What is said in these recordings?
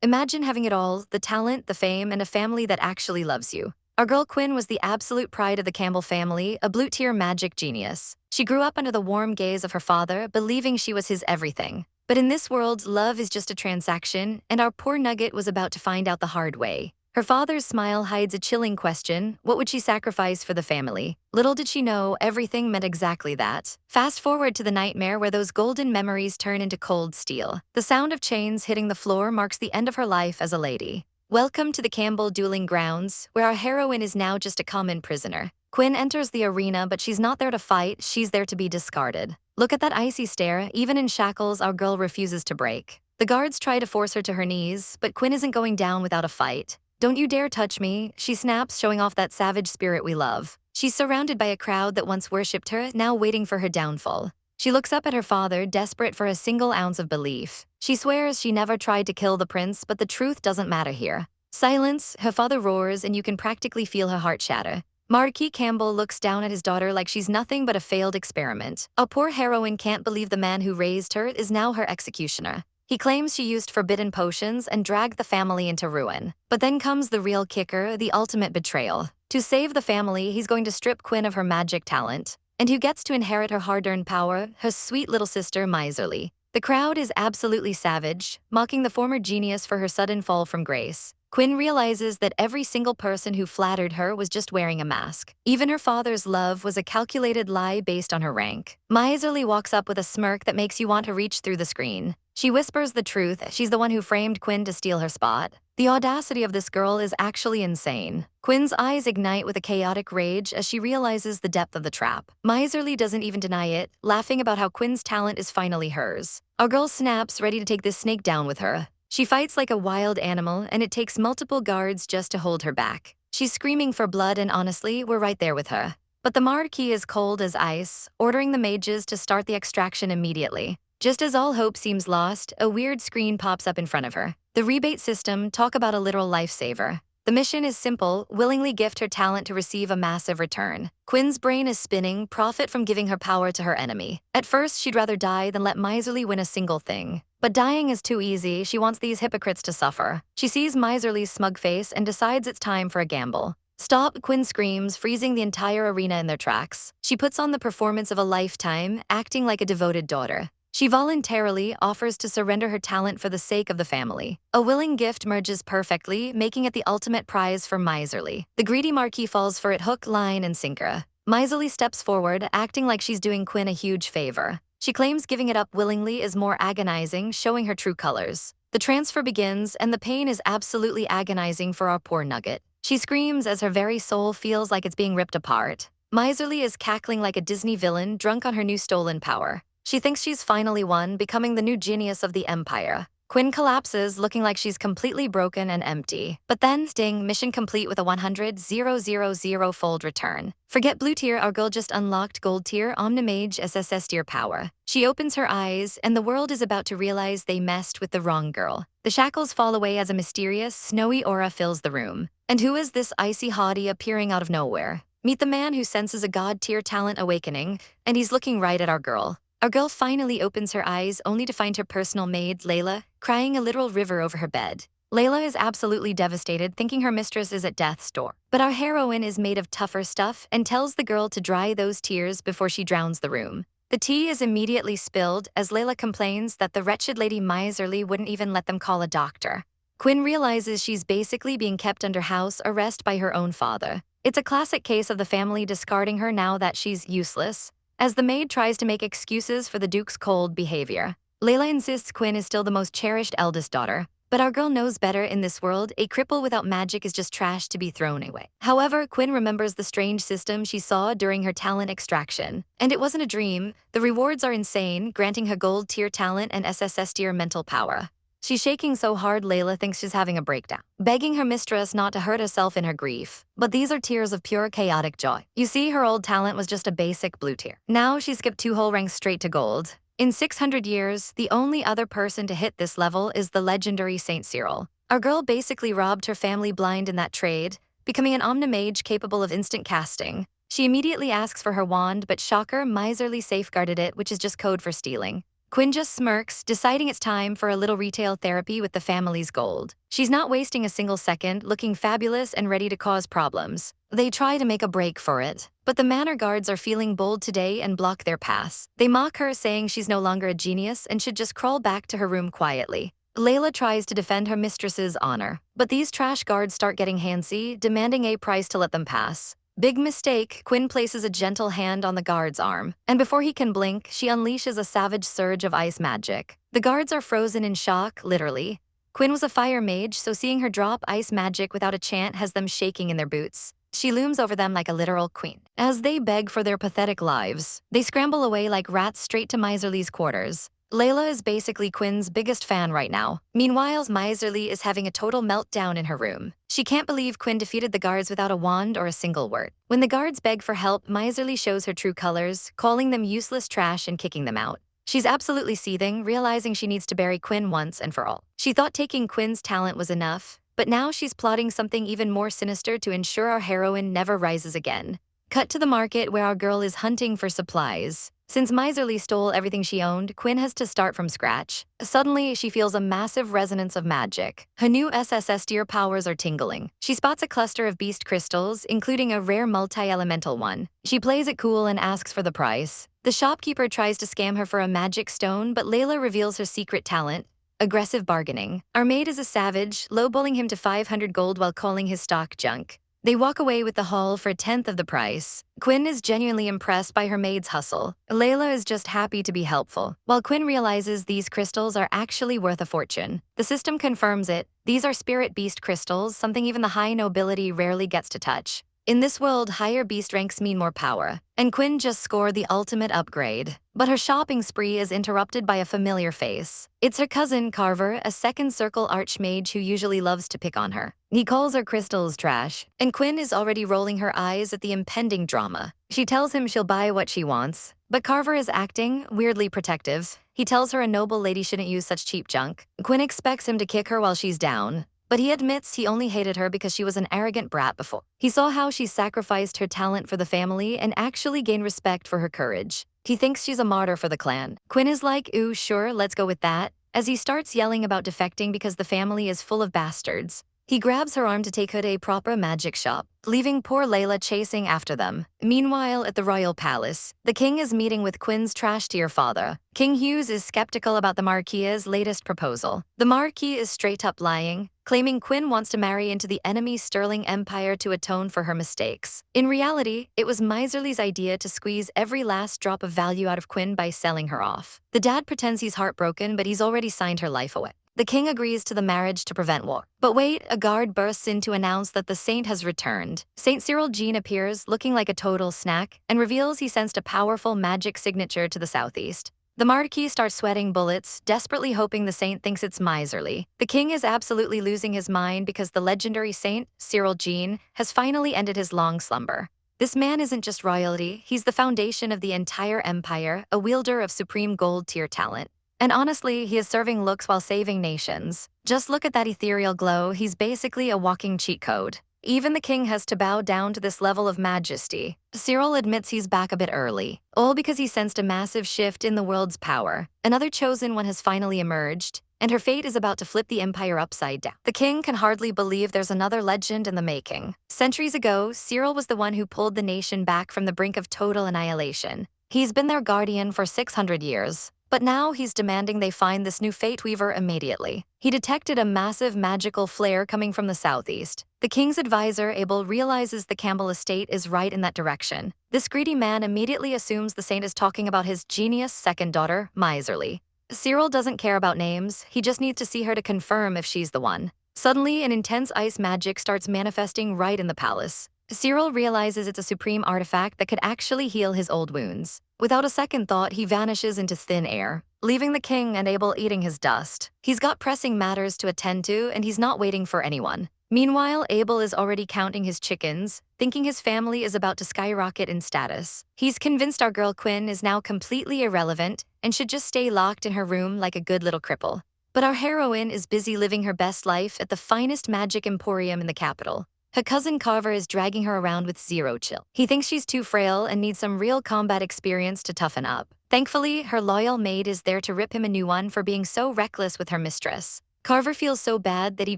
Imagine having it all, the talent, the fame, and a family that actually loves you. Our girl Quinn was the absolute pride of the Campbell family, a blue-tier magic genius. She grew up under the warm gaze of her father, believing she was his everything. But in this world, love is just a transaction, and our poor nugget was about to find out the hard way. Her father's smile hides a chilling question: what would she sacrifice for the family? Little did she know, everything meant exactly that. Fast forward to the nightmare where those golden memories turn into cold steel. The sound of chains hitting the floor marks the end of her life as a lady. Welcome to the Campbell dueling grounds, where our heroine is now just a common prisoner. Quinn enters the arena, but she's not there to fight, she's there to be discarded. Look at that icy stare, even in shackles, our girl refuses to break. The guards try to force her to her knees, but Quinn isn't going down without a fight. Don't you dare touch me, she snaps, showing off that savage spirit we love. She's surrounded by a crowd that once worshipped her, now waiting for her downfall. She looks up at her father, desperate for a single ounce of belief. She swears she never tried to kill the prince, but the truth doesn't matter here. Silence, her father roars, and you can practically feel her heart shatter. Marquis Campbell looks down at his daughter like she's nothing but a failed experiment. Our poor heroine can't believe the man who raised her is now her executioner. He claims she used forbidden potions and dragged the family into ruin. But then comes the real kicker, the ultimate betrayal. To save the family, he's going to strip Quinn of her magic talent. And who gets to inherit her hard-earned power? Her sweet little sister, Miserly. The crowd is absolutely savage, mocking the former genius for her sudden fall from grace. Quinn realizes that every single person who flattered her was just wearing a mask. Even her father's love was a calculated lie based on her rank. Miserly walks up with a smirk that makes you want to reach through the screen. She whispers the truth, she's the one who framed Quinn to steal her spot. The audacity of this girl is actually insane. Quinn's eyes ignite with a chaotic rage as she realizes the depth of the trap. Miserly doesn't even deny it, laughing about how Quinn's talent is finally hers. Our girl snaps, ready to take this snake down with her. She fights like a wild animal, and it takes multiple guards just to hold her back. She's screaming for blood, and honestly, we're right there with her. But the Marquis is cold as ice, ordering the mages to start the extraction immediately. Just as all hope seems lost, a weird screen pops up in front of her. The rebate system, talk about a literal lifesaver. The mission is simple: willingly gift her talent to receive a massive return. Quinn's brain is spinning, profit from giving her power to her enemy. At first, she'd rather die than let Miserly win a single thing. But dying is too easy, she wants these hypocrites to suffer. She sees Miserly's smug face and decides it's time for a gamble. Stop, Quinn screams, freezing the entire arena in their tracks. She puts on the performance of a lifetime, acting like a devoted daughter. She voluntarily offers to surrender her talent for the sake of the family. A willing gift merges perfectly, making it the ultimate prize for Miserly. The greedy Marquis falls for it hook, line, and sinker. Miserly steps forward, acting like she's doing Quinn a huge favor. She claims giving it up willingly is more agonizing, showing her true colors. The transfer begins, and the pain is absolutely agonizing for our poor nugget. She screams as her very soul feels like it's being ripped apart. Miserly is cackling like a Disney villain, drunk on her new stolen power. She thinks she's finally won, becoming the new genius of the empire. Quinn collapses, looking like she's completely broken and empty. But then, ding, mission complete with a 100,000-fold return. Forget blue tier, our girl just unlocked gold tier Omnimage SSS tier power. She opens her eyes, and the world is about to realize they messed with the wrong girl. The shackles fall away as a mysterious, snowy aura fills the room. And who is this icy hottie appearing out of nowhere? Meet the man who senses a god tier talent awakening, and he's looking right at our girl. Our girl finally opens her eyes, only to find her personal maid, Layla, crying a literal river over her bed. Layla is absolutely devastated, thinking her mistress is at death's door. But our heroine is made of tougher stuff and tells the girl to dry those tears before she drowns the room. The tea is immediately spilled as Layla complains that the wretched Lady Miserly wouldn't even let them call a doctor. Quinn realizes she's basically being kept under house arrest by her own father. It's a classic case of the family discarding her now that she's useless. As the maid tries to make excuses for the Duke's cold behavior, Layla insists Quinn is still the most cherished eldest daughter. But our girl knows better. In this world, a cripple without magic is just trash to be thrown away. However, Quinn remembers the strange system she saw during her talent extraction. And it wasn't a dream. The rewards are insane, granting her gold tier talent and SSS tier mental power. She's shaking so hard Layla thinks she's having a breakdown, begging her mistress not to hurt herself in her grief. But these are tears of pure chaotic joy. You see, her old talent was just a basic blue tier. Now she skipped 2 whole ranks straight to gold. In 600 years, the only other person to hit this level is the legendary Saint Cyril. Our girl basically robbed her family blind in that trade, becoming an omnimage capable of instant casting. She immediately asks for her wand, but shocker, Miserly safeguarded it, which is just code for stealing. Quinn just smirks, deciding it's time for a little retail therapy with the family's gold. She's not wasting a single second, looking fabulous and ready to cause problems. They try to make a break for it, but the manor guards are feeling bold today and block their pass. They mock her, saying she's no longer a genius and should just crawl back to her room quietly. Layla tries to defend her mistress's honor, but these trash guards start getting handsy, demanding a price to let them pass. Big mistake, Quinn places a gentle hand on the guard's arm, and before he can blink, she unleashes a savage surge of ice magic. The guards are frozen in shock, literally. Quinn was a fire mage, so seeing her drop ice magic without a chant has them shaking in their boots. She looms over them like a literal queen. As they beg for their pathetic lives, they scramble away like rats straight to Miserly's quarters. Layla is basically Quinn's biggest fan right now. Meanwhile, Miserly is having a total meltdown in her room. She can't believe Quinn defeated the guards without a wand or a single word. When the guards beg for help, Miserly shows her true colors, calling them useless trash and kicking them out. She's absolutely seething, realizing she needs to bury Quinn once and for all. She thought taking Quinn's talent was enough, but now she's plotting something even more sinister to ensure our heroine never rises again. Cut to the market where our girl is hunting for supplies. Since Miserly stole everything she owned, Quinn has to start from scratch. Suddenly, she feels a massive resonance of magic. Her new SSS tier powers are tingling. She spots a cluster of beast crystals, including a rare multi-elemental one. She plays it cool and asks for the price. The shopkeeper tries to scam her for a magic stone, but Layla reveals her secret talent: aggressive bargaining. Our maid is a savage, lowballing him to 500 gold while calling his stock junk. They walk away with the haul for a tenth of the price. Quinn is genuinely impressed by her maid's hustle. Layla is just happy to be helpful, while Quinn realizes these crystals are actually worth a fortune. The system confirms it. These are spirit beast crystals, something even the high nobility rarely gets to touch. In this world, higher beast ranks mean more power, and Quinn just scored the ultimate upgrade. But her shopping spree is interrupted by a familiar face. It's her cousin, Carver, a second circle archmage who usually loves to pick on her. He calls her crystals trash, and Quinn is already rolling her eyes at the impending drama. She tells him she'll buy what she wants, but Carver is acting weirdly protective. He tells her a noble lady shouldn't use such cheap junk. Quinn expects him to kick her while she's down, but he admits he only hated her because she was an arrogant brat before. He saw how she sacrificed her talent for the family and actually gained respect for her courage. He thinks she's a martyr for the clan. Quinn is like, ooh, sure, let's go with that, as he starts yelling about defecting because the family is full of bastards. He grabs her arm to take her to a proper magic shop, leaving poor Layla chasing after them. Meanwhile, at the royal palace, the king is meeting with Quinn's trash-tier father. King Hughes is skeptical about the Marquis's latest proposal. The Marquis is straight-up lying, claiming Quinn wants to marry into the enemy Sterling Empire to atone for her mistakes. In reality, it was Miserly's idea to squeeze every last drop of value out of Quinn by selling her off. The dad pretends he's heartbroken, but he's already signed her life away. The king agrees to the marriage to prevent war. But wait, a guard bursts in to announce that the saint has returned. Saint Cyril Jean appears, looking like a total snack, and reveals he sensed a powerful magic signature to the southeast. The Marquis starts sweating bullets, desperately hoping the saint thinks it's Miserly. The king is absolutely losing his mind because the legendary saint, Cyril Jean, has finally ended his long slumber. This man isn't just royalty, he's the foundation of the entire empire, a wielder of supreme gold-tier talent. And honestly, he is serving looks while saving nations. Just look at that ethereal glow, he's basically a walking cheat code. Even the king has to bow down to this level of majesty. Cyril admits he's back a bit early, all because he sensed a massive shift in the world's power. Another chosen one has finally emerged, and her fate is about to flip the empire upside down. The king can hardly believe there's another legend in the making. Centuries ago, Cyril was the one who pulled the nation back from the brink of total annihilation. He's been their guardian for 600 years. But now he's demanding they find this new fate weaver immediately. He detected a massive magical flare coming from the southeast. The king's advisor, Abel, realizes the Campbell estate is right in that direction. This greedy man immediately assumes the saint is talking about his genius second daughter, Miserly. Cyril doesn't care about names, he just needs to see her to confirm if she's the one. Suddenly, an intense ice magic starts manifesting right in the palace. Cyril realizes it's a supreme artifact that could actually heal his old wounds. Without a second thought, he vanishes into thin air, leaving the king and Abel eating his dust. He's got pressing matters to attend to, and he's not waiting for anyone. Meanwhile, Abel is already counting his chickens, thinking his family is about to skyrocket in status. He's convinced our girl Quinn is now completely irrelevant and should just stay locked in her room like a good little cripple. But our heroine is busy living her best life at the finest magic emporium in the capital. Her cousin Carver is dragging her around with zero chill. He thinks she's too frail and needs some real combat experience to toughen up. Thankfully, her loyal maid is there to rip him a new one for being so reckless with her mistress. Carver feels so bad that he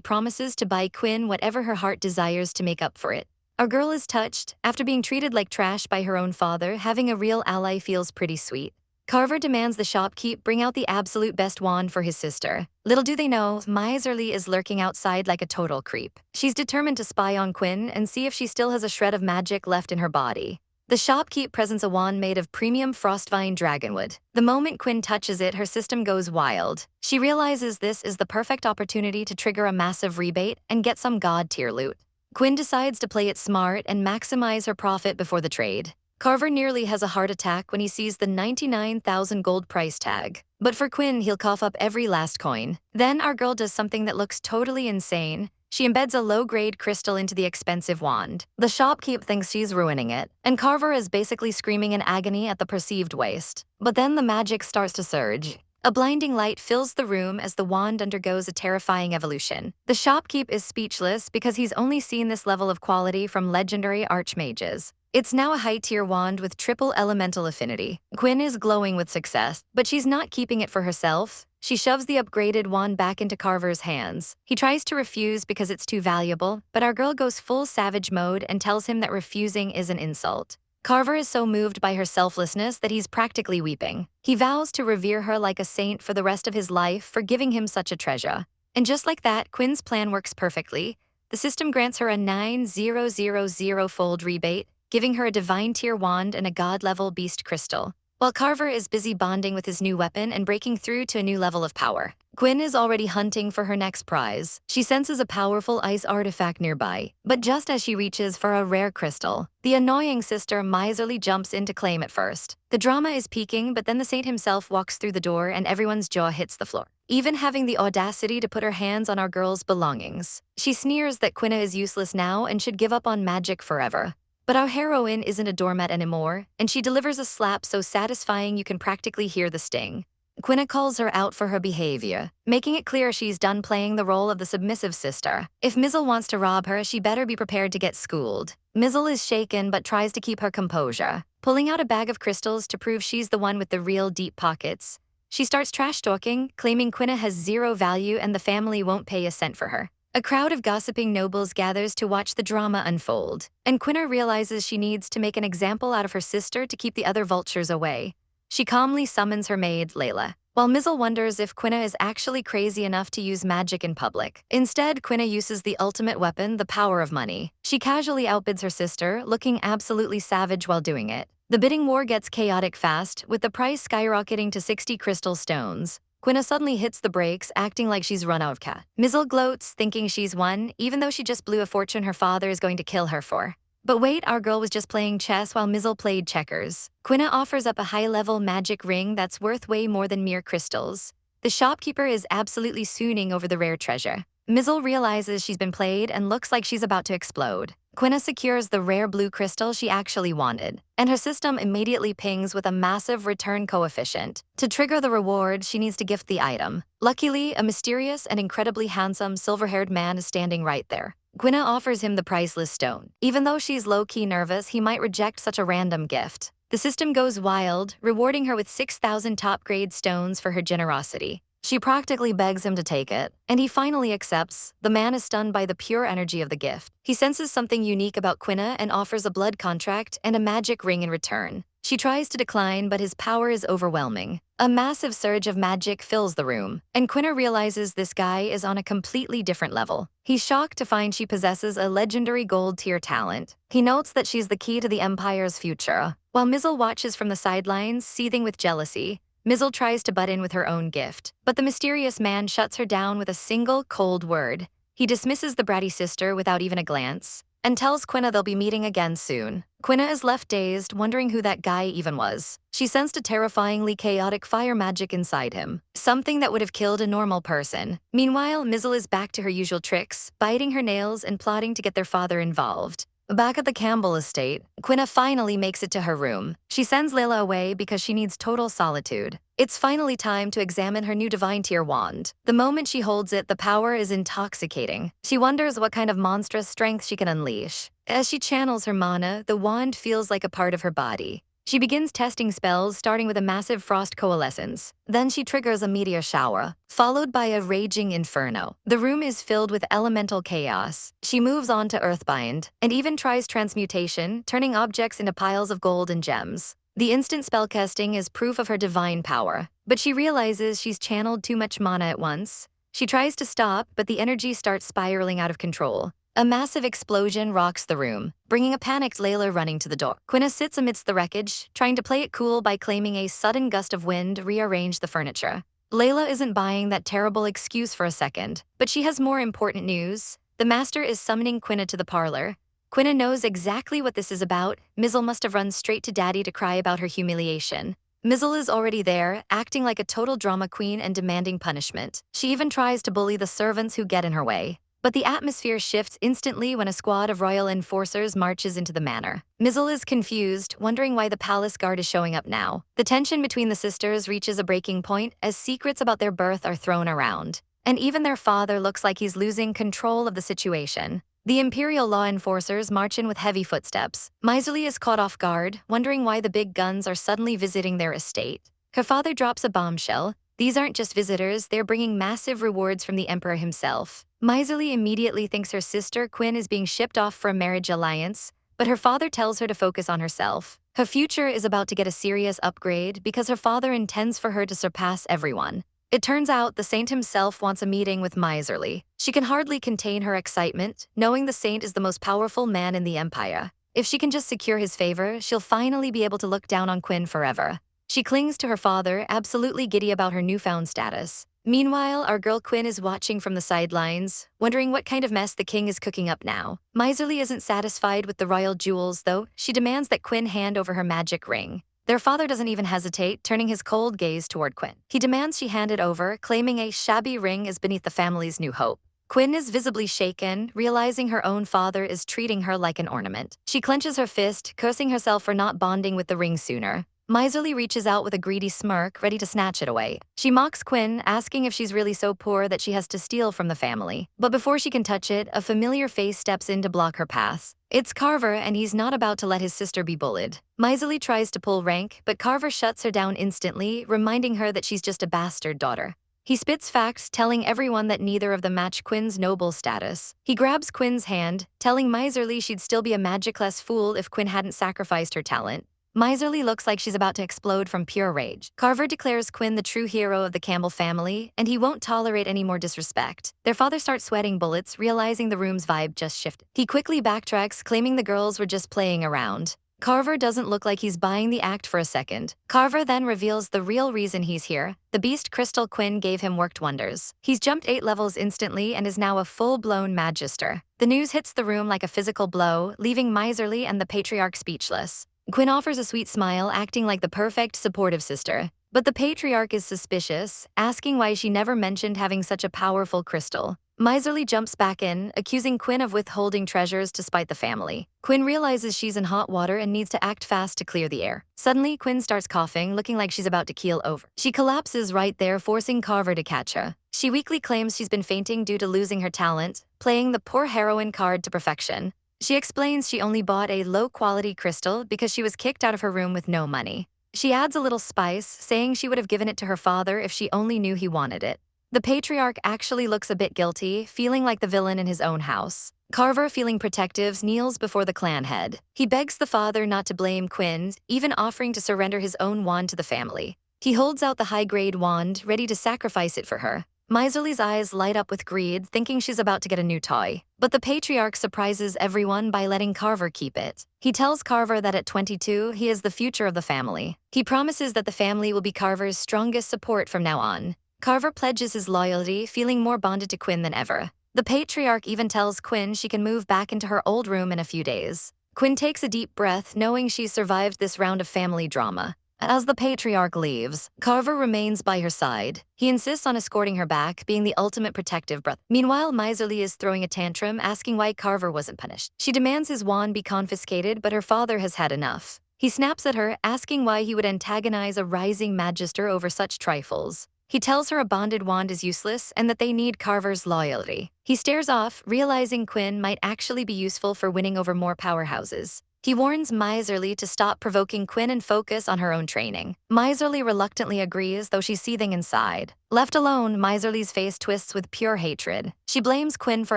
promises to buy Quinn whatever her heart desires to make up for it. Our girl is touched. After being treated like trash by her own father, having a real ally feels pretty sweet. Carver demands the shopkeep bring out the absolute best wand for his sister. Little do they know, Miserly is lurking outside like a total creep. She's determined to spy on Quinn and see if she still has a shred of magic left in her body. The shopkeep presents a wand made of premium frostvine dragonwood. The moment Quinn touches it, her system goes wild. She realizes this is the perfect opportunity to trigger a massive rebate and get some god-tier loot. Quinn decides to play it smart and maximize her profit before the trade. Carver nearly has a heart attack when he sees the 99,000 gold price tag. But for Quinn, he'll cough up every last coin. Then our girl does something that looks totally insane. She embeds a low-grade crystal into the expensive wand. The shopkeep thinks she's ruining it, and Carver is basically screaming in agony at the perceived waste. But then the magic starts to surge. A blinding light fills the room as the wand undergoes a terrifying evolution. The shopkeep is speechless because he's only seen this level of quality from legendary archmages. It's now a high-tier wand with triple elemental affinity. Quinn is glowing with success, but she's not keeping it for herself. She shoves the upgraded wand back into Carver's hands. He tries to refuse because it's too valuable, but our girl goes full savage mode and tells him that refusing is an insult. Carver is so moved by her selflessness that he's practically weeping. He vows to revere her like a saint for the rest of his life for giving him such a treasure. And just like that, Quinn's plan works perfectly. The system grants her a 9000-fold rebate, giving her a divine tier wand and a god-level beast crystal. While Carver is busy bonding with his new weapon and breaking through to a new level of power, Quinn is already hunting for her next prize. She senses a powerful ice artifact nearby, but just as she reaches for a rare crystal, the annoying sister Miserly jumps in to claim it first. The drama is peaking, but then the saint himself walks through the door and everyone's jaw hits the floor, even having the audacity to put her hands on our girl's belongings. She sneers that Quinn is useless now and should give up on magic forever. But our heroine isn't a doormat anymore, and she delivers a slap so satisfying you can practically hear the sting. Quinn calls her out for her behavior, making it clear she's done playing the role of the submissive sister. If Mizzle wants to rob her, she better be prepared to get schooled. Mizzle is shaken but tries to keep her composure, pulling out a bag of crystals to prove she's the one with the real deep pockets. She starts trash-talking, claiming Quinn has zero value and the family won't pay a cent for her. A crowd of gossiping nobles gathers to watch the drama unfold, and Quinn realizes she needs to make an example out of her sister to keep the other vultures away. She calmly summons her maid, Layla, while Mizzle wonders if Quinn is actually crazy enough to use magic in public. Instead, Quinn uses the ultimate weapon, the power of money. She casually outbids her sister, looking absolutely savage while doing it. The bidding war gets chaotic fast, with the price skyrocketing to 60 crystal stones. Quinn suddenly hits the brakes, acting like she's run out of cash. Mizzle gloats, thinking she's won, even though she just blew a fortune her father is going to kill her for. But wait, our girl was just playing chess while Mizzle played checkers. Quinn offers up a high-level magic ring that's worth way more than mere crystals. The shopkeeper is absolutely swooning over the rare treasure. Mizzle realizes she's been played and looks like she's about to explode. Quinn secures the rare blue crystal she actually wanted, and her system immediately pings with a massive return coefficient. To trigger the reward, she needs to gift the item. Luckily, a mysterious and incredibly handsome silver-haired man is standing right there. Quinn offers him the priceless stone. Even though she's low-key nervous, he might reject such a random gift. The system goes wild, rewarding her with 6,000 top-grade stones for her generosity. She practically begs him to take it, and he finally accepts. The man is stunned by the pure energy of the gift. He senses something unique about Quinn and offers a blood contract and a magic ring in return. She tries to decline, but his power is overwhelming. A massive surge of magic fills the room, and Quinn realizes this guy is on a completely different level. He's shocked to find she possesses a legendary gold-tier talent. He notes that she's the key to the Empire's future. While Mizzle watches from the sidelines, seething with jealousy, Mizzle tries to butt in with her own gift, but the mysterious man shuts her down with a single, cold word. He dismisses the bratty sister without even a glance, and tells Quinn they'll be meeting again soon. Quinn is left dazed, wondering who that guy even was. She sensed a terrifyingly chaotic fire magic inside him, something that would have killed a normal person. Meanwhile, Mizzle is back to her usual tricks, biting her nails and plotting to get their father involved. Back at the Campbell estate, Quinn finally makes it to her room. She sends Layla away because she needs total solitude. It's finally time to examine her new divine tier wand. The moment she holds it, the power is intoxicating. She wonders what kind of monstrous strength she can unleash. As she channels her mana, the wand feels like a part of her body. She begins testing spells, starting with a massive frost coalescence. Then she triggers a meteor shower, followed by a raging inferno. The room is filled with elemental chaos. She moves on to Earthbind, and even tries transmutation, turning objects into piles of gold and gems. The instant spellcasting is proof of her divine power, but she realizes she's channeled too much mana at once. She tries to stop, but the energy starts spiraling out of control. A massive explosion rocks the room, bringing a panicked Layla running to the door. Quinn sits amidst the wreckage, trying to play it cool by claiming a sudden gust of wind rearranged the furniture. Layla isn't buying that terrible excuse for a second, but she has more important news. The master is summoning Quinn to the parlor. Quinn knows exactly what this is about. Mizzle must have run straight to Daddy to cry about her humiliation. Mizzle is already there, acting like a total drama queen and demanding punishment. She even tries to bully the servants who get in her way. But the atmosphere shifts instantly when a squad of royal enforcers marches into the manor. Mizzle is confused, wondering why the palace guard is showing up now. The tension between the sisters reaches a breaking point as secrets about their birth are thrown around. And even their father looks like he's losing control of the situation. The imperial law enforcers march in with heavy footsteps. Miserly is caught off guard, wondering why the big guns are suddenly visiting their estate. Her father drops a bombshell. These aren't just visitors, they're bringing massive rewards from the emperor himself. Miserly immediately thinks her sister Quinn is being shipped off for a marriage alliance, but her father tells her to focus on herself. Her future is about to get a serious upgrade because her father intends for her to surpass everyone. It turns out the saint himself wants a meeting with Miserly. She can hardly contain her excitement, knowing the saint is the most powerful man in the empire. If she can just secure his favor, she'll finally be able to look down on Quinn forever. She clings to her father, absolutely giddy about her newfound status. Meanwhile, our girl Quinn is watching from the sidelines, wondering what kind of mess the king is cooking up now. Miserly isn't satisfied with the royal jewels, though. She demands that Quinn hand over her magic ring. Their father doesn't even hesitate, turning his cold gaze toward Quinn. He demands she hand it over, claiming a shabby ring is beneath the family's new hope. Quinn is visibly shaken, realizing her own father is treating her like an ornament. She clenches her fist, cursing herself for not bonding with the ring sooner. Miserly reaches out with a greedy smirk, ready to snatch it away. She mocks Quinn, asking if she's really so poor that she has to steal from the family. But before she can touch it, a familiar face steps in to block her path. It's Carver, and he's not about to let his sister be bullied. Miserly tries to pull rank, but Carver shuts her down instantly, reminding her that she's just a bastard daughter. He spits facts, telling everyone that neither of them match Quinn's noble status. He grabs Quinn's hand, telling Miserly she'd still be a magicless fool if Quinn hadn't sacrificed her talent. Miserly looks like she's about to explode from pure rage. Carver declares Quinn the true hero of the Campbell family, and he won't tolerate any more disrespect. Their father starts sweating bullets, realizing the room's vibe just shifted. He quickly backtracks, claiming the girls were just playing around. Carver doesn't look like he's buying the act for a second. Carver then reveals the real reason he's here. The beast crystal Quinn gave him worked wonders. He's jumped 8 levels instantly and is now a full-blown magister. The news hits the room like a physical blow, leaving Miserly and the patriarch speechless. Quinn offers a sweet smile, acting like the perfect, supportive sister. But the patriarch is suspicious, asking why she never mentioned having such a powerful crystal. Miserly jumps back in, accusing Quinn of withholding treasures to spite the family. Quinn realizes she's in hot water and needs to act fast to clear the air. Suddenly, Quinn starts coughing, looking like she's about to keel over. She collapses right there, forcing Carver to catch her. She weakly claims she's been fainting due to losing her talent, playing the poor heroine card to perfection. She explains she only bought a low-quality crystal because she was kicked out of her room with no money. She adds a little spice, saying she would have given it to her father if she only knew he wanted it. The patriarch actually looks a bit guilty, feeling like the villain in his own house. Carver, feeling protective, kneels before the clan head. He begs the father not to blame Quinn, even offering to surrender his own wand to the family. He holds out the high-grade wand, ready to sacrifice it for her. Miserly's eyes light up with greed, thinking she's about to get a new toy. But the patriarch surprises everyone by letting Carver keep it. He tells Carver that at 22, he is the future of the family. He promises that the family will be Carver's strongest support from now on. Carver pledges his loyalty, feeling more bonded to Quinn than ever. The patriarch even tells Quinn she can move back into her old room in a few days. Quinn takes a deep breath, knowing she's survived this round of family drama. As the patriarch leaves, Carver remains by her side. He insists on escorting her back, being the ultimate protective brother. Meanwhile, Miserly is throwing a tantrum, asking why Carver wasn't punished. She demands his wand be confiscated, but her father has had enough. He snaps at her, asking why he would antagonize a rising magister over such trifles. He tells her a bonded wand is useless and that they need Carver's loyalty. He stares off, realizing Quinn might actually be useful for winning over more powerhouses. He warns Miserly to stop provoking Quinn and focus on her own training. Miserly reluctantly agrees, though she's seething inside. Left alone, Miserly's face twists with pure hatred. She blames Quinn for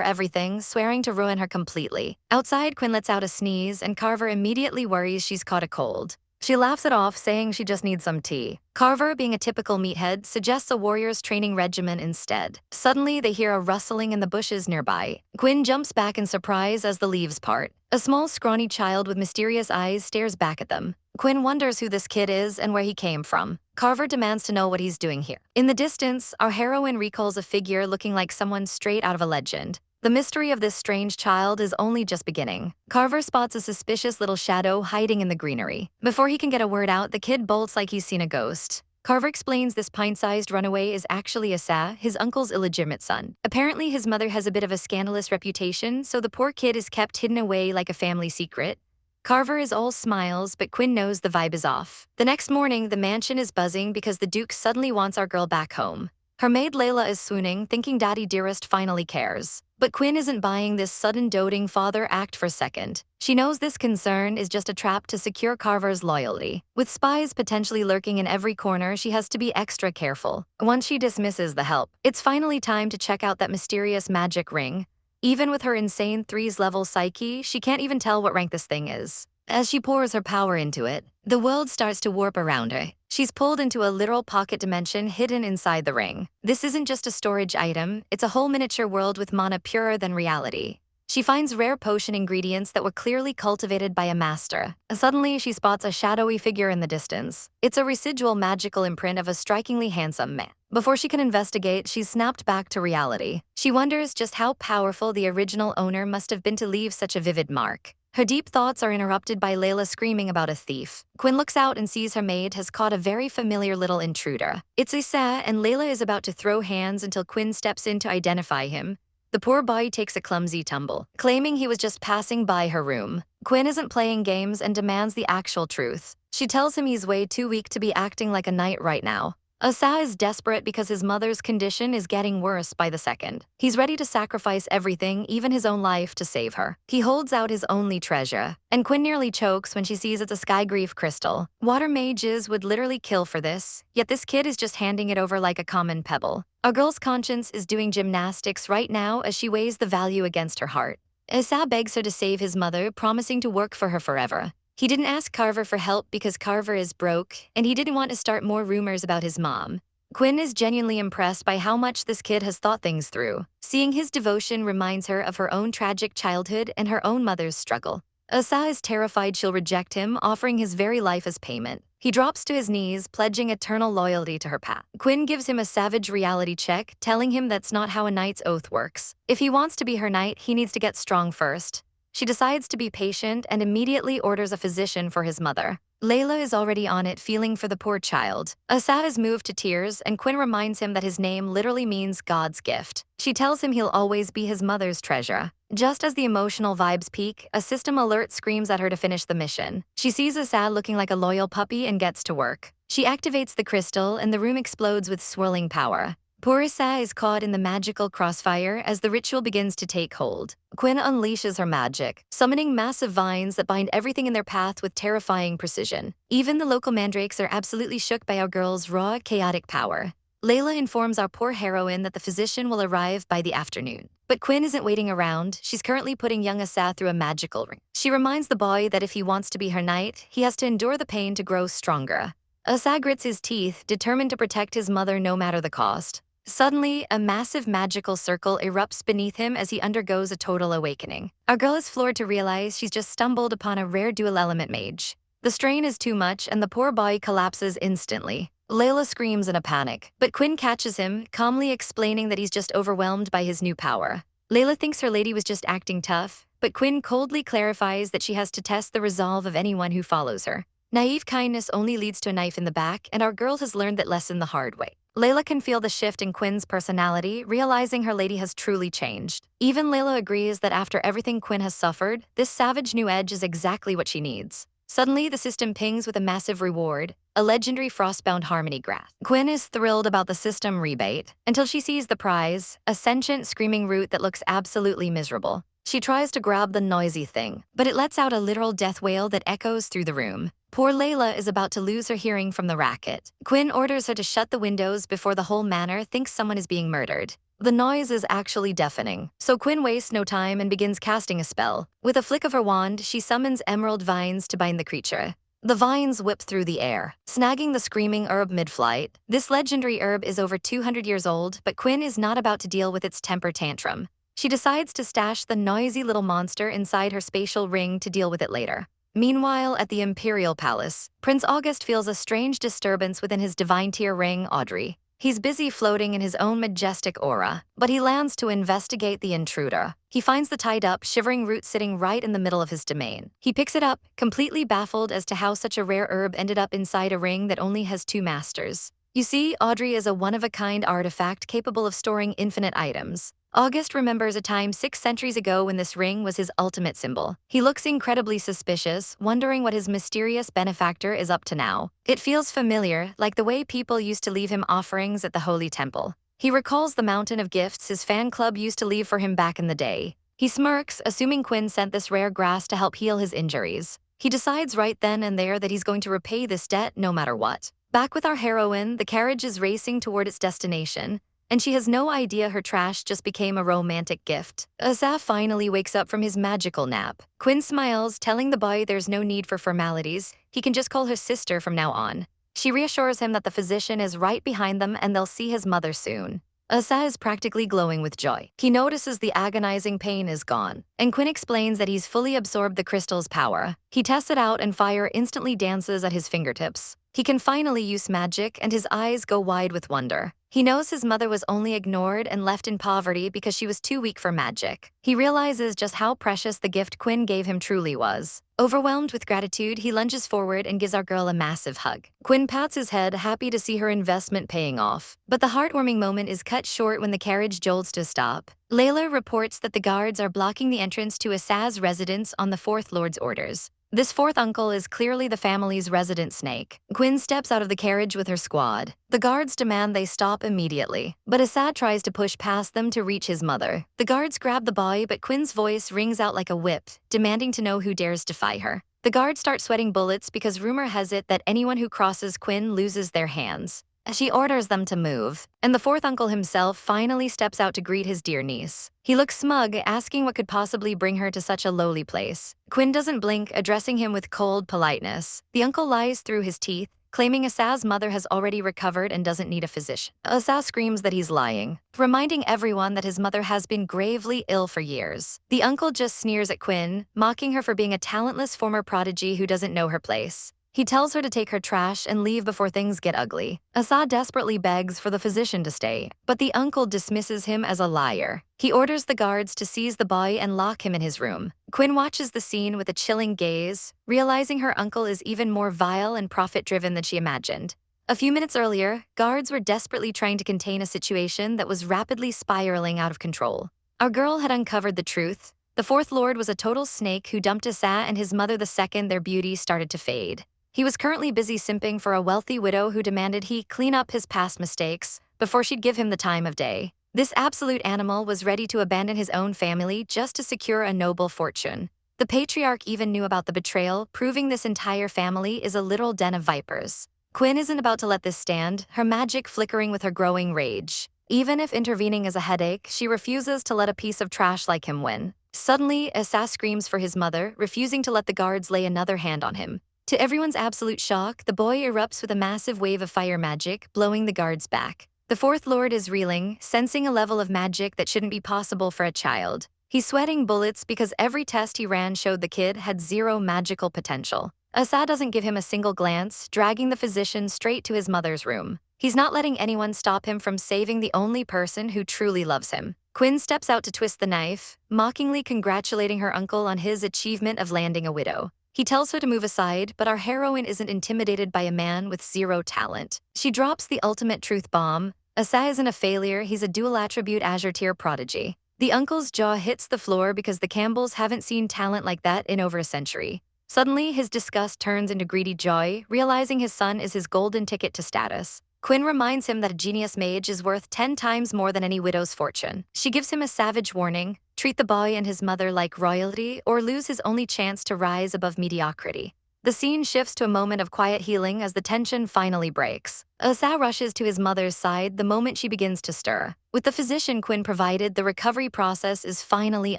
everything, swearing to ruin her completely. Outside, Quinn lets out a sneeze, and Carver immediately worries she's caught a cold. She laughs it off, saying she just needs some tea. Carver, being a typical meathead, suggests a warrior's training regimen instead. Suddenly, they hear a rustling in the bushes nearby. Quinn jumps back in surprise as the leaves part. A small, scrawny child with mysterious eyes stares back at them. Quinn wonders who this kid is and where he came from. Carver demands to know what he's doing here. In the distance, our heroine recalls a figure looking like someone straight out of a legend. The mystery of this strange child is only just beginning. Carver spots a suspicious little shadow hiding in the greenery. Before he can get a word out, the kid bolts like he's seen a ghost. Carver explains this pint-sized runaway is actually Asa, his uncle's illegitimate son. Apparently, his mother has a bit of a scandalous reputation, so the poor kid is kept hidden away like a family secret. Carver is all smiles, but Quinn knows the vibe is off. The next morning, the mansion is buzzing because the Duke suddenly wants our girl back home. Her maid Layla is swooning, thinking Daddy Dearest finally cares. But Quinn isn't buying this sudden doting father act for a second. She knows this concern is just a trap to secure Carver's loyalty. With spies potentially lurking in every corner, she has to be extra careful. Once she dismisses the help, it's finally time to check out that mysterious magic ring. Even with her insane 3s-level psyche, she can't even tell what rank this thing is. As she pours her power into it, the world starts to warp around her. She's pulled into a literal pocket dimension hidden inside the ring. This isn't just a storage item, it's a whole miniature world with mana purer than reality. She finds rare potion ingredients that were clearly cultivated by a master. Suddenly, she spots a shadowy figure in the distance. It's a residual magical imprint of a strikingly handsome man. Before she can investigate, she's snapped back to reality. She wonders just how powerful the original owner must have been to leave such a vivid mark. Her deep thoughts are interrupted by Layla screaming about a thief. Quinn looks out and sees her maid has caught a very familiar little intruder. It's Asa, and Layla is about to throw hands until Quinn steps in to identify him. The poor boy takes a clumsy tumble, claiming he was just passing by her room. Quinn isn't playing games and demands the actual truth. She tells him he's way too weak to be acting like a knight right now. Asa is desperate because his mother's condition is getting worse by the second. He's ready to sacrifice everything, even his own life, to save her. He holds out his only treasure, and Quinn nearly chokes when she sees it's a sky-grief crystal. Water mages would literally kill for this, yet this kid is just handing it over like a common pebble. Our girl's conscience is doing gymnastics right now as she weighs the value against her heart. Asa begs her to save his mother, promising to work for her forever. He didn't ask Carver for help because Carver is broke, and he didn't want to start more rumors about his mom. Quinn is genuinely impressed by how much this kid has thought things through. Seeing his devotion reminds her of her own tragic childhood and her own mother's struggle. Asa is terrified she'll reject him, offering his very life as payment. He drops to his knees, pledging eternal loyalty to her path. Quinn gives him a savage reality check, telling him that's not how a knight's oath works. If he wants to be her knight, he needs to get strong first. She decides to be patient and immediately orders a physician for his mother. Layla is already on it, feeling for the poor child. Asa is moved to tears, and Quinn reminds him that his name literally means God's gift. She tells him he'll always be his mother's treasure. Just as the emotional vibes peak, a system alert screams at her to finish the mission. She sees Asa looking like a loyal puppy and gets to work. She activates the crystal, and the room explodes with swirling power. Poor Asa is caught in the magical crossfire as the ritual begins to take hold. Quinn unleashes her magic, summoning massive vines that bind everything in their path with terrifying precision. Even the local mandrakes are absolutely shook by our girl's raw, chaotic power. Layla informs our poor heroine that the physician will arrive by the afternoon. But Quinn isn't waiting around. She's currently putting young Asa through a magical ring. She reminds the boy that if he wants to be her knight, he has to endure the pain to grow stronger. Asa grits his teeth, determined to protect his mother no matter the cost. Suddenly, a massive magical circle erupts beneath him as he undergoes a total awakening. Our girl is floored to realize she's just stumbled upon a rare dual-element mage. The strain is too much, and the poor boy collapses instantly. Layla screams in a panic, but Quinn catches him, calmly explaining that he's just overwhelmed by his new power. Layla thinks her lady was just acting tough, but Quinn coldly clarifies that she has to test the resolve of anyone who follows her. Naive kindness only leads to a knife in the back, and our girl has learned that lesson the hard way. Layla can feel the shift in Quinn's personality, realizing her lady has truly changed. Even Layla agrees that after everything Quinn has suffered, this savage new edge is exactly what she needs. Suddenly, the system pings with a massive reward, a legendary frostbound harmony graph. Quinn is thrilled about the system rebate until she sees the prize, a sentient screaming root that looks absolutely miserable. She tries to grab the noisy thing, but it lets out a literal death wail that echoes through the room. Poor Layla is about to lose her hearing from the racket. Quinn orders her to shut the windows before the whole manor thinks someone is being murdered. The noise is actually deafening, so Quinn wastes no time and begins casting a spell. With a flick of her wand, she summons emerald vines to bind the creature. The vines whip through the air, snagging the screaming herb mid-flight. This legendary herb is over 200 years old, but Quinn is not about to deal with its temper tantrum. She decides to stash the noisy little monster inside her spatial ring to deal with it later. Meanwhile, at the Imperial Palace, Prince August feels a strange disturbance within his divine tier ring, Audrey. He's busy floating in his own majestic aura, but he lands to investigate the intruder. He finds the tied-up, shivering root sitting right in the middle of his domain. He picks it up, completely baffled as to how such a rare herb ended up inside a ring that only has two masters. You see, Audrey is a one-of-a-kind artifact capable of storing infinite items. August remembers a time 6 centuries ago when this ring was his ultimate symbol. He looks incredibly suspicious, wondering what his mysterious benefactor is up to now. It feels familiar, like the way people used to leave him offerings at the Holy Temple. He recalls the mountain of gifts his fan club used to leave for him back in the day. He smirks, assuming Quinn sent this rare grass to help heal his injuries. He decides right then and there that he's going to repay this debt no matter what. Back with our heroine, the carriage is racing toward its destination, and she has no idea her trash just became a romantic gift. Asaf finally wakes up from his magical nap. Quinn smiles, telling the boy there's no need for formalities. He can just call her sister from now on. She reassures him that the physician is right behind them and they'll see his mother soon. Asa is practically glowing with joy. He notices the agonizing pain is gone, and Quinn explains that he's fully absorbed the crystal's power. He tests it out and fire instantly dances at his fingertips. He can finally use magic, and his eyes go wide with wonder. He knows his mother was only ignored and left in poverty because she was too weak for magic. He realizes just how precious the gift Quinn gave him truly was. Overwhelmed with gratitude, he lunges forward and gives our girl a massive hug. Quinn pats his head, happy to see her investment paying off. But the heartwarming moment is cut short when the carriage jolts to a stop. Layla reports that the guards are blocking the entrance to Asa's residence on the Fourth Lord's orders. This fourth uncle is clearly the family's resident snake. Quinn steps out of the carriage with her squad. The guards demand they stop immediately, but Assad tries to push past them to reach his mother. The guards grab the boy, but Quinn's voice rings out like a whip, demanding to know who dares defy her. The guards start sweating bullets because rumor has it that anyone who crosses Quinn loses their hands. She orders them to move, and the fourth uncle himself finally steps out to greet his dear niece. He looks smug, asking what could possibly bring her to such a lowly place. Quinn doesn't blink, addressing him with cold politeness. The uncle lies through his teeth, claiming Asa's mother has already recovered and doesn't need a physician. Asa screams that he's lying, reminding everyone that his mother has been gravely ill for years. The uncle just sneers at Quinn, mocking her for being a talentless former prodigy who doesn't know her place. He tells her to take her trash and leave before things get ugly. Asa desperately begs for the physician to stay, but the uncle dismisses him as a liar. He orders the guards to seize the boy and lock him in his room. Quinn watches the scene with a chilling gaze, realizing her uncle is even more vile and profit-driven than she imagined. A few minutes earlier, guards were desperately trying to contain a situation that was rapidly spiraling out of control. Our girl had uncovered the truth. The Fourth Lord was a total snake who dumped Asa and his mother the second their beauty started to fade. He was currently busy simping for a wealthy widow who demanded he clean up his past mistakes before she'd give him the time of day. This absolute animal was ready to abandon his own family just to secure a noble fortune. The patriarch even knew about the betrayal, proving this entire family is a literal den of vipers. Quinn isn't about to let this stand, her magic flickering with her growing rage. Even if intervening is a headache, she refuses to let a piece of trash like him win. Suddenly, Asa screams for his mother, refusing to let the guards lay another hand on him. To everyone's absolute shock, the boy erupts with a massive wave of fire magic, blowing the guards back. The Fourth Lord is reeling, sensing a level of magic that shouldn't be possible for a child. He's sweating bullets because every test he ran showed the kid had zero magical potential. Asa doesn't give him a single glance, dragging the physician straight to his mother's room. He's not letting anyone stop him from saving the only person who truly loves him. Quinn steps out to twist the knife, mockingly congratulating her uncle on his achievement of landing a widow. He tells her to move aside, but our heroine isn't intimidated by a man with zero talent. She drops the ultimate truth bomb. Asa isn't a failure, he's a dual attribute Azure tier prodigy. The uncle's jaw hits the floor because the Campbells haven't seen talent like that in over a century. Suddenly, his disgust turns into greedy joy, realizing his son is his golden ticket to status. Quinn reminds him that a genius mage is worth 10 times more than any widow's fortune. She gives him a savage warning: treat the boy and his mother like royalty or lose his only chance to rise above mediocrity. The scene shifts to a moment of quiet healing as the tension finally breaks. Asa rushes to his mother's side the moment she begins to stir. With the physician Quinn provided, the recovery process is finally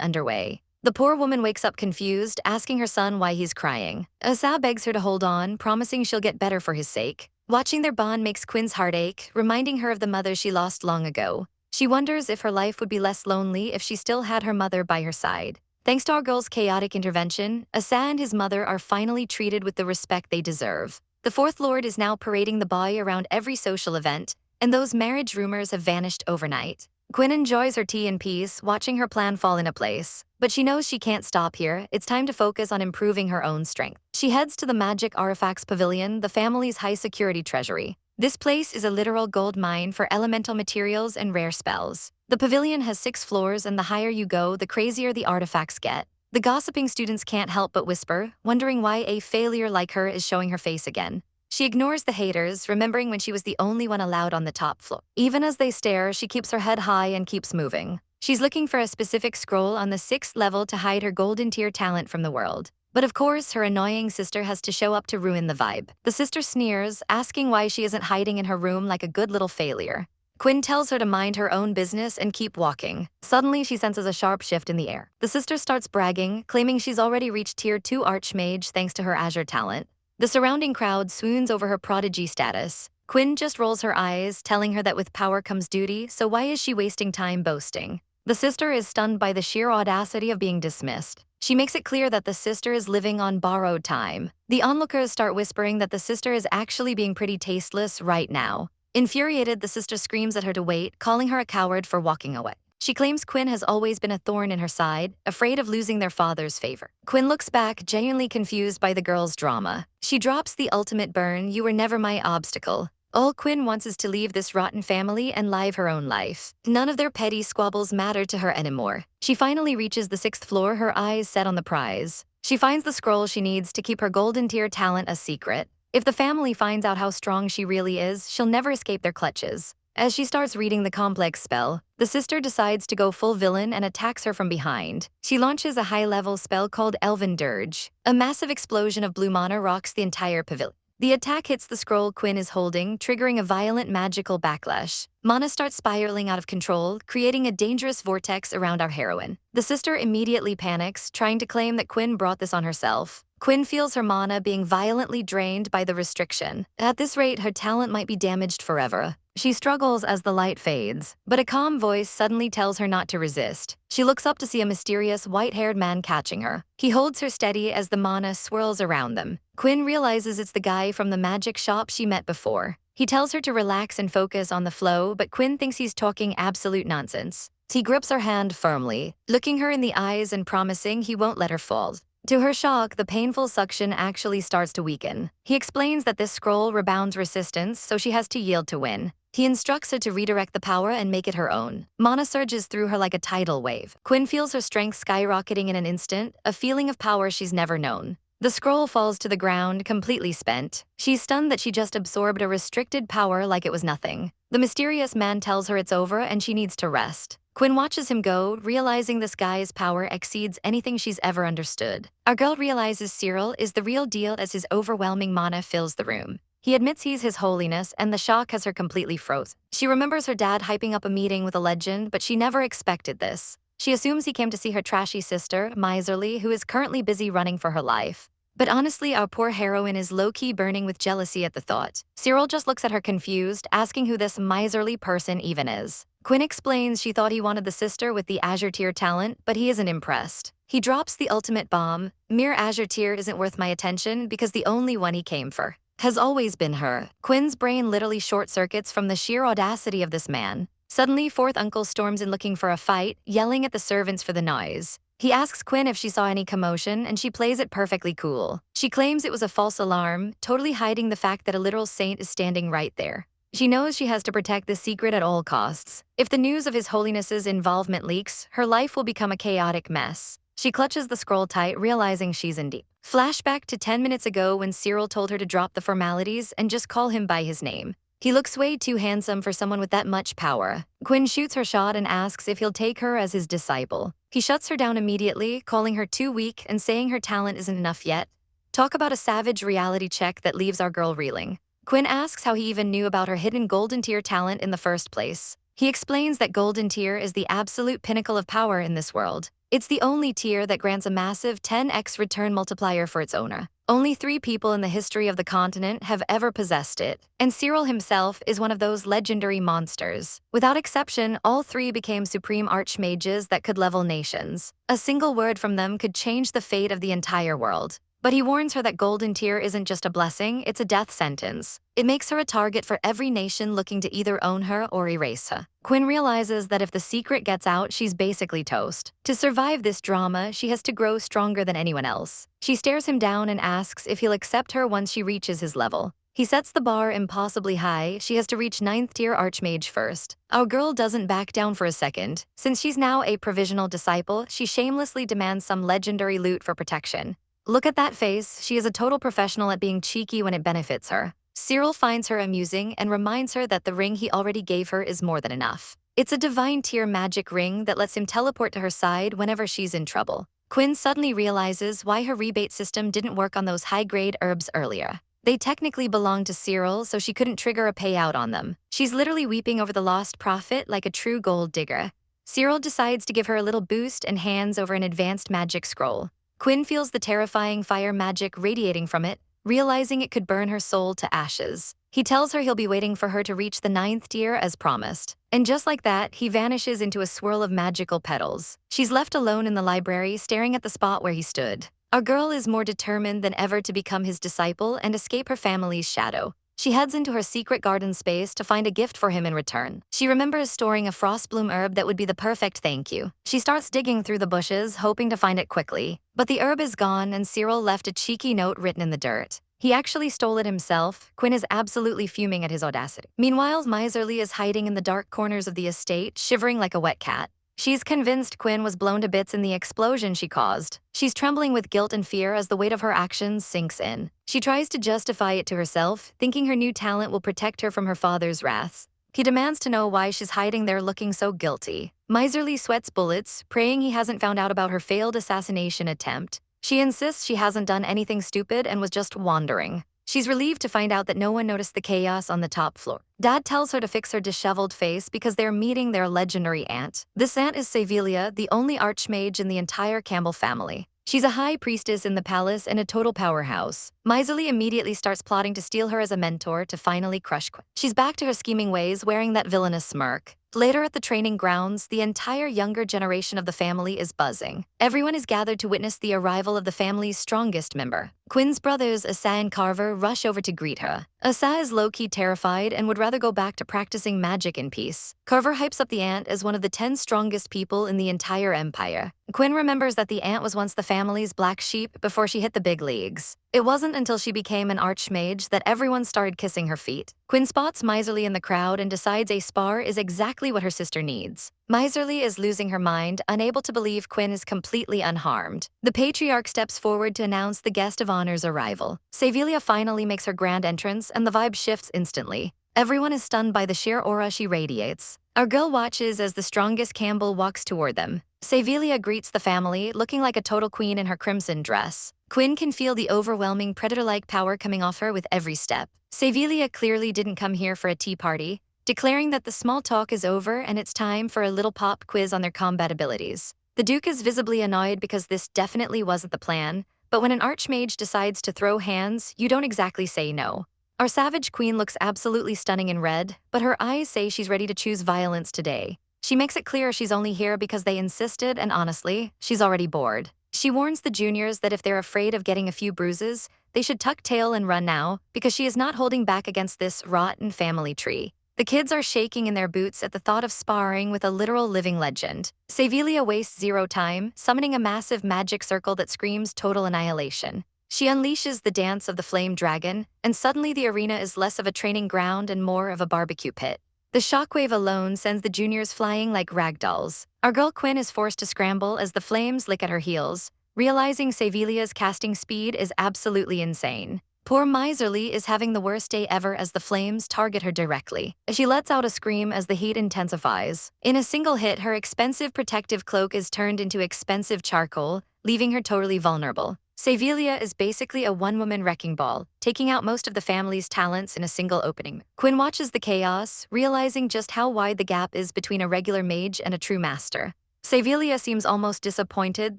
underway. The poor woman wakes up confused, asking her son why he's crying. Asa begs her to hold on, promising she'll get better for his sake. Watching their bond makes Quinn's heart ache, reminding her of the mother she lost long ago. She wonders if her life would be less lonely if she still had her mother by her side. Thanks to our girl's chaotic intervention, Asa and his mother are finally treated with the respect they deserve. The Fourth Lord is now parading the boy around every social event, and those marriage rumors have vanished overnight. Quinn enjoys her tea in peace, watching her plan fall into place. But she knows she can't stop here. It's time to focus on improving her own strength. She heads to the Magic Artifacts Pavilion, the family's high-security treasury. This place is a literal gold mine for elemental materials and rare spells. The pavilion has 6 floors, and the higher you go, the crazier the artifacts get. The gossiping students can't help but whisper, wondering why a failure like her is showing her face again. She ignores the haters, remembering when she was the only one allowed on the top floor. Even as they stare, she keeps her head high and keeps moving. She's looking for a specific scroll on the 6th level to hide her golden tier talent from the world. But of course, her annoying sister has to show up to ruin the vibe. The sister sneers, asking why she isn't hiding in her room like a good little failure. Quinn tells her to mind her own business and keep walking. Suddenly, she senses a sharp shift in the air. The sister starts bragging, claiming she's already reached tier 2 Archmage thanks to her Azure talent. The surrounding crowd swoons over her prodigy status. Quinn just rolls her eyes, telling her that with power comes duty, so why is she wasting time boasting? The sister is stunned by the sheer audacity of being dismissed. She makes it clear that the sister is living on borrowed time. The onlookers start whispering that the sister is actually being pretty tasteless right now. Infuriated, the sister screams at her to wait, calling her a coward for walking away. She claims Quinn has always been a thorn in her side, afraid of losing their father's favor. Quinn looks back, genuinely confused by the girl's drama. She drops the ultimate burn: "You were never my obstacle." All Quinn wants is to leave this rotten family and live her own life. None of their petty squabbles matter to her anymore. She finally reaches the 6th floor, her eyes set on the prize. She finds the scroll she needs to keep her golden tier talent a secret. If the family finds out how strong she really is, she'll never escape their clutches. As she starts reading the complex spell, the sister decides to go full villain and attacks her from behind. She launches a high-level spell called Elven Dirge. A massive explosion of blue mana rocks the entire pavilion. The attack hits the scroll Quinn is holding, triggering a violent magical backlash. Mana starts spiraling out of control, creating a dangerous vortex around our heroine. The sister immediately panics, trying to claim that Quinn brought this on herself. Quinn feels her mana being violently drained by the restriction. At this rate, her talent might be damaged forever. She struggles as the light fades, but a calm voice suddenly tells her not to resist. She looks up to see a mysterious white-haired man catching her. He holds her steady as the mana swirls around them. Quinn realizes it's the guy from the magic shop she met before. He tells her to relax and focus on the flow, but Quinn thinks he's talking absolute nonsense. He grips her hand firmly, looking her in the eyes and promising he won't let her fall. To her shock, the painful suction actually starts to weaken. He explains that this scroll rebounds resistance, so she has to yield to win. He instructs her to redirect the power and make it her own. Mana surges through her like a tidal wave. Quinn feels her strength skyrocketing in an instant, a feeling of power she's never known. The scroll falls to the ground, completely spent. She's stunned that she just absorbed a restricted power like it was nothing. The mysterious man tells her it's over and she needs to rest. Quinn watches him go, realizing this guy's power exceeds anything she's ever understood. Our girl realizes Cyril is the real deal as his overwhelming mana fills the room. He admits he's his holiness, and the shock has her completely frozen. She remembers her dad hyping up a meeting with a legend, but she never expected this. She assumes he came to see her trashy sister, Miserly, who is currently busy running for her life. But honestly, our poor heroine is low-key burning with jealousy at the thought. Cyril just looks at her confused, asking who this miserly person even is. Quinn explains she thought he wanted the sister with the Azure tier talent, but he isn't impressed. He drops the ultimate bomb: "Mere Azure tier isn't worth my attention because the only one he came for has always been her." Quinn's brain literally short-circuits from the sheer audacity of this man. Suddenly, 4th Uncle storms in looking for a fight, yelling at the servants for the noise. He asks Quinn if she saw any commotion, and she plays it perfectly cool. She claims it was a false alarm, totally hiding the fact that a literal saint is standing right there. She knows she has to protect this secret at all costs. If the news of His Holiness's involvement leaks, her life will become a chaotic mess. She clutches the scroll tight, realizing she's in deep. Flashback to 10 minutes ago when Cyril told her to drop the formalities and just call him by his name. He looks way too handsome for someone with that much power. Quinn shoots her shot and asks if he'll take her as his disciple. He shuts her down immediately, calling her too weak and saying her talent isn't enough yet. Talk about a savage reality check that leaves our girl reeling. Quinn asks how he even knew about her hidden golden tier talent in the first place. He explains that golden tier is the absolute pinnacle of power in this world. It's the only tier that grants a massive 10x return multiplier for its owner. Only 3 people in the history of the continent have ever possessed it, and Cyril himself is one of those legendary monsters. Without exception, all 3 became supreme archmages that could level nations. A single word from them could change the fate of the entire world. But he warns her that golden tier isn't just a blessing, it's a death sentence. It makes her a target for every nation looking to either own her or erase her. Quinn realizes that if the secret gets out, she's basically toast. To survive this drama, she has to grow stronger than anyone else. She stares him down and asks if he'll accept her once she reaches his level. He sets the bar impossibly high. She has to reach 9th tier Archmage first. Our girl doesn't back down for a second. Since she's now a provisional disciple, she shamelessly demands some legendary loot for protection. Look at that face, she is a total professional at being cheeky when it benefits her. Cyril finds her amusing and reminds her that the ring he already gave her is more than enough. It's a divine tier magic ring that lets him teleport to her side whenever she's in trouble. Quinn suddenly realizes why her rebate system didn't work on those high-grade herbs earlier. They technically belonged to Cyril, so she couldn't trigger a payout on them. She's literally weeping over the lost profit like a true gold digger. Cyril decides to give her a little boost and hands over an advanced magic scroll. Quinn feels the terrifying fire magic radiating from it, realizing it could burn her soul to ashes. He tells her he'll be waiting for her to reach the 9th tier as promised. And just like that, he vanishes into a swirl of magical petals. She's left alone in the library, staring at the spot where he stood. Our girl is more determined than ever to become his disciple and escape her family's shadow. She heads into her secret garden space to find a gift for him in return. She remembers storing a frostbloom herb that would be the perfect thank you. She starts digging through the bushes, hoping to find it quickly. But the herb is gone, and Cyril left a cheeky note written in the dirt. He actually stole it himself. Quinn is absolutely fuming at his audacity. Meanwhile, Miserly is hiding in the dark corners of the estate, shivering like a wet cat. She's convinced Quinn was blown to bits in the explosion she caused. She's trembling with guilt and fear as the weight of her actions sinks in. She tries to justify it to herself, thinking her new talent will protect her from her father's wrath. He demands to know why she's hiding there looking so guilty. Miserly sweats bullets, praying he hasn't found out about her failed assassination attempt. She insists she hasn't done anything stupid and was just wandering. She's relieved to find out that no one noticed the chaos on the top floor. Dad tells her to fix her disheveled face because they're meeting their legendary aunt. This aunt is Sevilla, the only archmage in the entire Campbell family. She's a high priestess in the palace and a total powerhouse. Miserly immediately starts plotting to steal her as a mentor to finally crush Quinn. She's back to her scheming ways, wearing that villainous smirk. Later at the training grounds, the entire younger generation of the family is buzzing. Everyone is gathered to witness the arrival of the family's strongest member. Quinn's brothers, Asa and Carver, rush over to greet her. Asa is low-key terrified and would rather go back to practicing magic in peace. Carver hypes up the aunt as one of the 10 strongest people in the entire empire. Quinn remembers that the aunt was once the family's black sheep before she hit the big leagues. It wasn't until she became an archmage that everyone started kissing her feet. Quinn spots Miserly in the crowd and decides a spar is exactly what her sister needs. Miserly is losing her mind, unable to believe Quinn is completely unharmed. The patriarch steps forward to announce the guest of honor's arrival. Sevilla finally makes her grand entrance, and the vibe shifts instantly. Everyone is stunned by the sheer aura she radiates. Our girl watches as the strongest Campbell walks toward them. Sevilla greets the family, looking like a total queen in her crimson dress. Quinn can feel the overwhelming predator-like power coming off her with every step. Sevilla clearly didn't come here for a tea party, declaring that the small talk is over and it's time for a little pop quiz on their combat abilities. The Duke is visibly annoyed because this definitely wasn't the plan, but when an archmage decides to throw hands, you don't exactly say no. Our savage queen looks absolutely stunning in red, but her eyes say she's ready to choose violence today. She makes it clear she's only here because they insisted, and honestly, she's already bored. She warns the juniors that if they're afraid of getting a few bruises, they should tuck tail and run now, because she is not holding back against this rotten family tree. The kids are shaking in their boots at the thought of sparring with a literal living legend. Savilia wastes zero time, summoning a massive magic circle that screams total annihilation. She unleashes the dance of the flame dragon, and suddenly the arena is less of a training ground and more of a barbecue pit. The shockwave alone sends the juniors flying like ragdolls. Our girl Quinn is forced to scramble as the flames lick at her heels, realizing Savilia's casting speed is absolutely insane. Poor Miserly is having the worst day ever as the flames target her directly. She lets out a scream as the heat intensifies. In a single hit, her expensive protective cloak is turned into expensive charcoal, leaving her totally vulnerable. Savilia is basically a one-woman wrecking ball, taking out most of the family's talents in a single opening. Quinn watches the chaos, realizing just how wide the gap is between a regular mage and a true master. Savilia seems almost disappointed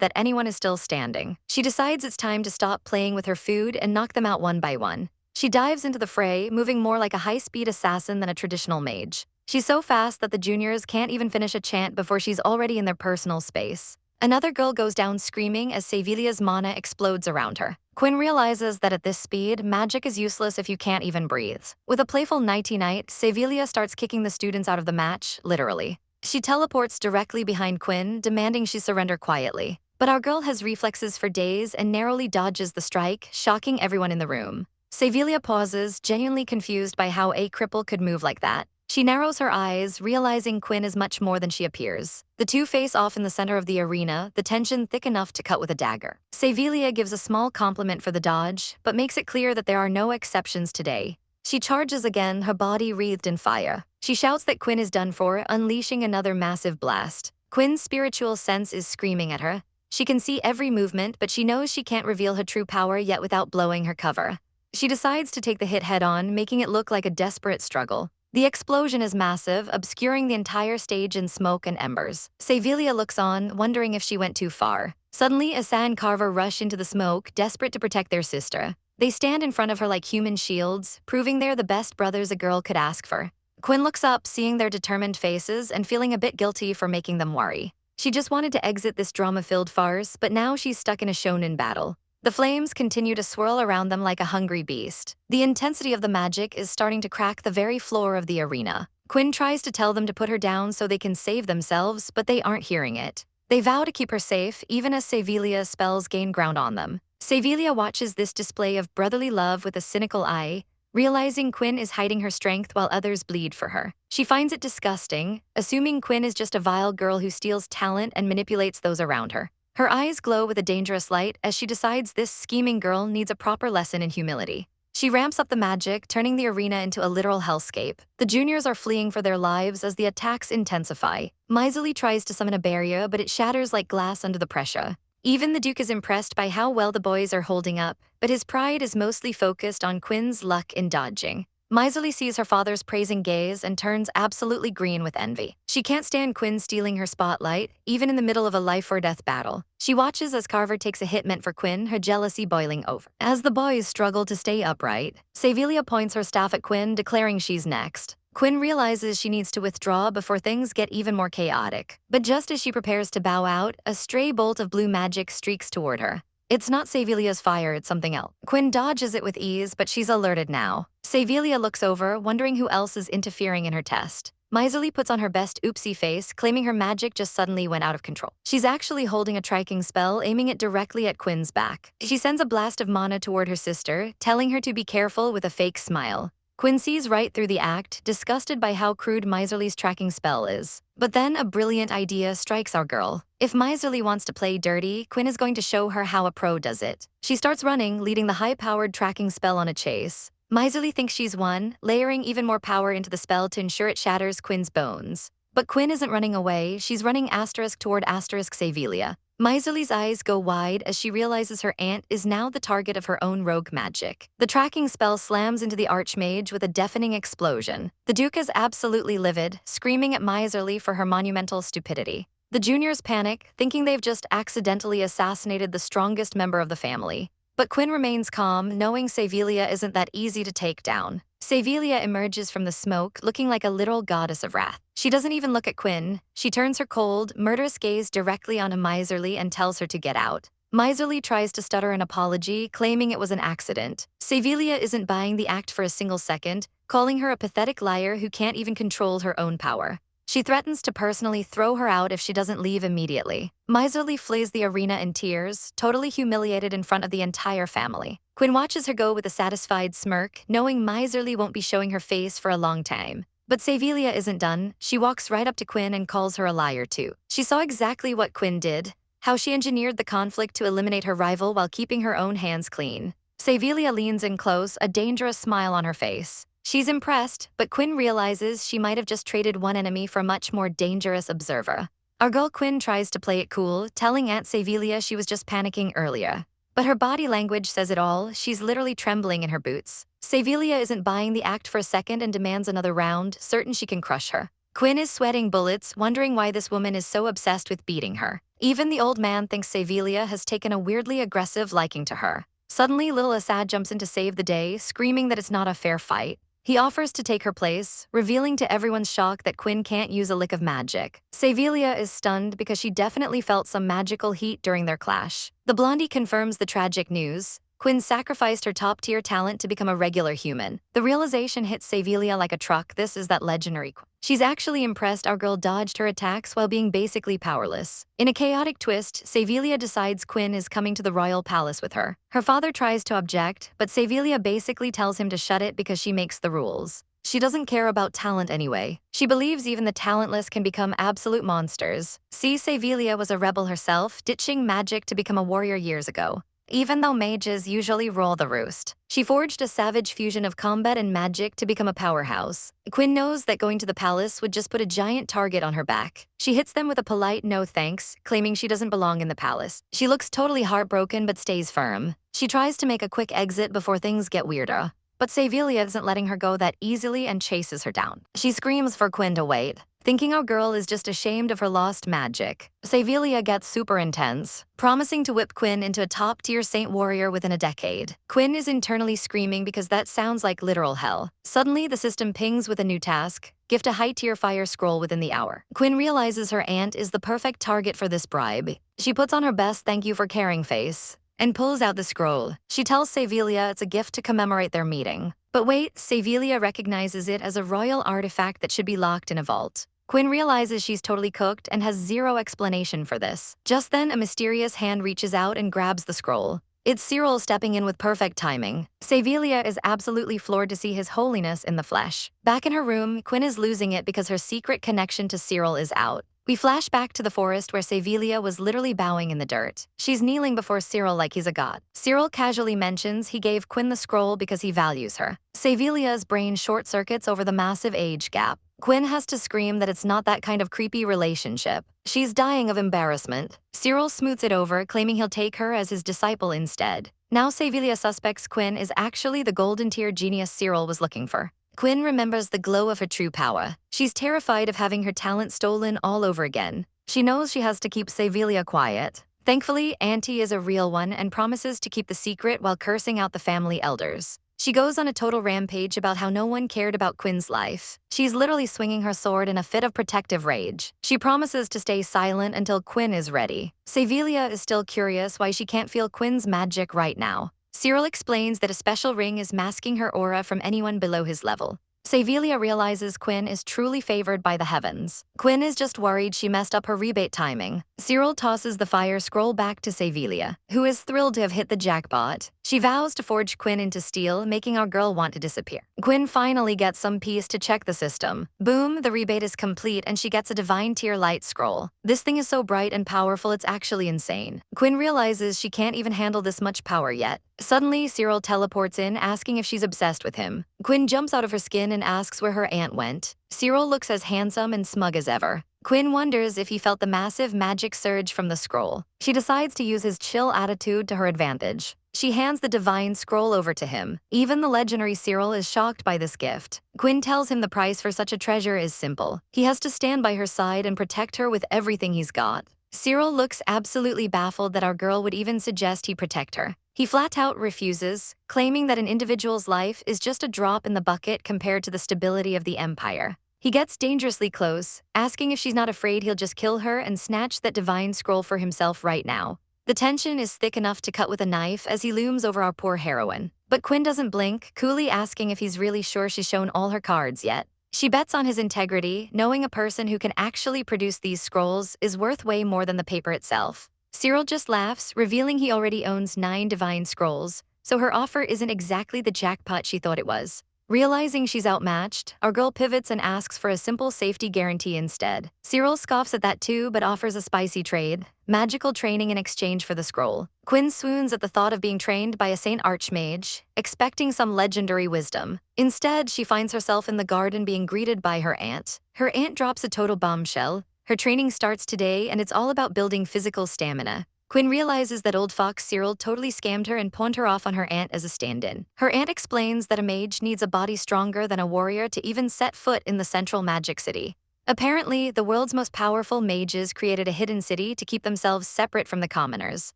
that anyone is still standing. She decides it's time to stop playing with her food and knock them out one by one. She dives into the fray, moving more like a high-speed assassin than a traditional mage. She's so fast that the juniors can't even finish a chant before she's already in their personal space. Another girl goes down screaming as Savilia's mana explodes around her. Quinn realizes that at this speed, magic is useless if you can't even breathe. With a playful nighty-night, Savilia starts kicking the students out of the match, literally. She teleports directly behind Quinn, demanding she surrender quietly. But our girl has reflexes for days and narrowly dodges the strike, shocking everyone in the room. Savilia pauses, genuinely confused by how a cripple could move like that. She narrows her eyes, realizing Quinn is much more than she appears. The two face off in the center of the arena, the tension thick enough to cut with a dagger. Savilia gives a small compliment for the dodge, but makes it clear that there are no exceptions today. She charges again, her body wreathed in fire. She shouts that Quinn is done for, unleashing another massive blast. Quinn's spiritual sense is screaming at her. She can see every movement, but she knows she can't reveal her true power yet without blowing her cover. She decides to take the hit head-on, making it look like a desperate struggle. The explosion is massive, obscuring the entire stage in smoke and embers. Savilia looks on, wondering if she went too far. Suddenly, Asa and Carver rush into the smoke, desperate to protect their sister. They stand in front of her like human shields, proving they're the best brothers a girl could ask for. Quinn looks up, seeing their determined faces and feeling a bit guilty for making them worry. She just wanted to exit this drama-filled farce, but now she's stuck in a shonen battle. The flames continue to swirl around them like a hungry beast. The intensity of the magic is starting to crack the very floor of the arena. Quinn tries to tell them to put her down so they can save themselves, but they aren't hearing it. They vow to keep her safe, even as Savilia's spells gain ground on them. Savilia watches this display of brotherly love with a cynical eye, realizing Quinn is hiding her strength while others bleed for her. She finds it disgusting, assuming Quinn is just a vile girl who steals talent and manipulates those around her. Her eyes glow with a dangerous light as she decides this scheming girl needs a proper lesson in humility. She ramps up the magic, turning the arena into a literal hellscape. The juniors are fleeing for their lives as the attacks intensify. Miserly tries to summon a barrier, but it shatters like glass under the pressure. Even the Duke is impressed by how well the boys are holding up, but his pride is mostly focused on Quinn's luck in dodging. Miserly sees her father's praising gaze and turns absolutely green with envy. She can't stand Quinn stealing her spotlight, even in the middle of a life-or-death battle. She watches as Carver takes a hit meant for Quinn, her jealousy boiling over. As the boys struggle to stay upright, Savilia points her staff at Quinn, declaring she's next. Quinn realizes she needs to withdraw before things get even more chaotic. But just as she prepares to bow out, a stray bolt of blue magic streaks toward her. It's not Savilia's fire, it's something else. Quinn dodges it with ease, but she's alerted now. Savilia looks over, wondering who else is interfering in her test. Miserly puts on her best oopsie face, claiming her magic just suddenly went out of control. She's actually holding a striking spell, aiming it directly at Quinn's back. She sends a blast of mana toward her sister, telling her to be careful with a fake smile. Quinn sees right through the act, disgusted by how crude Miserly's tracking spell is. But then a brilliant idea strikes our girl. If Miserly wants to play dirty, Quinn is going to show her how a pro does it. She starts running, leading the high-powered tracking spell on a chase. Miserly thinks she's won, layering even more power into the spell to ensure it shatters Quinn's bones. But Quinn isn't running away, she's running asterisk toward asterisk Savilia. Miserly's eyes go wide as she realizes her aunt is now the target of her own rogue magic. The tracking spell slams into the Archmage with a deafening explosion. The Duke is absolutely livid, screaming at Miserly for her monumental stupidity. The juniors panic, thinking they've just accidentally assassinated the strongest member of the family. But Quinn remains calm, knowing Savilia isn't that easy to take down. Savilia emerges from the smoke, looking like a literal goddess of wrath. She doesn't even look at Quinn. She turns her cold, murderous gaze directly onto Miserly and tells her to get out. Miserly tries to stutter an apology, claiming it was an accident. Savilia isn't buying the act for a single second, calling her a pathetic liar who can't even control her own power. She threatens to personally throw her out if she doesn't leave immediately. Miserly flees the arena in tears, totally humiliated in front of the entire family. Quinn watches her go with a satisfied smirk, knowing Miserly won't be showing her face for a long time. But Savilia isn't done. She walks right up to Quinn and calls her a liar too. She saw exactly what Quinn did, how she engineered the conflict to eliminate her rival while keeping her own hands clean. Savilia leans in close, a dangerous smile on her face. She's impressed, but Quinn realizes she might have just traded one enemy for a much more dangerous observer. Our girl Quinn tries to play it cool, telling Aunt Savilia she was just panicking earlier. But her body language says it all. She's literally trembling in her boots. Savilia isn't buying the act for a second and demands another round, certain she can crush her. Quinn is sweating bullets, wondering why this woman is so obsessed with beating her. Even the old man thinks Savilia has taken a weirdly aggressive liking to her. Suddenly, little Assad jumps in to save the day, screaming that it's not a fair fight. He offers to take her place, revealing to everyone's shock that Quinn can't use a lick of magic. Savilia is stunned because she definitely felt some magical heat during their clash. The blondie confirms the tragic news. Quinn sacrificed her top-tier talent to become a regular human. The realization hits Savilia like a truck. This is that legendary Quinn. She's actually impressed our girl dodged her attacks while being basically powerless. In a chaotic twist, Savilia decides Quinn is coming to the royal palace with her. Her father tries to object, but Savilia basically tells him to shut it because she makes the rules. She doesn't care about talent anyway. She believes even the talentless can become absolute monsters. See, Savilia was a rebel herself, ditching magic to become a warrior years ago. Even though mages usually rule the roost, she forged a savage fusion of combat and magic to become a powerhouse. Quinn knows that going to the palace would just put a giant target on her back. She hits them with a polite no thanks, claiming she doesn't belong in the palace. She looks totally heartbroken but stays firm. She tries to make a quick exit before things get weirder. But Savilia isn't letting her go that easily and chases her down. She screams for Quinn to wait, thinking our girl is just ashamed of her lost magic. Savilia gets super intense, promising to whip Quinn into a top-tier saint warrior within a decade. Quinn is internally screaming because that sounds like literal hell. Suddenly, the system pings with a new task: gift a high-tier fire scroll within the hour. Quinn realizes her aunt is the perfect target for this bribe. She puts on her best thank you for caring face and pulls out the scroll. She tells Savilia it's a gift to commemorate their meeting. But wait, Savilia recognizes it as a royal artifact that should be locked in a vault. Quinn realizes she's totally cooked and has zero explanation for this. Just then, a mysterious hand reaches out and grabs the scroll. It's Cyril stepping in with perfect timing. Savilia is absolutely floored to see his holiness in the flesh. Back in her room, Quinn is losing it because her secret connection to Cyril is out. We flash back to the forest where Savilia was literally bowing in the dirt. She's kneeling before Cyril like he's a god. Cyril casually mentions he gave Quinn the scroll because he values her. Savilia's brain short-circuits over the massive age gap. Quinn has to scream that it's not that kind of creepy relationship. She's dying of embarrassment. Cyril smooths it over, claiming he'll take her as his disciple instead. Now Savilia suspects Quinn is actually the golden-tier genius Cyril was looking for. Quinn remembers the glow of her true power. She's terrified of having her talent stolen all over again. She knows she has to keep Savilia quiet. Thankfully, Auntie is a real one and promises to keep the secret while cursing out the family elders. She goes on a total rampage about how no one cared about Quinn's life. She's literally swinging her sword in a fit of protective rage. She promises to stay silent until Quinn is ready. Savilia is still curious why she can't feel Quinn's magic right now. Cyril explains that a special ring is masking her aura from anyone below his level. Savilia realizes Quinn is truly favored by the heavens. Quinn is just worried she messed up her rebate timing. Cyril tosses the fire scroll back to Savilia, who is thrilled to have hit the jackpot. She vows to forge Quinn into steel, making our girl want to disappear. Quinn finally gets some peace to check the system. Boom, the rebate is complete and she gets a divine tier light scroll. This thing is so bright and powerful it's actually insane. Quinn realizes she can't even handle this much power yet. Suddenly, Cyril teleports in, asking if she's obsessed with him. Quinn jumps out of her skin and asks where her aunt went. Cyril looks as handsome and smug as ever. Quinn wonders if he felt the massive magic surge from the scroll. She decides to use his chill attitude to her advantage. She hands the divine scroll over to him. Even the legendary Cyril is shocked by this gift. Quinn tells him the price for such a treasure is simple. He has to stand by her side and protect her with everything he's got. Cyril looks absolutely baffled that our girl would even suggest he protect her. He flat out refuses, claiming that an individual's life is just a drop in the bucket compared to the stability of the empire. He gets dangerously close, asking if she's not afraid he'll just kill her and snatch that divine scroll for himself right now. The tension is thick enough to cut with a knife as he looms over our poor heroine. But Quinn doesn't blink, coolly asking if he's really sure she's shown all her cards yet. She bets on his integrity, knowing a person who can actually produce these scrolls is worth way more than the paper itself. Cyril just laughs, revealing he already owns 9 divine scrolls, so her offer isn't exactly the jackpot she thought it was. Realizing she's outmatched, our girl pivots and asks for a simple safety guarantee instead. Cyril scoffs at that too, but offers a spicy trade: magical training in exchange for the scroll. Quinn swoons at the thought of being trained by a Saint Archmage, expecting some legendary wisdom. Instead, she finds herself in the garden being greeted by her aunt. Her aunt drops a total bombshell: her training starts today and it's all about building physical stamina. Quinn realizes that old fox Cyril totally scammed her and pawned her off on her aunt as a stand-in. Her aunt explains that a mage needs a body stronger than a warrior to even set foot in the central magic city. Apparently, the world's most powerful mages created a hidden city to keep themselves separate from the commoners.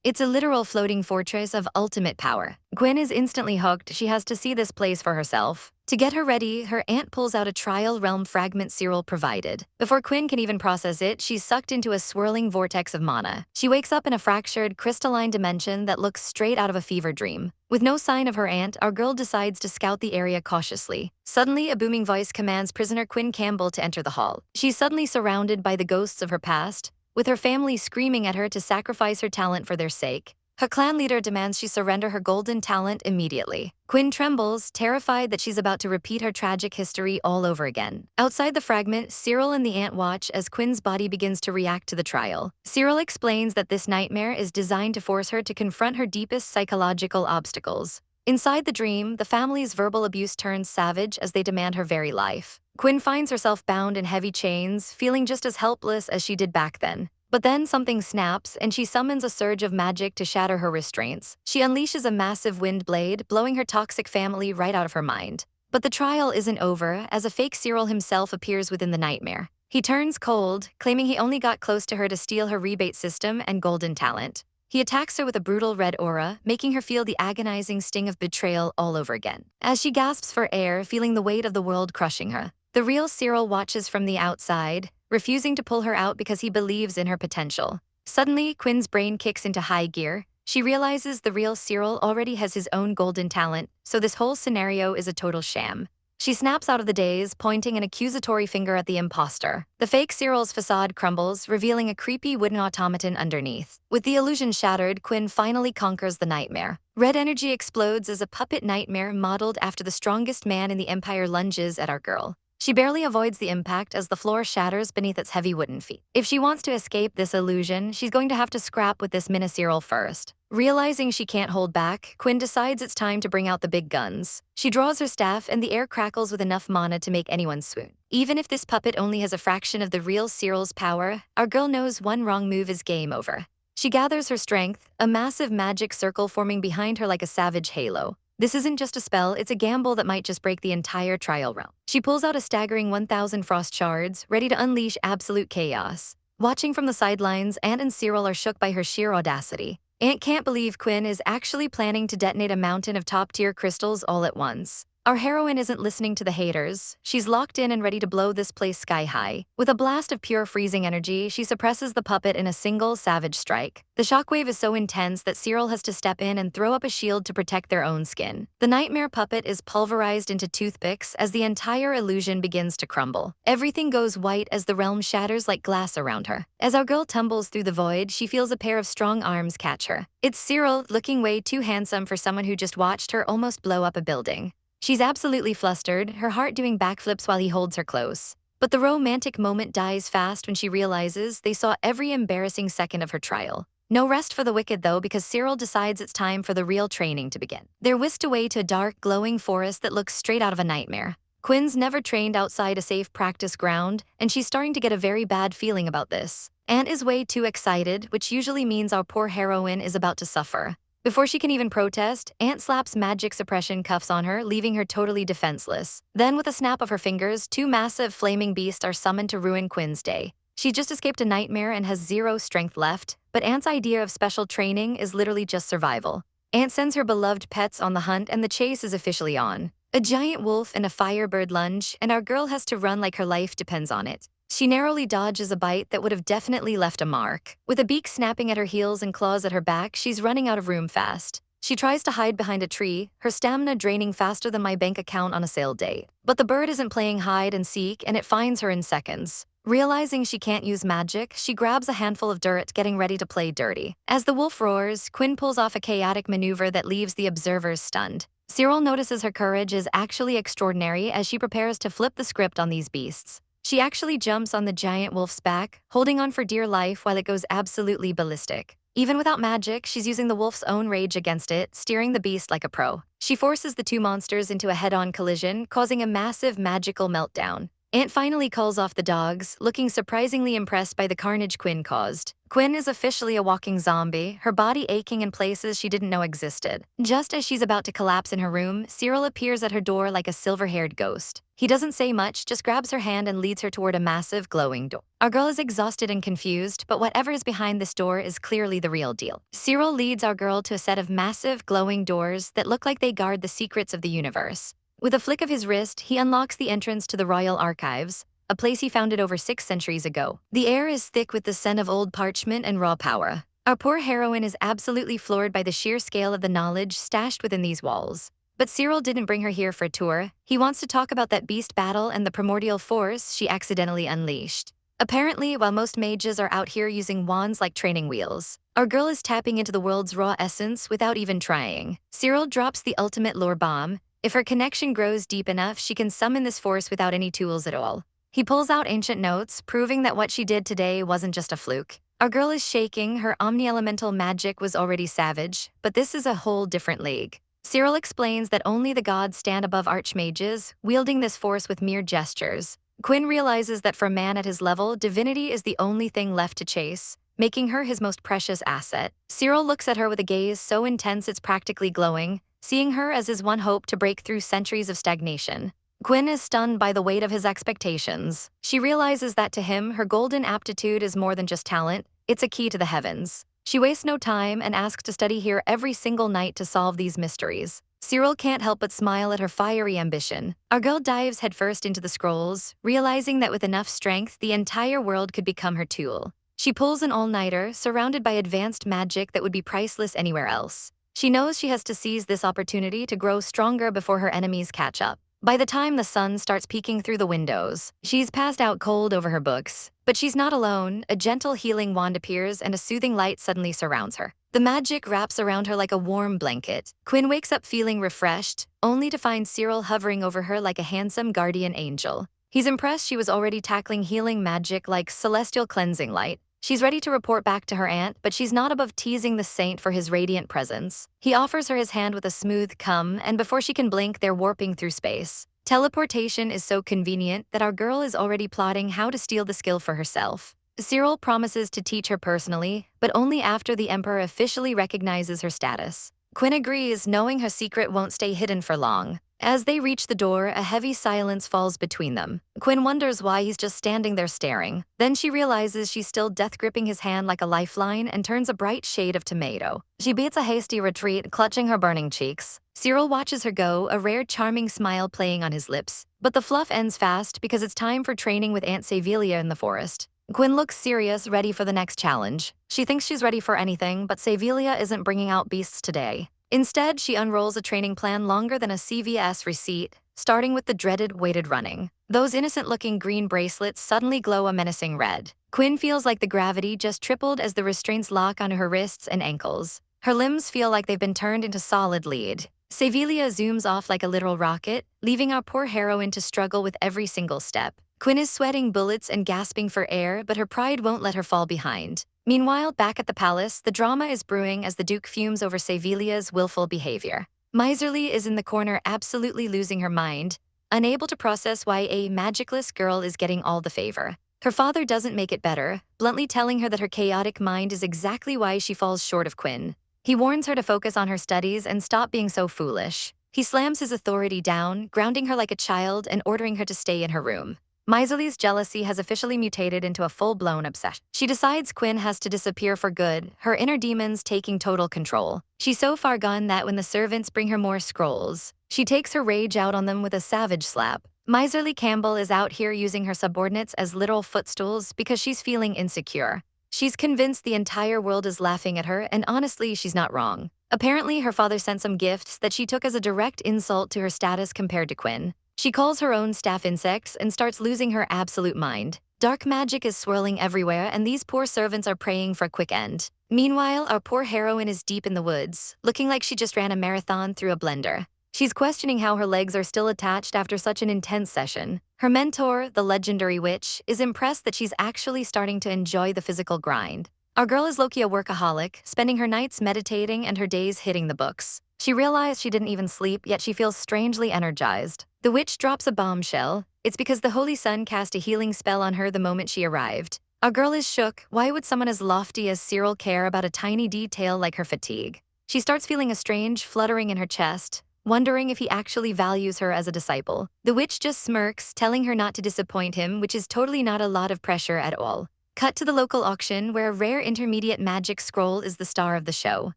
It's a literal floating fortress of ultimate power. Quinn is instantly hooked. She has to see this place for herself. To get her ready, her aunt pulls out a trial realm fragment Cyril provided. Before Quinn can even process it, she's sucked into a swirling vortex of mana. She wakes up in a fractured, crystalline dimension that looks straight out of a fever dream. With no sign of her aunt, our girl decides to scout the area cautiously. Suddenly, a booming voice commands prisoner Quinn Campbell to enter the hall. She's suddenly surrounded by the ghosts of her past, with her family screaming at her to sacrifice her talent for their sake. Her clan leader demands she surrender her golden talent immediately. Quinn trembles, terrified that she's about to repeat her tragic history all over again. Outside the fragment, Cyril and the aunt watch as Quinn's body begins to react to the trial. Cyril explains that this nightmare is designed to force her to confront her deepest psychological obstacles. Inside the dream, the family's verbal abuse turns savage as they demand her very life. Quinn finds herself bound in heavy chains, feeling just as helpless as she did back then. But then something snaps, and she summons a surge of magic to shatter her restraints. She unleashes a massive wind blade, blowing her toxic family right out of her mind. But the trial isn't over, as a fake Cyril himself appears within the nightmare. He turns cold, claiming he only got close to her to steal her rebate system and golden talent. He attacks her with a brutal red aura, making her feel the agonizing sting of betrayal all over again. As she gasps for air, feeling the weight of the world crushing her, the real Cyril watches from the outside, refusing to pull her out because he believes in her potential. Suddenly, Quinn's brain kicks into high gear. She realizes the real Cyril already has his own golden talent, so this whole scenario is a total sham. She snaps out of the daze, pointing an accusatory finger at the imposter. The fake Cyril's facade crumbles, revealing a creepy wooden automaton underneath. With the illusion shattered, Quinn finally conquers the nightmare. Red energy explodes as a puppet nightmare modeled after the strongest man in the Empire lunges at our girl. She barely avoids the impact as the floor shatters beneath its heavy wooden feet. If she wants to escape this illusion, she's going to have to scrap with this mini Cyril first. Realizing she can't hold back, Quinn decides it's time to bring out the big guns. She draws her staff and the air crackles with enough mana to make anyone swoon. Even if this puppet only has a fraction of the real Cyril's power, our girl knows one wrong move is game over. She gathers her strength, a massive magic circle forming behind her like a savage halo. This isn't just a spell, it's a gamble that might just break the entire trial realm. She pulls out a staggering 1,000 frost shards, ready to unleash absolute chaos. Watching from the sidelines, Aunt and Cyril are shook by her sheer audacity. Aunt can't believe Quinn is actually planning to detonate a mountain of top-tier crystals all at once. Our heroine isn't listening to the haters. She's locked in and ready to blow this place sky high. With a blast of pure freezing energy, she suppresses the puppet in a single savage strike. The shockwave is so intense that Cyril has to step in and throw up a shield to protect their own skin. The nightmare puppet is pulverized into toothpicks as the entire illusion begins to crumble. Everything goes white as the realm shatters like glass around her. As our girl tumbles through the void, she feels a pair of strong arms catch her. It's Cyril, looking way too handsome for someone who just watched her almost blow up a building. She's absolutely flustered, her heart doing backflips while he holds her close. But the romantic moment dies fast when she realizes they saw every embarrassing second of her trial. No rest for the wicked though, because Cyril decides it's time for the real training to begin. They're whisked away to a dark, glowing forest that looks straight out of a nightmare. Quinn's never trained outside a safe practice ground, and she's starting to get a very bad feeling about this. Aunt is way too excited, which usually means our poor heroine is about to suffer. Before she can even protest, Aunt slaps magic suppression cuffs on her, leaving her totally defenseless. Then with a snap of her fingers, 2 massive flaming beasts are summoned to ruin Quinn's day. She just escaped a nightmare and has 0 strength left, but Aunt's idea of special training is literally just survival. Aunt sends her beloved pets on the hunt and the chase is officially on. A giant wolf and a firebird lunge, and our girl has to run like her life depends on it. She narrowly dodges a bite that would have definitely left a mark. With a beak snapping at her heels and claws at her back, she's running out of room fast. She tries to hide behind a tree, her stamina draining faster than my bank account on a sale day. But the bird isn't playing hide and seek, and it finds her in seconds. Realizing she can't use magic, she grabs a handful of dirt, getting ready to play dirty. As the wolf roars, Quinn pulls off a chaotic maneuver that leaves the observers stunned. Cyril notices her courage is actually extraordinary as she prepares to flip the script on these beasts. She actually jumps on the giant wolf's back, holding on for dear life while it goes absolutely ballistic. Even without magic, she's using the wolf's own rage against it, steering the beast like a pro. She forces the two monsters into a head-on collision, causing a massive magical meltdown. Ant finally calls off the dogs, looking surprisingly impressed by the carnage Quinn caused. Quinn is officially a walking zombie, her body aching in places she didn't know existed. Just as she's about to collapse in her room, Cyril appears at her door like a silver-haired ghost. He doesn't say much, just grabs her hand and leads her toward a massive, glowing door. Our girl is exhausted and confused, but whatever is behind this door is clearly the real deal. Cyril leads our girl to a set of massive, glowing doors that look like they guard the secrets of the universe. With a flick of his wrist, he unlocks the entrance to the royal archives, a place he founded over 6 centuries ago. The air is thick with the scent of old parchment and raw power. Our poor heroine is absolutely floored by the sheer scale of the knowledge stashed within these walls. But Cyril didn't bring her here for a tour. He wants to talk about that beast battle and the primordial force she accidentally unleashed. Apparently, while most mages are out here using wands like training wheels, our girl is tapping into the world's raw essence without even trying. Cyril drops the ultimate lore bomb. If her connection grows deep enough, she can summon this force without any tools at all. He pulls out ancient notes, proving that what she did today wasn't just a fluke. Our girl is shaking, her omni-elemental magic was already savage, but this is a whole different league. Cyril explains that only the gods stand above archmages, wielding this force with mere gestures. Quinn realizes that for a man at his level, divinity is the only thing left to chase, making her his most precious asset. Cyril looks at her with a gaze so intense it's practically glowing, seeing her as his one hope to break through centuries of stagnation. Quinn is stunned by the weight of his expectations. She realizes that to him, her golden aptitude is more than just talent, it's a key to the heavens. She wastes no time and asks to study here every single night to solve these mysteries. Cyril can't help but smile at her fiery ambition. Our girl dives headfirst into the scrolls, realizing that with enough strength, the entire world could become her tool. She pulls an all-nighter, surrounded by advanced magic that would be priceless anywhere else. She knows she has to seize this opportunity to grow stronger before her enemies catch up. By the time the sun starts peeking through the windows, she's passed out cold over her books. But she's not alone. A gentle healing wand appears and a soothing light suddenly surrounds her. The magic wraps around her like a warm blanket. Quinn wakes up feeling refreshed, only to find Cyril hovering over her like a handsome guardian angel. He's impressed she was already tackling healing magic like celestial cleansing light. She's ready to report back to her aunt, but she's not above teasing the saint for his radiant presence. He offers her his hand with a smooth come, and before she can blink, they're warping through space. Teleportation is so convenient that our girl is already plotting how to steal the skill for herself. Cyril promises to teach her personally, but only after the Emperor officially recognizes her status. Quinn agrees, knowing her secret won't stay hidden for long. As they reach the door, a heavy silence falls between them. Quinn wonders why he's just standing there staring. Then she realizes she's still death-gripping his hand like a lifeline and turns a bright shade of tomato. She beats a hasty retreat, clutching her burning cheeks. Cyril watches her go, a rare charming smile playing on his lips. But the fluff ends fast because it's time for training with Aunt Savelia in the forest. Quinn looks serious, ready for the next challenge. She thinks she's ready for anything, but Savelia isn't bringing out beasts today. Instead, she unrolls a training plan longer than a CVS receipt, starting with the dreaded weighted running. Those innocent-looking green bracelets suddenly glow a menacing red. Quinn feels like the gravity just tripled as the restraints lock onto her wrists and ankles. Her limbs feel like they've been turned into solid lead. Savelia zooms off like a literal rocket, leaving our poor heroine to struggle with every single step. Quinn is sweating bullets and gasping for air, but her pride won't let her fall behind. Meanwhile, back at the palace, the drama is brewing as the Duke fumes over Savelia's willful behavior. Miserly is in the corner, absolutely losing her mind, unable to process why a magicless girl is getting all the favor. Her father doesn't make it better, bluntly telling her that her chaotic mind is exactly why she falls short of Quinn. He warns her to focus on her studies and stop being so foolish. He slams his authority down, grounding her like a child and ordering her to stay in her room. Miserly's jealousy has officially mutated into a full-blown obsession. She decides Quinn has to disappear for good, her inner demons taking total control. She's so far gone that when the servants bring her more scrolls, she takes her rage out on them with a savage slap. Miserly Campbell is out here using her subordinates as literal footstools because she's feeling insecure. She's convinced the entire world is laughing at her, and honestly, she's not wrong. Apparently, her father sent some gifts that she took as a direct insult to her status compared to Quinn. She calls her own staff insects and starts losing her absolute mind. Dark magic is swirling everywhere, and these poor servants are praying for a quick end. Meanwhile, our poor heroine is deep in the woods, looking like she just ran a marathon through a blender. She's questioning how her legs are still attached after such an intense session. Her mentor, the legendary witch, is impressed that she's actually starting to enjoy the physical grind. Our girl is low-key a workaholic, spending her nights meditating and her days hitting the books. She realized she didn't even sleep, yet she feels strangely energized. The witch drops a bombshell. It's because the Holy Sun cast a healing spell on her the moment she arrived. Our girl is shook. Why would someone as lofty as Cyril care about a tiny detail like her fatigue? She starts feeling a strange fluttering in her chest, wondering if he actually values her as a disciple. The witch just smirks, telling her not to disappoint him, which is totally not a lot of pressure at all. Cut to the local auction, where a rare intermediate magic scroll is the star of the show.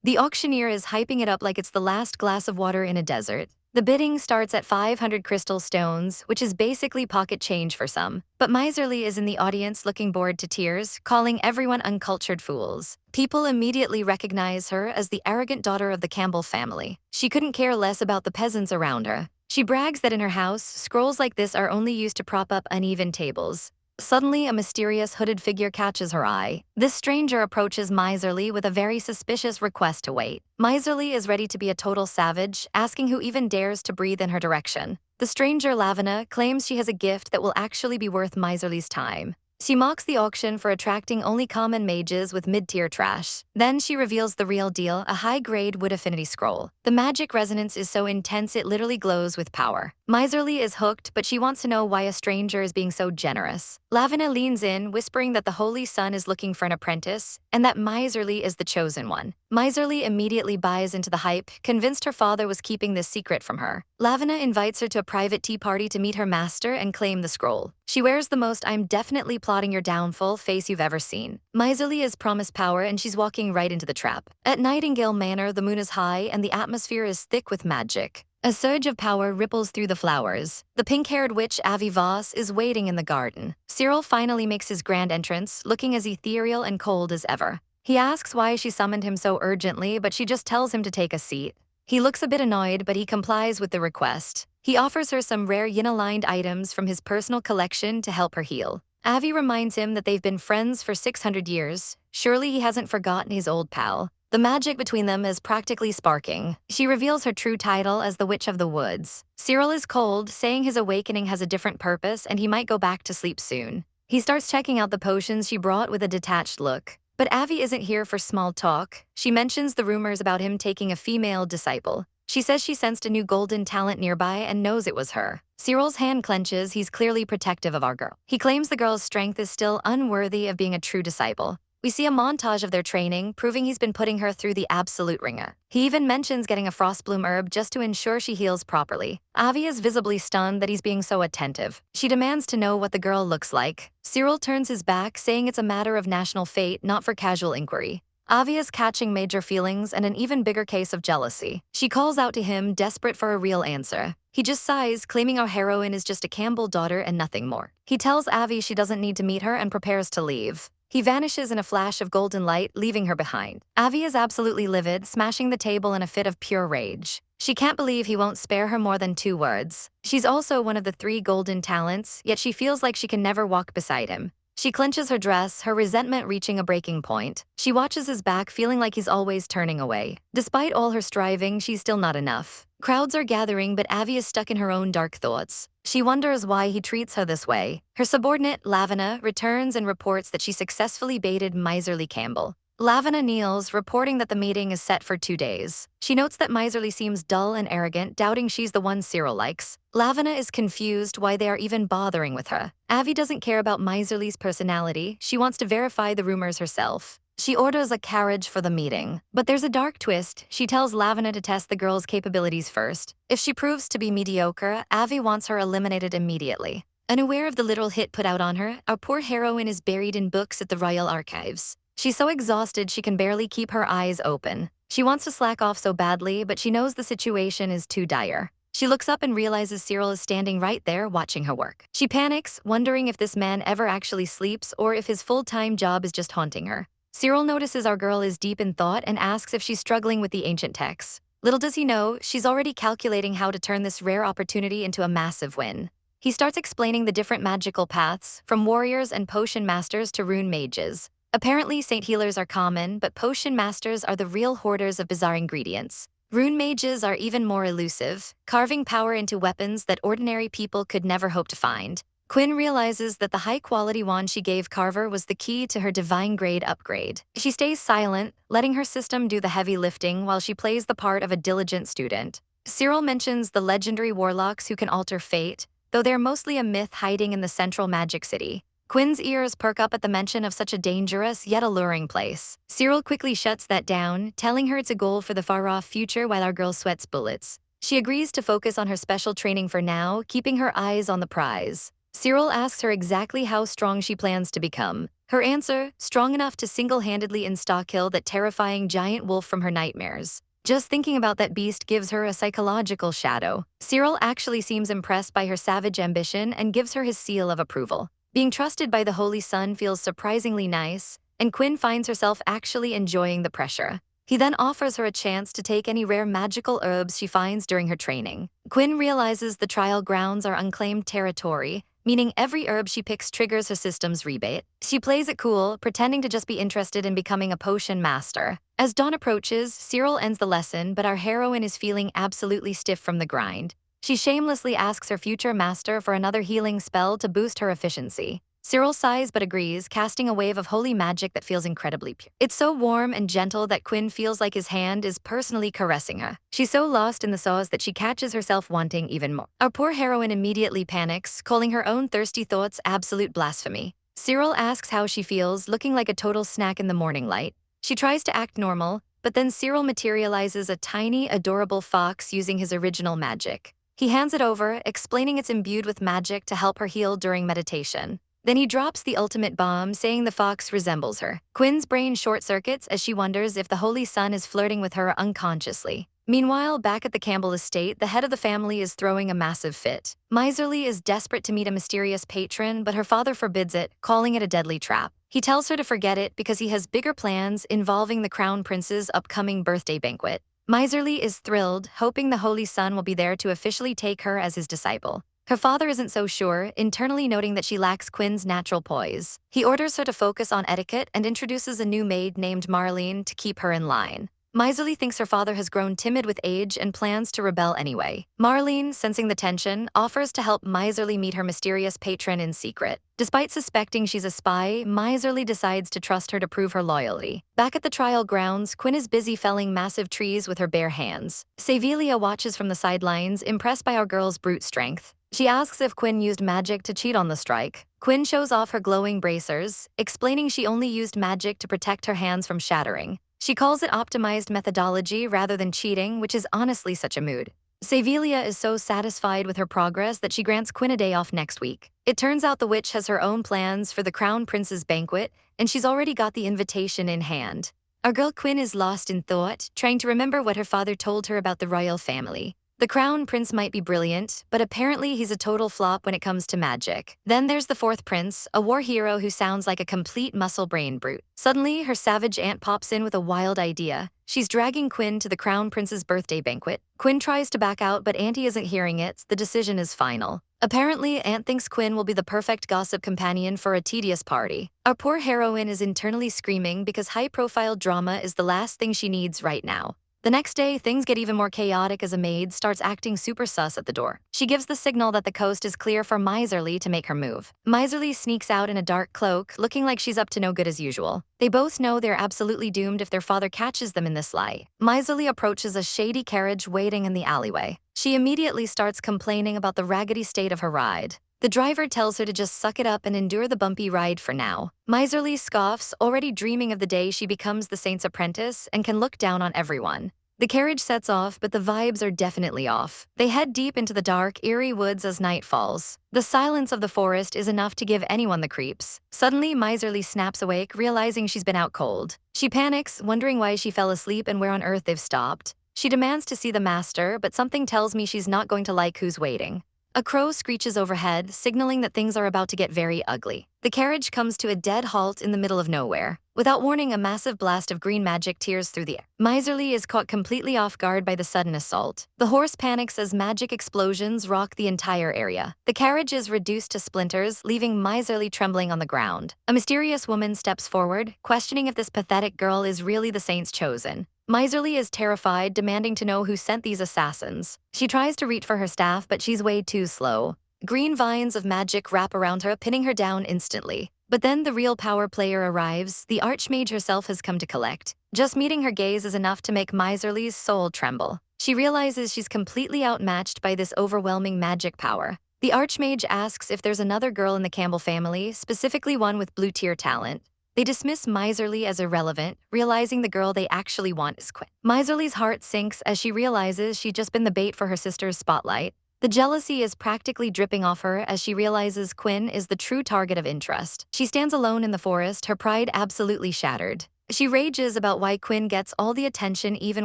The auctioneer is hyping it up like it's the last glass of water in a desert. The bidding starts at 500 crystal stones, which is basically pocket change for some. But Miserly is in the audience looking bored to tears, calling everyone uncultured fools. People immediately recognize her as the arrogant daughter of the Campbell family. She couldn't care less about the peasants around her. She brags that in her house, scrolls like this are only used to prop up uneven tables. Suddenly, a mysterious hooded figure catches her eye. This stranger approaches Miserly with a very suspicious request to wait. Miserly is ready to be a total savage, asking who even dares to breathe in her direction. The stranger, Lavina, claims she has a gift that will actually be worth Miserly's time. She mocks the auction for attracting only common mages with mid-tier trash. Then she reveals the real deal, a high-grade wood affinity scroll. The magic resonance is so intense it literally glows with power. Miserly is hooked, but she wants to know why a stranger is being so generous. Lavina leans in, whispering that the Holy Sun is looking for an apprentice, and that Miserly is the chosen one. Miserly immediately buys into the hype, convinced her father was keeping this secret from her. Lavina invites her to a private tea party to meet her master and claim the scroll. She wears the most "I'm definitely plotting your downfall" face you've ever seen. Miserly is promised power, and she's walking right into the trap. At Nightingale Manor, the moon is high and the atmosphere is thick with magic. A surge of power ripples through the flowers. The pink-haired witch Avi Voss is waiting in the garden. Cyril finally makes his grand entrance, looking as ethereal and cold as ever. He asks why she summoned him so urgently, but she just tells him to take a seat. He looks a bit annoyed, but he complies with the request. He offers her some rare yin-aligned items from his personal collection to help her heal. Avi reminds him that they've been friends for 600 years. Surely he hasn't forgotten his old pal. The magic between them is practically sparking. She reveals her true title as the Witch of the Woods. Cyril is cold, saying his awakening has a different purpose and he might go back to sleep soon. He starts checking out the potions she brought with a detached look. But Avi isn't here for small talk. She mentions the rumors about him taking a female disciple. She says she sensed a new golden talent nearby and knows it was her. Cyril's hand clenches. He's clearly protective of our girl. He claims the girl's strength is still unworthy of being a true disciple. We see a montage of their training, proving he's been putting her through the absolute ringer. He even mentions getting a frostbloom herb just to ensure she heals properly. Avi is visibly stunned that he's being so attentive. She demands to know what the girl looks like. Cyril turns his back, saying it's a matter of national fate, not for casual inquiry. Avi is catching major feelings and an even bigger case of jealousy. She calls out to him, desperate for a real answer. He just sighs, claiming our heroine is just a Campbell daughter and nothing more. He tells Avi she doesn't need to meet her and prepares to leave. He vanishes in a flash of golden light, leaving her behind. Avi is absolutely livid, smashing the table in a fit of pure rage. She can't believe he won't spare her more than 2 words. She's also one of the 3 golden talents, yet she feels like she can never walk beside him. She clenches her dress, her resentment reaching a breaking point. She watches his back, feeling like he's always turning away. Despite all her striving, she's still not enough. Crowds are gathering, but Avi is stuck in her own dark thoughts. She wonders why he treats her this way. Her subordinate, Lavina, returns and reports that she successfully baited Miserly Campbell. Lavina kneels, reporting that the meeting is set for 2 days. She notes that Miserly seems dull and arrogant, doubting she's the one Cyril likes. Lavina is confused why they are even bothering with her. Avi doesn't care about Miserly's personality. She wants to verify the rumors herself. She orders a carriage for the meeting. But there's a dark twist. She tells Lavina to test the girl's capabilities first. If she proves to be mediocre, Avi wants her eliminated immediately. Unaware of the little hit put out on her, our poor heroine is buried in books at the Royal Archives. She's so exhausted she can barely keep her eyes open. She wants to slack off so badly, but she knows the situation is too dire. She looks up and realizes Cyril is standing right there watching her work. She panics, wondering if this man ever actually sleeps or if his full-time job is just haunting her. Cyril notices our girl is deep in thought and asks if she's struggling with the ancient texts. Little does he know, she's already calculating how to turn this rare opportunity into a massive win. He starts explaining the different magical paths, from warriors and potion masters to rune mages. Apparently, saint healers are common, but potion masters are the real hoarders of bizarre ingredients. Rune mages are even more elusive, carving power into weapons that ordinary people could never hope to find. Quinn realizes that the high-quality wand she gave Carver was the key to her divine grade upgrade. She stays silent, letting her system do the heavy lifting while she plays the part of a diligent student. Cyril mentions the legendary warlocks who can alter fate, though they're mostly a myth hiding in the central magic city. Quinn's ears perk up at the mention of such a dangerous yet alluring place. Cyril quickly shuts that down, telling her it's a goal for the far-off future while our girl sweats bullets. She agrees to focus on her special training for now, keeping her eyes on the prize. Cyril asks her exactly how strong she plans to become. Her answer, strong enough to single-handedly insta-kill that terrifying giant wolf from her nightmares. Just thinking about that beast gives her a psychological shadow. Cyril actually seems impressed by her savage ambition and gives her his seal of approval. Being trusted by the Holy Sun feels surprisingly nice, and Quinn finds herself actually enjoying the pressure. He then offers her a chance to take any rare magical herbs she finds during her training. Quinn realizes the trial grounds are unclaimed territory, meaning every herb she picks triggers her system's rebate. She plays it cool, pretending to just be interested in becoming a potion master. As dawn approaches, Cyril ends the lesson, but our heroine is feeling absolutely stiff from the grind. She shamelessly asks her future master for another healing spell to boost her efficiency. Cyril sighs but agrees, casting a wave of holy magic that feels incredibly pure. It's so warm and gentle that Quinn feels like his hand is personally caressing her. She's so lost in the sauce that she catches herself wanting even more. Our poor heroine immediately panics, calling her own thirsty thoughts absolute blasphemy. Cyril asks how she feels, looking like a total snack in the morning light. She tries to act normal, but then Cyril materializes a tiny, adorable fox using his original magic. He hands it over, explaining it's imbued with magic to help her heal during meditation. Then he drops the ultimate bomb, saying the fox resembles her. Quinn's brain short-circuits as she wonders if the Holy Sun is flirting with her unconsciously. Meanwhile, back at the Campbell estate, the head of the family is throwing a massive fit. Miserly is desperate to meet a mysterious patron, but her father forbids it, calling it a deadly trap. He tells her to forget it because he has bigger plans involving the Crown Prince's upcoming birthday banquet. Miserly is thrilled, hoping the Holy Sun will be there to officially take her as his disciple. Her father isn't so sure, internally noting that she lacks Quinn's natural poise. He orders her to focus on etiquette and introduces a new maid named Marlene to keep her in line. Miserly thinks her father has grown timid with age and plans to rebel anyway. Marlene, sensing the tension, offers to help Miserly meet her mysterious patron in secret. Despite suspecting she's a spy, Miserly decides to trust her to prove her loyalty. Back at the trial grounds, Quinn is busy felling massive trees with her bare hands. Savelia watches from the sidelines, impressed by our girl's brute strength. She asks if Quinn used magic to cheat on the strike. Quinn shows off her glowing bracers, explaining she only used magic to protect her hands from shattering. She calls it optimized methodology rather than cheating, which is honestly such a mood. Savelia is so satisfied with her progress that she grants Quinn a day off next week. It turns out the witch has her own plans for the Crown Prince's banquet, and she's already got the invitation in hand. Our girl Quinn is lost in thought, trying to remember what her father told her about the royal family. The Crown Prince might be brilliant, but apparently he's a total flop when it comes to magic. Then there's the fourth prince, a war hero who sounds like a complete muscle-brain brute. Suddenly, her savage aunt pops in with a wild idea. She's dragging Quinn to the Crown Prince's birthday banquet. Quinn tries to back out, but Auntie isn't hearing it. The decision is final. Apparently, Aunt thinks Quinn will be the perfect gossip companion for a tedious party. Our poor heroine is internally screaming because high-profile drama is the last thing she needs right now. The next day, things get even more chaotic as a maid starts acting super sus at the door. She gives the signal that the coast is clear for Miserly to make her move. Miserly sneaks out in a dark cloak, looking like she's up to no good as usual. They both know they're absolutely doomed if their father catches them in this lie. Miserly approaches a shady carriage waiting in the alleyway. She immediately starts complaining about the raggedy state of her ride. The driver tells her to just suck it up and endure the bumpy ride for now. Miserly scoffs, already dreaming of the day she becomes the saint's apprentice and can look down on everyone. The carriage sets off, but the vibes are definitely off. They head deep into the dark, eerie woods as night falls. The silence of the forest is enough to give anyone the creeps. Suddenly, Miserly snaps awake, realizing she's been out cold. She panics, wondering why she fell asleep and where on earth they've stopped. She demands to see the master, but something tells me she's not going to like who's waiting. A crow screeches overhead, signaling that things are about to get very ugly. The carriage comes to a dead halt in the middle of nowhere. Without warning, a massive blast of green magic tears through the air. Miserly is caught completely off guard by the sudden assault. The horse panics as magic explosions rock the entire area. The carriage is reduced to splinters, leaving Miserly trembling on the ground. A mysterious woman steps forward, questioning if this pathetic girl is really the saint's chosen. Miserly is terrified, demanding to know who sent these assassins. She tries to reach for her staff, but she's way too slow. Green vines of magic wrap around her, pinning her down instantly. But then the real power player arrives. The Archmage herself has come to collect. Just meeting her gaze is enough to make Miserly's soul tremble. She realizes she's completely outmatched by this overwhelming magic power. The Archmage asks if there's another girl in the Campbell family, specifically one with blue-tier talent. They dismiss Miserly as irrelevant, realizing the girl they actually want is Quinn. Miserly's heart sinks as she realizes she'd just been the bait for her sister's spotlight. The jealousy is practically dripping off her as she realizes Quinn is the true target of interest. She stands alone in the forest, her pride absolutely shattered. She rages about why Quinn gets all the attention even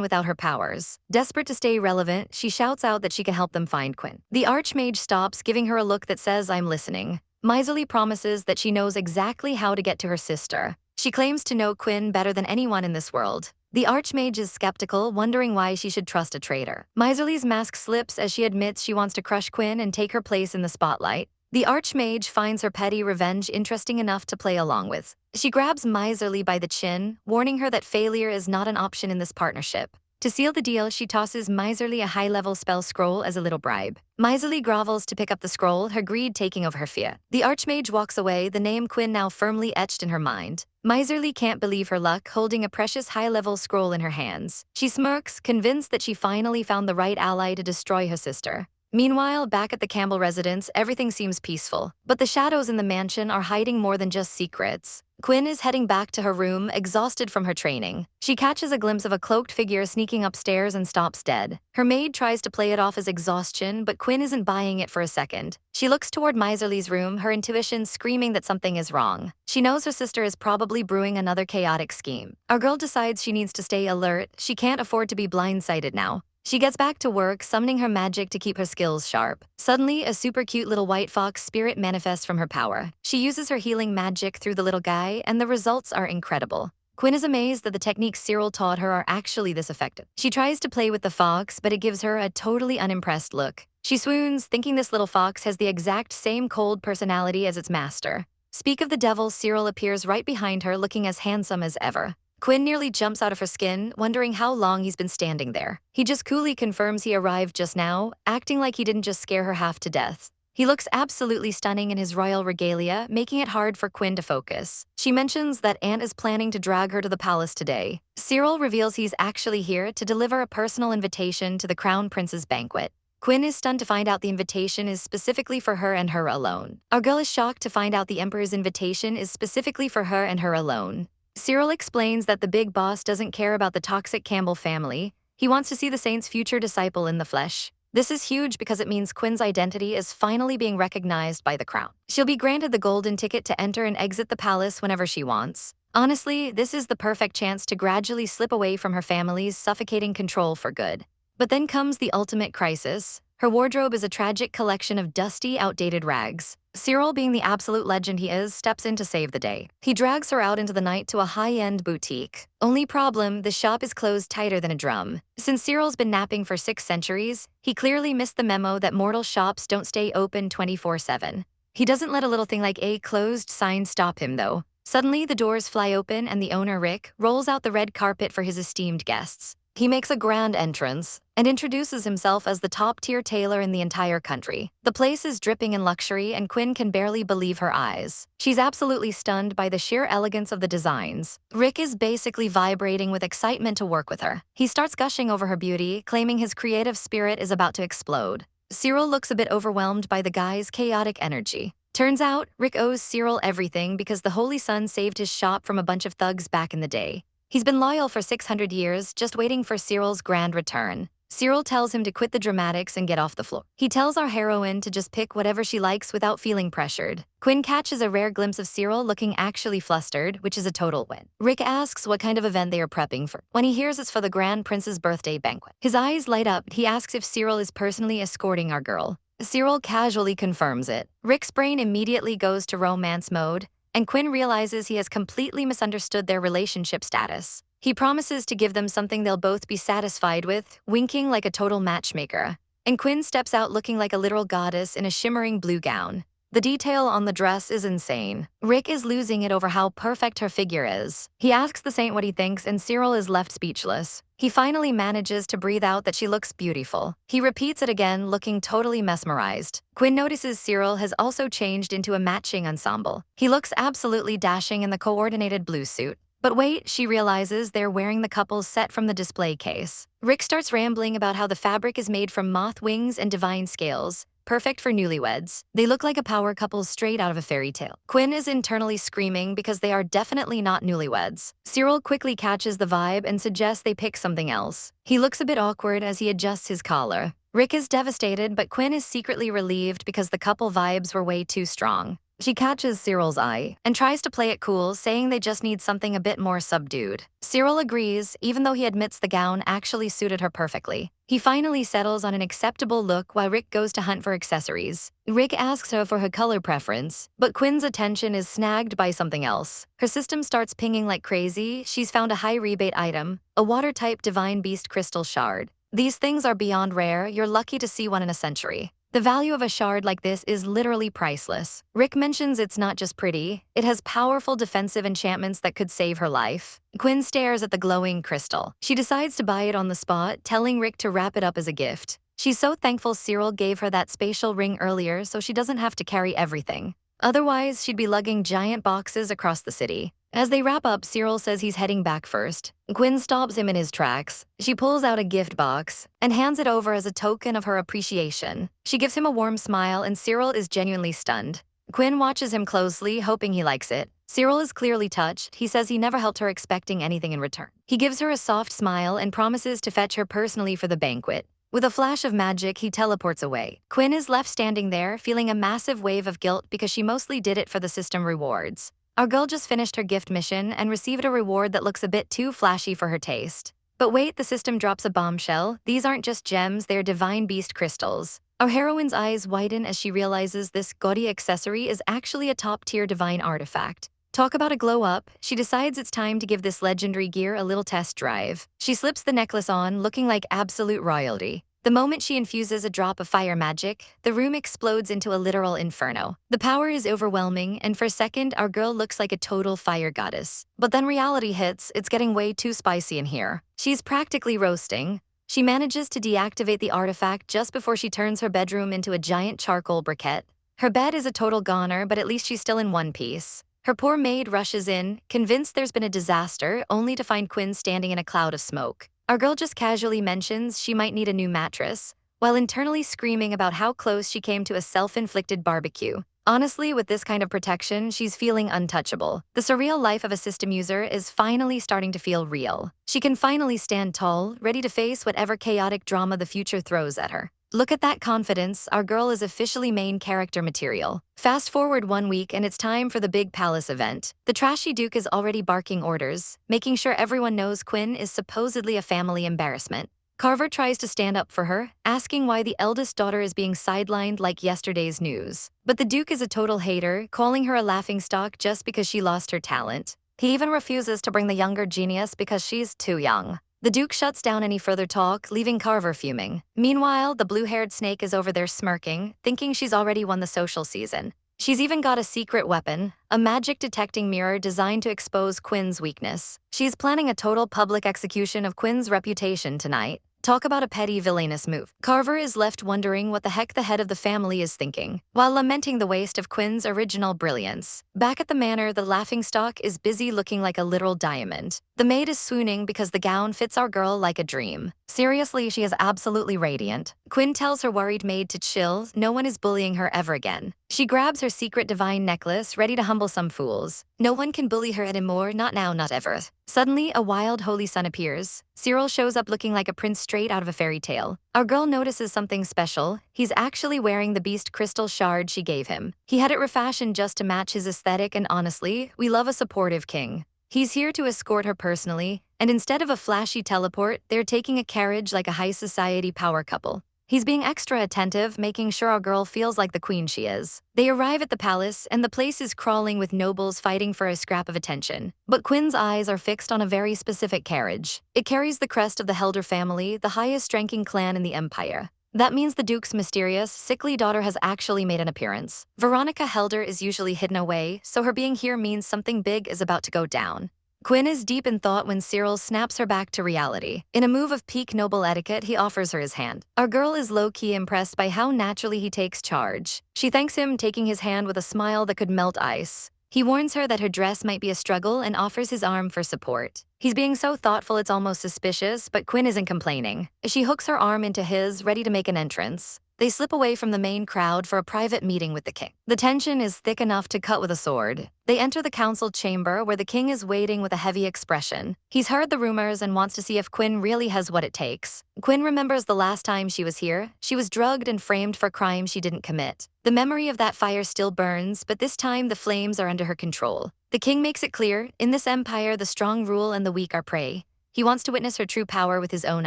without her powers. Desperate to stay relevant, she shouts out that she can help them find Quinn. The Archmage stops, giving her a look that says, "I'm listening." Miserly promises that she knows exactly how to get to her sister. She claims to know Quinn better than anyone in this world. The Archmage is skeptical, wondering why she should trust a traitor. Miserly's mask slips as she admits she wants to crush Quinn and take her place in the spotlight. The Archmage finds her petty revenge interesting enough to play along with. She grabs Miserly by the chin, warning her that failure is not an option in this partnership. To seal the deal, she tosses Miserly a high-level spell scroll as a little bribe. Miserly grovels to pick up the scroll, her greed taking over her fear. The Archmage walks away, the name Quinn now firmly etched in her mind. Miserly can't believe her luck, holding a precious high-level scroll in her hands. She smirks, convinced that she finally found the right ally to destroy her sister. Meanwhile, back at the Campbell residence, everything seems peaceful. But the shadows in the mansion are hiding more than just secrets. Quinn is heading back to her room, exhausted from her training. She catches a glimpse of a cloaked figure sneaking upstairs and stops dead. Her maid tries to play it off as exhaustion, but Quinn isn't buying it for a second. She looks toward Miserly's room, her intuition screaming that something is wrong. She knows her sister is probably brewing another chaotic scheme. Our girl decides she needs to stay alert. She can't afford to be blindsided now. She gets back to work, summoning her magic to keep her skills sharp. Suddenly, a super cute little white fox spirit manifests from her power. She uses her healing magic through the little guy, and the results are incredible. Quinn is amazed that the techniques Cyril taught her are actually this effective. She tries to play with the fox, but it gives her a totally unimpressed look. She swoons, thinking this little fox has the exact same cold personality as its master. Speak of the devil, Cyril appears right behind her, looking as handsome as ever. Quinn nearly jumps out of her skin, wondering how long he's been standing there. He just coolly confirms he arrived just now, acting like he didn't just scare her half to death. He looks absolutely stunning in his royal regalia, making it hard for Quinn to focus. She mentions that Aunt is planning to drag her to the palace today. Cyril reveals he's actually here to deliver a personal invitation to the Crown Prince's banquet. Quinn is stunned to find out the invitation is specifically for her and her alone. Our girl is shocked to find out the Emperor's invitation is specifically for her and her alone. Cyril explains that the big boss doesn't care about the toxic Campbell family. He wants to see the saint's future disciple in the flesh. This is huge because it means Quinn's identity is finally being recognized by the crown. She'll be granted the golden ticket to enter and exit the palace whenever she wants. Honestly, this is the perfect chance to gradually slip away from her family's suffocating control for good. But then comes the ultimate crisis. Her wardrobe is a tragic collection of dusty, outdated rags. Cyril, being the absolute legend he is, steps in to save the day. He drags her out into the night to a high-end boutique. Only problem, the shop is closed tighter than a drum. Since Cyril's been napping for 6 centuries, he clearly missed the memo that mortal shops don't stay open 24/7. He doesn't let a little thing like a closed sign stop him, though. Suddenly, the doors fly open and the owner, Rick, rolls out the red carpet for his esteemed guests. He makes a grand entrance and introduces himself as the top-tier tailor in the entire country. The place is dripping in luxury and Quinn can barely believe her eyes. She's absolutely stunned by the sheer elegance of the designs. Rick is basically vibrating with excitement to work with her. He starts gushing over her beauty, claiming his creative spirit is about to explode. Cyril looks a bit overwhelmed by the guy's chaotic energy. Turns out, Rick owes Cyril everything because the Holy Sun saved his shop from a bunch of thugs back in the day. He's been loyal for 600 years, just waiting for Cyril's grand return. Cyril tells him to quit the dramatics and get off the floor. He tells our heroine to just pick whatever she likes without feeling pressured. Quinn catches a rare glimpse of Cyril looking actually flustered, which is a total win. Rick asks what kind of event they are prepping for. When he hears it's for the Grand Prince's birthday banquet, his eyes light up. He asks if Cyril is personally escorting our girl. Cyril casually confirms it. Rick's brain immediately goes to romance mode, and Quinn realizes he has completely misunderstood their relationship status. He promises to give them something they'll both be satisfied with, winking like a total matchmaker. And Quinn steps out looking like a literal goddess in a shimmering blue gown. The detail on the dress is insane. Rick is losing it over how perfect her figure is. He asks the saint what he thinks, and Cyril is left speechless. He finally manages to breathe out that she looks beautiful. He repeats it again, looking totally mesmerized. Quinn notices Cyril has also changed into a matching ensemble. He looks absolutely dashing in the coordinated blue suit. But wait, she realizes they're wearing the couple's set from the display case. Rick starts rambling about how the fabric is made from moth wings and divine scales, perfect for newlyweds. They look like a power couple straight out of a fairy tale. Quinn is internally screaming because they are definitely not newlyweds. Cyril quickly catches the vibe and suggests they pick something else. He looks a bit awkward as he adjusts his collar. Rick is devastated, but Quinn is secretly relieved because the couple vibes were way too strong. She catches Cyril's eye and tries to play it cool, saying they just need something a bit more subdued. Cyril agrees, even though he admits the gown actually suited her perfectly. He finally settles on an acceptable look while Rick goes to hunt for accessories. Rick asks her for her color preference, but Quinn's attention is snagged by something else. Her system starts pinging like crazy. She's found a high rebate item, a water-type divine beast crystal shard. These things are beyond rare. You're lucky to see one in a century. The value of a shard like this is literally priceless. Rick mentions it's not just pretty, it has powerful defensive enchantments that could save her life. Quinn stares at the glowing crystal. She decides to buy it on the spot, telling Rick to wrap it up as a gift. She's so thankful Cyril gave her that spatial ring earlier so she doesn't have to carry everything. Otherwise, she'd be lugging giant boxes across the city. As they wrap up, Cyril says he's heading back first. Quinn stops him in his tracks. She pulls out a gift box and hands it over as a token of her appreciation. She gives him a warm smile, and Cyril is genuinely stunned. Quinn watches him closely, hoping he likes it. Cyril is clearly touched. He says he never helped her expecting anything in return. He gives her a soft smile and promises to fetch her personally for the banquet. With a flash of magic, he teleports away. Quinn is left standing there, feeling a massive wave of guilt because she mostly did it for the system rewards. Our girl just finished her gift mission and received a reward that looks a bit too flashy for her taste. But wait, the system drops a bombshell. These aren't just gems, they're divine beast crystals. Our heroine's eyes widen as she realizes this gaudy accessory is actually a top-tier divine artifact. Talk about a glow up, she decides it's time to give this legendary gear a little test drive. She slips the necklace on, looking like absolute royalty. The moment she infuses a drop of fire magic, the room explodes into a literal inferno. The power is overwhelming, and for a second, our girl looks like a total fire goddess. But then reality hits. It's getting way too spicy in here. She's practically roasting. She manages to deactivate the artifact just before she turns her bedroom into a giant charcoal briquette. Her bed is a total goner, but at least she's still in one piece. Her poor maid rushes in, convinced there's been a disaster, only to find Quinn standing in a cloud of smoke. Our girl just casually mentions she might need a new mattress, while internally screaming about how close she came to a self-inflicted barbecue. Honestly, with this kind of protection, she's feeling untouchable. The surreal life of a system user is finally starting to feel real. She can finally stand tall, ready to face whatever chaotic drama the future throws at her. Look at that confidence, our girl is officially main character material. Fast forward 1 week and it's time for the big palace event. The trashy Duke is already barking orders, making sure everyone knows Quinn is supposedly a family embarrassment. Carver tries to stand up for her, asking why the eldest daughter is being sidelined like yesterday's news. But the Duke is a total hater, calling her a laughingstock just because she lost her talent. He even refuses to bring the younger genius because she's too young. The Duke shuts down any further talk, leaving Carver fuming. Meanwhile, the blue-haired snake is over there smirking, thinking she's already won the social season. She's even got a secret weapon, a magic-detecting mirror designed to expose Quinn's weakness. She's planning a total public execution of Quinn's reputation tonight. Talk about a petty villainous move. Carver is left wondering what the heck the head of the family is thinking, while lamenting the waste of Quinn's original brilliance. Back at the manor, the laughingstock is busy looking like a literal diamond. The maid is swooning because the gown fits our girl like a dream. Seriously, she is absolutely radiant. Quinn tells her worried maid to chill, no one is bullying her ever again. She grabs her secret divine necklace, ready to humble some fools. No one can bully her anymore, not now, not ever. Suddenly, a wild holy sun appears. Cyril shows up looking like a prince straight out of a fairy tale. Our girl notices something special. He's actually wearing the beast crystal shard she gave him. He had it refashioned just to match his aesthetic, and honestly, we love a supportive king. He's here to escort her personally, and instead of a flashy teleport, they're taking a carriage like a high society power couple. He's being extra attentive, making sure our girl feels like the queen she is. They arrive at the palace, and the place is crawling with nobles fighting for a scrap of attention. But Quinn's eyes are fixed on a very specific carriage. It carries the crest of the Helder family, the highest-ranking clan in the empire. That means the Duke's mysterious, sickly daughter has actually made an appearance. Veronica Helder is usually hidden away, so her being here means something big is about to go down. Quinn is deep in thought when Cyril snaps her back to reality. In a move of peak noble etiquette, he offers her his hand. Our girl is low-key impressed by how naturally he takes charge. She thanks him, taking his hand with a smile that could melt ice. He warns her that her dress might be a struggle and offers his arm for support. He's being so thoughtful it's almost suspicious, but Quinn isn't complaining. She hooks her arm into his, ready to make an entrance. They slip away from the main crowd for a private meeting with the king. The tension is thick enough to cut with a sword. They enter the council chamber where the king is waiting with a heavy expression. He's heard the rumors and wants to see if Quinn really has what it takes. Quinn remembers the last time she was here. She was drugged and framed for crimes she didn't commit. The memory of that fire still burns, but this time the flames are under her control. The king makes it clear, in this empire the strong rule and the weak are prey. He wants to witness her true power with his own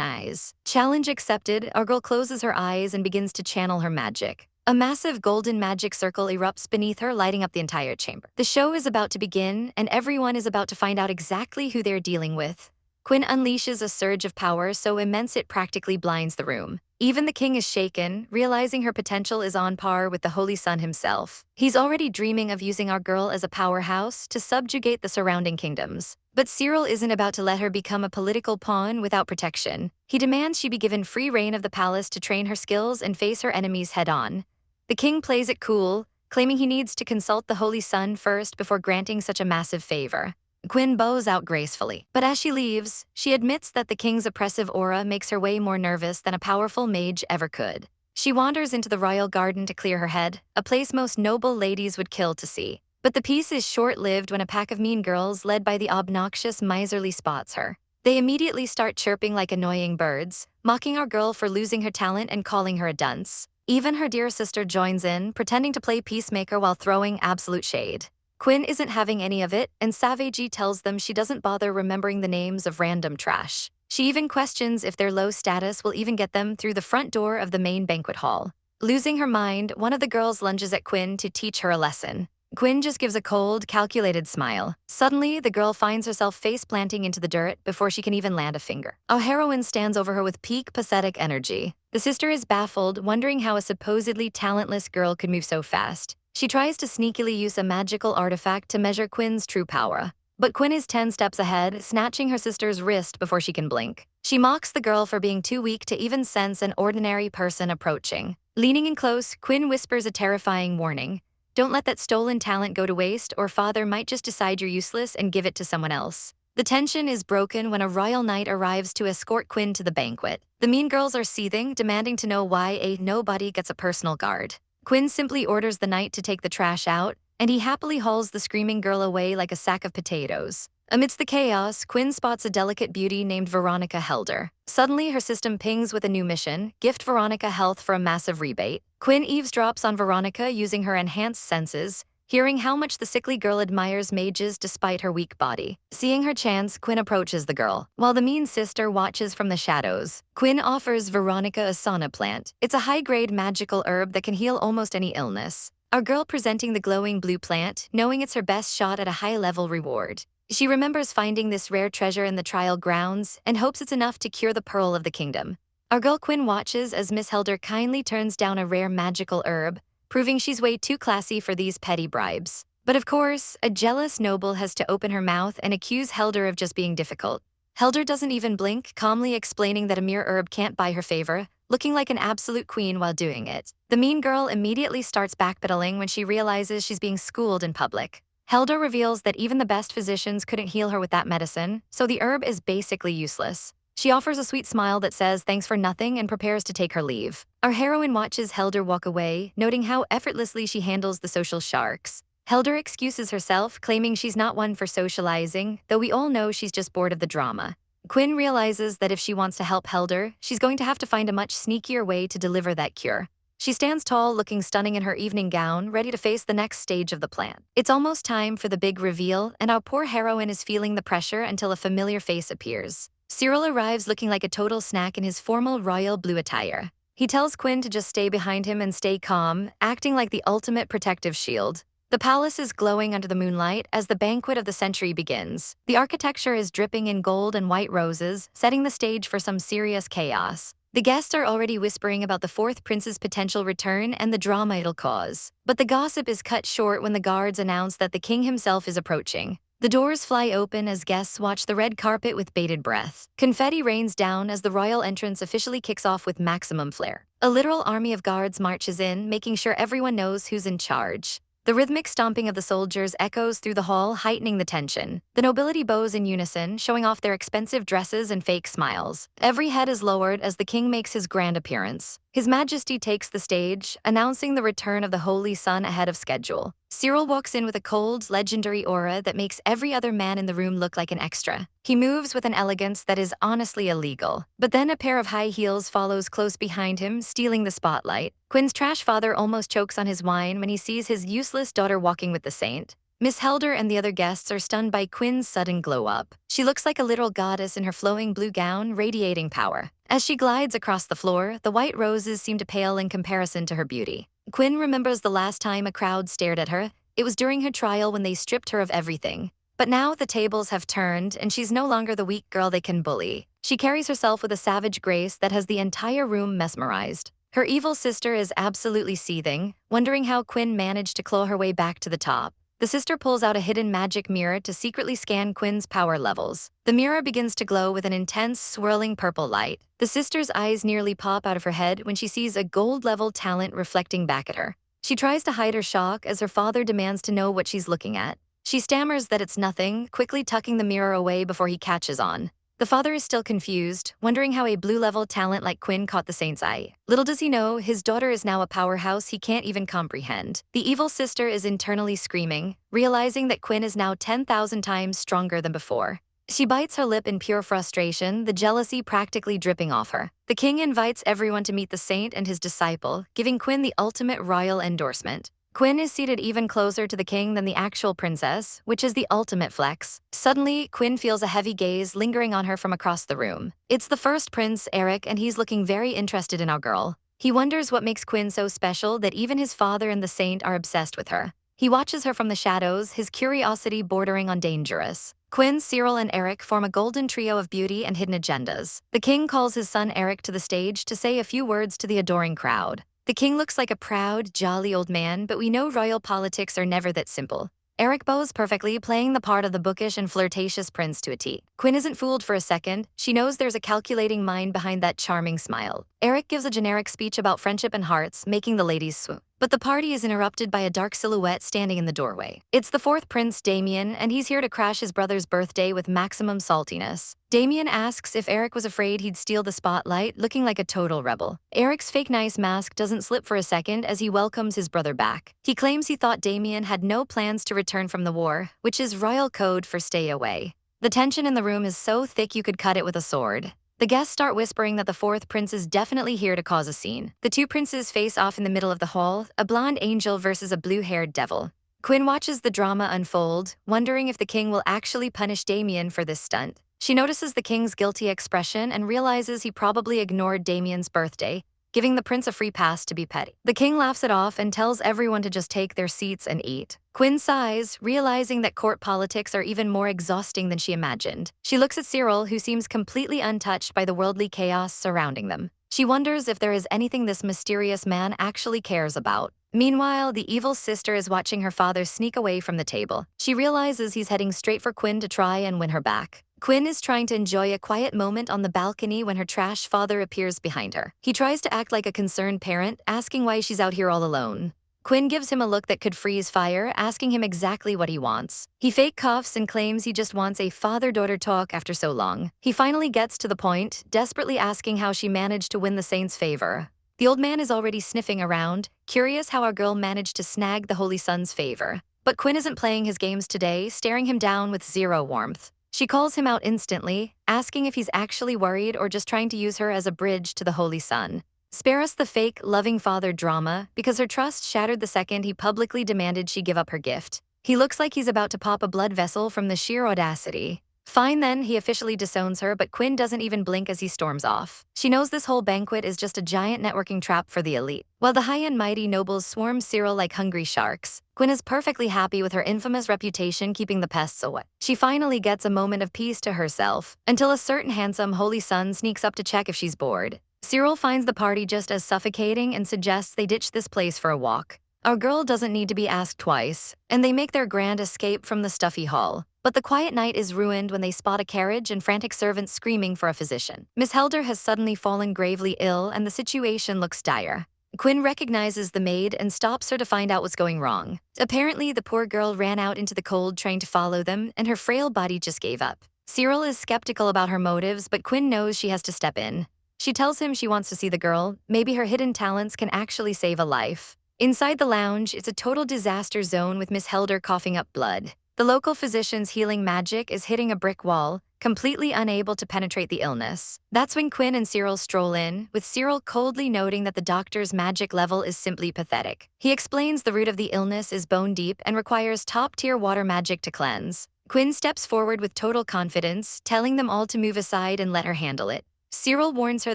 eyes. Challenge accepted, our girl closes her eyes and begins to channel her magic. A massive golden magic circle erupts beneath her, lighting up the entire chamber. The show is about to begin, and everyone is about to find out exactly who they're dealing with. Quinn unleashes a surge of power so immense it practically blinds the room. Even the king is shaken, realizing her potential is on par with the Holy Sun himself. He's already dreaming of using our girl as a powerhouse to subjugate the surrounding kingdoms. But Cyril isn't about to let her become a political pawn without protection. He demands she be given free reign of the palace to train her skills and face her enemies head-on. The king plays it cool, claiming he needs to consult the Holy Sun first before granting such a massive favor. Quinn bows out gracefully, but as she leaves, she admits that the king's oppressive aura makes her way more nervous than a powerful mage ever could. She wanders into the royal garden to clear her head, a place most noble ladies would kill to see. But the peace is short-lived when a pack of mean girls led by the obnoxious Miserly spots her. They immediately start chirping like annoying birds, mocking our girl for losing her talent and calling her a dunce. Even her dear sister joins in, pretending to play peacemaker while throwing absolute shade. Quinn isn't having any of it, and Savagey tells them she doesn't bother remembering the names of random trash. She even questions if their low status will even get them through the front door of the main banquet hall. Losing her mind, one of the girls lunges at Quinn to teach her a lesson. Quinn just gives a cold, calculated smile. Suddenly, the girl finds herself face-planting into the dirt before she can even land a finger. Our heroine stands over her with peak pathetic energy. The sister is baffled, wondering how a supposedly talentless girl could move so fast. She tries to sneakily use a magical artifact to measure Quinn's true power. But Quinn is 10 steps ahead, snatching her sister's wrist before she can blink. She mocks the girl for being too weak to even sense an ordinary person approaching. Leaning in close, Quinn whispers a terrifying warning. Don't let that stolen talent go to waste, or father might just decide you're useless and give it to someone else. The tension is broken when a royal knight arrives to escort Quinn to the banquet. The mean girls are seething, demanding to know why a nobody gets a personal guard. Quinn simply orders the knight to take the trash out, and he happily hauls the screaming girl away like a sack of potatoes. Amidst the chaos, Quinn spots a delicate beauty named Veronica Helder. Suddenly, her system pings with a new mission: gift Veronica health for a massive rebate. Quinn eavesdrops on Veronica using her enhanced senses, hearing how much the sickly girl admires mages despite her weak body. Seeing her chance, Quinn approaches the girl. While the mean sister watches from the shadows, Quinn offers Veronica a sauna plant. It's a high-grade magical herb that can heal almost any illness. Our girl presenting the glowing blue plant, knowing it's her best shot at a high-level reward. She remembers finding this rare treasure in the trial grounds and hopes it's enough to cure the pearl of the kingdom. Our girl Quinn watches as Miss Helder kindly turns down a rare magical herb, proving she's way too classy for these petty bribes. But of course, a jealous noble has to open her mouth and accuse Helder of just being difficult. Helder doesn't even blink, calmly explaining that a mere herb can't buy her favor, looking like an absolute queen while doing it. The mean girl immediately starts backpedaling when she realizes she's being schooled in public. Helder reveals that even the best physicians couldn't heal her with that medicine, so the herb is basically useless. She offers a sweet smile that says thanks for nothing and prepares to take her leave. Our heroine watches Helder walk away, noting how effortlessly she handles the social sharks. Helder excuses herself, claiming she's not one for socializing, though we all know she's just bored of the drama. Quinn realizes that if she wants to help Helder, she's going to have to find a much sneakier way to deliver that cure. She stands tall, looking stunning in her evening gown, ready to face the next stage of the plan. It's almost time for the big reveal, and our poor heroine is feeling the pressure until a familiar face appears. Cyril arrives looking like a total snack in his formal royal blue attire. He tells Quinn to just stay behind him and stay calm, acting like the ultimate protective shield. The palace is glowing under the moonlight as the banquet of the century begins. The architecture is dripping in gold and white roses, setting the stage for some serious chaos. The guests are already whispering about the fourth prince's potential return and the drama it'll cause. But the gossip is cut short when the guards announce that the king himself is approaching. The doors fly open as guests watch the red carpet with bated breath. Confetti rains down as the royal entrance officially kicks off with maximum flair. A literal army of guards marches in, making sure everyone knows who's in charge. The rhythmic stomping of the soldiers echoes through the hall, heightening the tension. The nobility bows in unison, showing off their expensive dresses and fake smiles. Every head is lowered as the king makes his grand appearance. His Majesty takes the stage, announcing the return of the Holy Sun ahead of schedule. Cyril walks in with a cold, legendary aura that makes every other man in the room look like an extra. He moves with an elegance that is honestly illegal. But then a pair of high heels follows close behind him, stealing the spotlight. Quinn's trash father almost chokes on his wine when he sees his useless daughter walking with the saint. Miss Helder and the other guests are stunned by Quinn's sudden glow-up. She looks like a literal goddess in her flowing blue gown, radiating power. As she glides across the floor, the white roses seem to pale in comparison to her beauty. Quinn remembers the last time a crowd stared at her. It was during her trial when they stripped her of everything. But now the tables have turned, and she's no longer the weak girl they can bully. She carries herself with a savage grace that has the entire room mesmerized. Her evil sister is absolutely seething, wondering how Quinn managed to claw her way back to the top. The sister pulls out a hidden magic mirror to secretly scan Quinn's power levels. The mirror begins to glow with an intense, swirling purple light. The sister's eyes nearly pop out of her head when she sees a gold-level talent reflecting back at her. She tries to hide her shock as her father demands to know what she's looking at. She stammers that it's nothing, quickly tucking the mirror away before he catches on. The father is still confused, wondering how a blue-level talent like Quinn caught the saint's eye. Little does he know, his daughter is now a powerhouse he can't even comprehend. The evil sister is internally screaming, realizing that Quinn is now 10,000 times stronger than before. She bites her lip in pure frustration, the jealousy practically dripping off her. The king invites everyone to meet the saint and his disciple, giving Quinn the ultimate royal endorsement. Quinn is seated even closer to the king than the actual princess, which is the ultimate flex. Suddenly, Quinn feels a heavy gaze lingering on her from across the room. It's the first prince, Eric, and he's looking very interested in our girl. He wonders what makes Quinn so special that even his father and the saint are obsessed with her. He watches her from the shadows, his curiosity bordering on dangerous. Quinn, Cyril, and Eric form a golden trio of beauty and hidden agendas. The king calls his son Eric to the stage to say a few words to the adoring crowd. The king looks like a proud, jolly old man, but we know royal politics are never that simple. Eric bows perfectly, playing the part of the bookish and flirtatious prince to a T. Quinn isn't fooled for a second. She knows there's a calculating mind behind that charming smile. Eric gives a generic speech about friendship and hearts, making the ladies swoon. But the party is interrupted by a dark silhouette standing in the doorway. It's the fourth prince, Damien, and he's here to crash his brother's birthday with maximum saltiness. Damien asks if Eric was afraid he'd steal the spotlight, looking like a total rebel. Eric's fake nice mask doesn't slip for a second as he welcomes his brother back. He claims he thought Damien had no plans to return from the war, which is royal code for stay away. The tension in the room is so thick you could cut it with a sword. The guests start whispering that the fourth prince is definitely here to cause a scene. The two princes face off in the middle of the hall, a blonde angel versus a blue-haired devil. Quinn watches the drama unfold, wondering if the king will actually punish Damien for this stunt. She notices the king's guilty expression and realizes he probably ignored Damien's birthday, giving the prince a free pass to be petty. The king laughs it off and tells everyone to just take their seats and eat. Quinn sighs, realizing that court politics are even more exhausting than she imagined. She looks at Cyril, who seems completely untouched by the worldly chaos surrounding them. She wonders if there is anything this mysterious man actually cares about. Meanwhile, the evil sister is watching her father sneak away from the table. She realizes he's heading straight for Quinn to try and win her back. Quinn is trying to enjoy a quiet moment on the balcony when her trash father appears behind her. He tries to act like a concerned parent, asking why she's out here all alone. Quinn gives him a look that could freeze fire, asking him exactly what he wants. He fake coughs and claims he just wants a father-daughter talk after so long. He finally gets to the point, desperately asking how she managed to win the saint's favor. The old man is already sniffing around, curious how our girl managed to snag the Holy Son's favor. But Quinn isn't playing his games today, staring him down with zero warmth. She calls him out instantly, asking if he's actually worried or just trying to use her as a bridge to the Holy Son. Spare us the fake, loving father drama, because her trust shattered the second he publicly demanded she give up her gift. He looks like he's about to pop a blood vessel from the sheer audacity. Fine then, he officially disowns her, but Quinn doesn't even blink as he storms off. She knows this whole banquet is just a giant networking trap for the elite. While the high and mighty nobles swarm Cyril like hungry sharks, Quinn is perfectly happy with her infamous reputation keeping the pests away. She finally gets a moment of peace to herself, until a certain handsome Holy Son sneaks up to check if she's bored. Cyril finds the party just as suffocating and suggests they ditch this place for a walk. Our girl doesn't need to be asked twice, and they make their grand escape from the stuffy hall. But the quiet night is ruined when they spot a carriage and frantic servants screaming for a physician. Miss Helder has suddenly fallen gravely ill and the situation looks dire. Quinn recognizes the maid and stops her to find out what's going wrong. Apparently, the poor girl ran out into the cold trying to follow them, and her frail body just gave up. Cyril is skeptical about her motives, but Quinn knows she has to step in. She tells him she wants to see the girl, maybe her hidden talents can actually save a life. Inside the lounge, it's a total disaster zone with Miss Helder coughing up blood. The local physician's healing magic is hitting a brick wall, completely unable to penetrate the illness. That's when Quinn and Cyril stroll in, with Cyril coldly noting that the doctor's magic level is simply pathetic. He explains the root of the illness is bone deep and requires top-tier water magic to cleanse. Quinn steps forward with total confidence, telling them all to move aside and let her handle it. Cyril warns her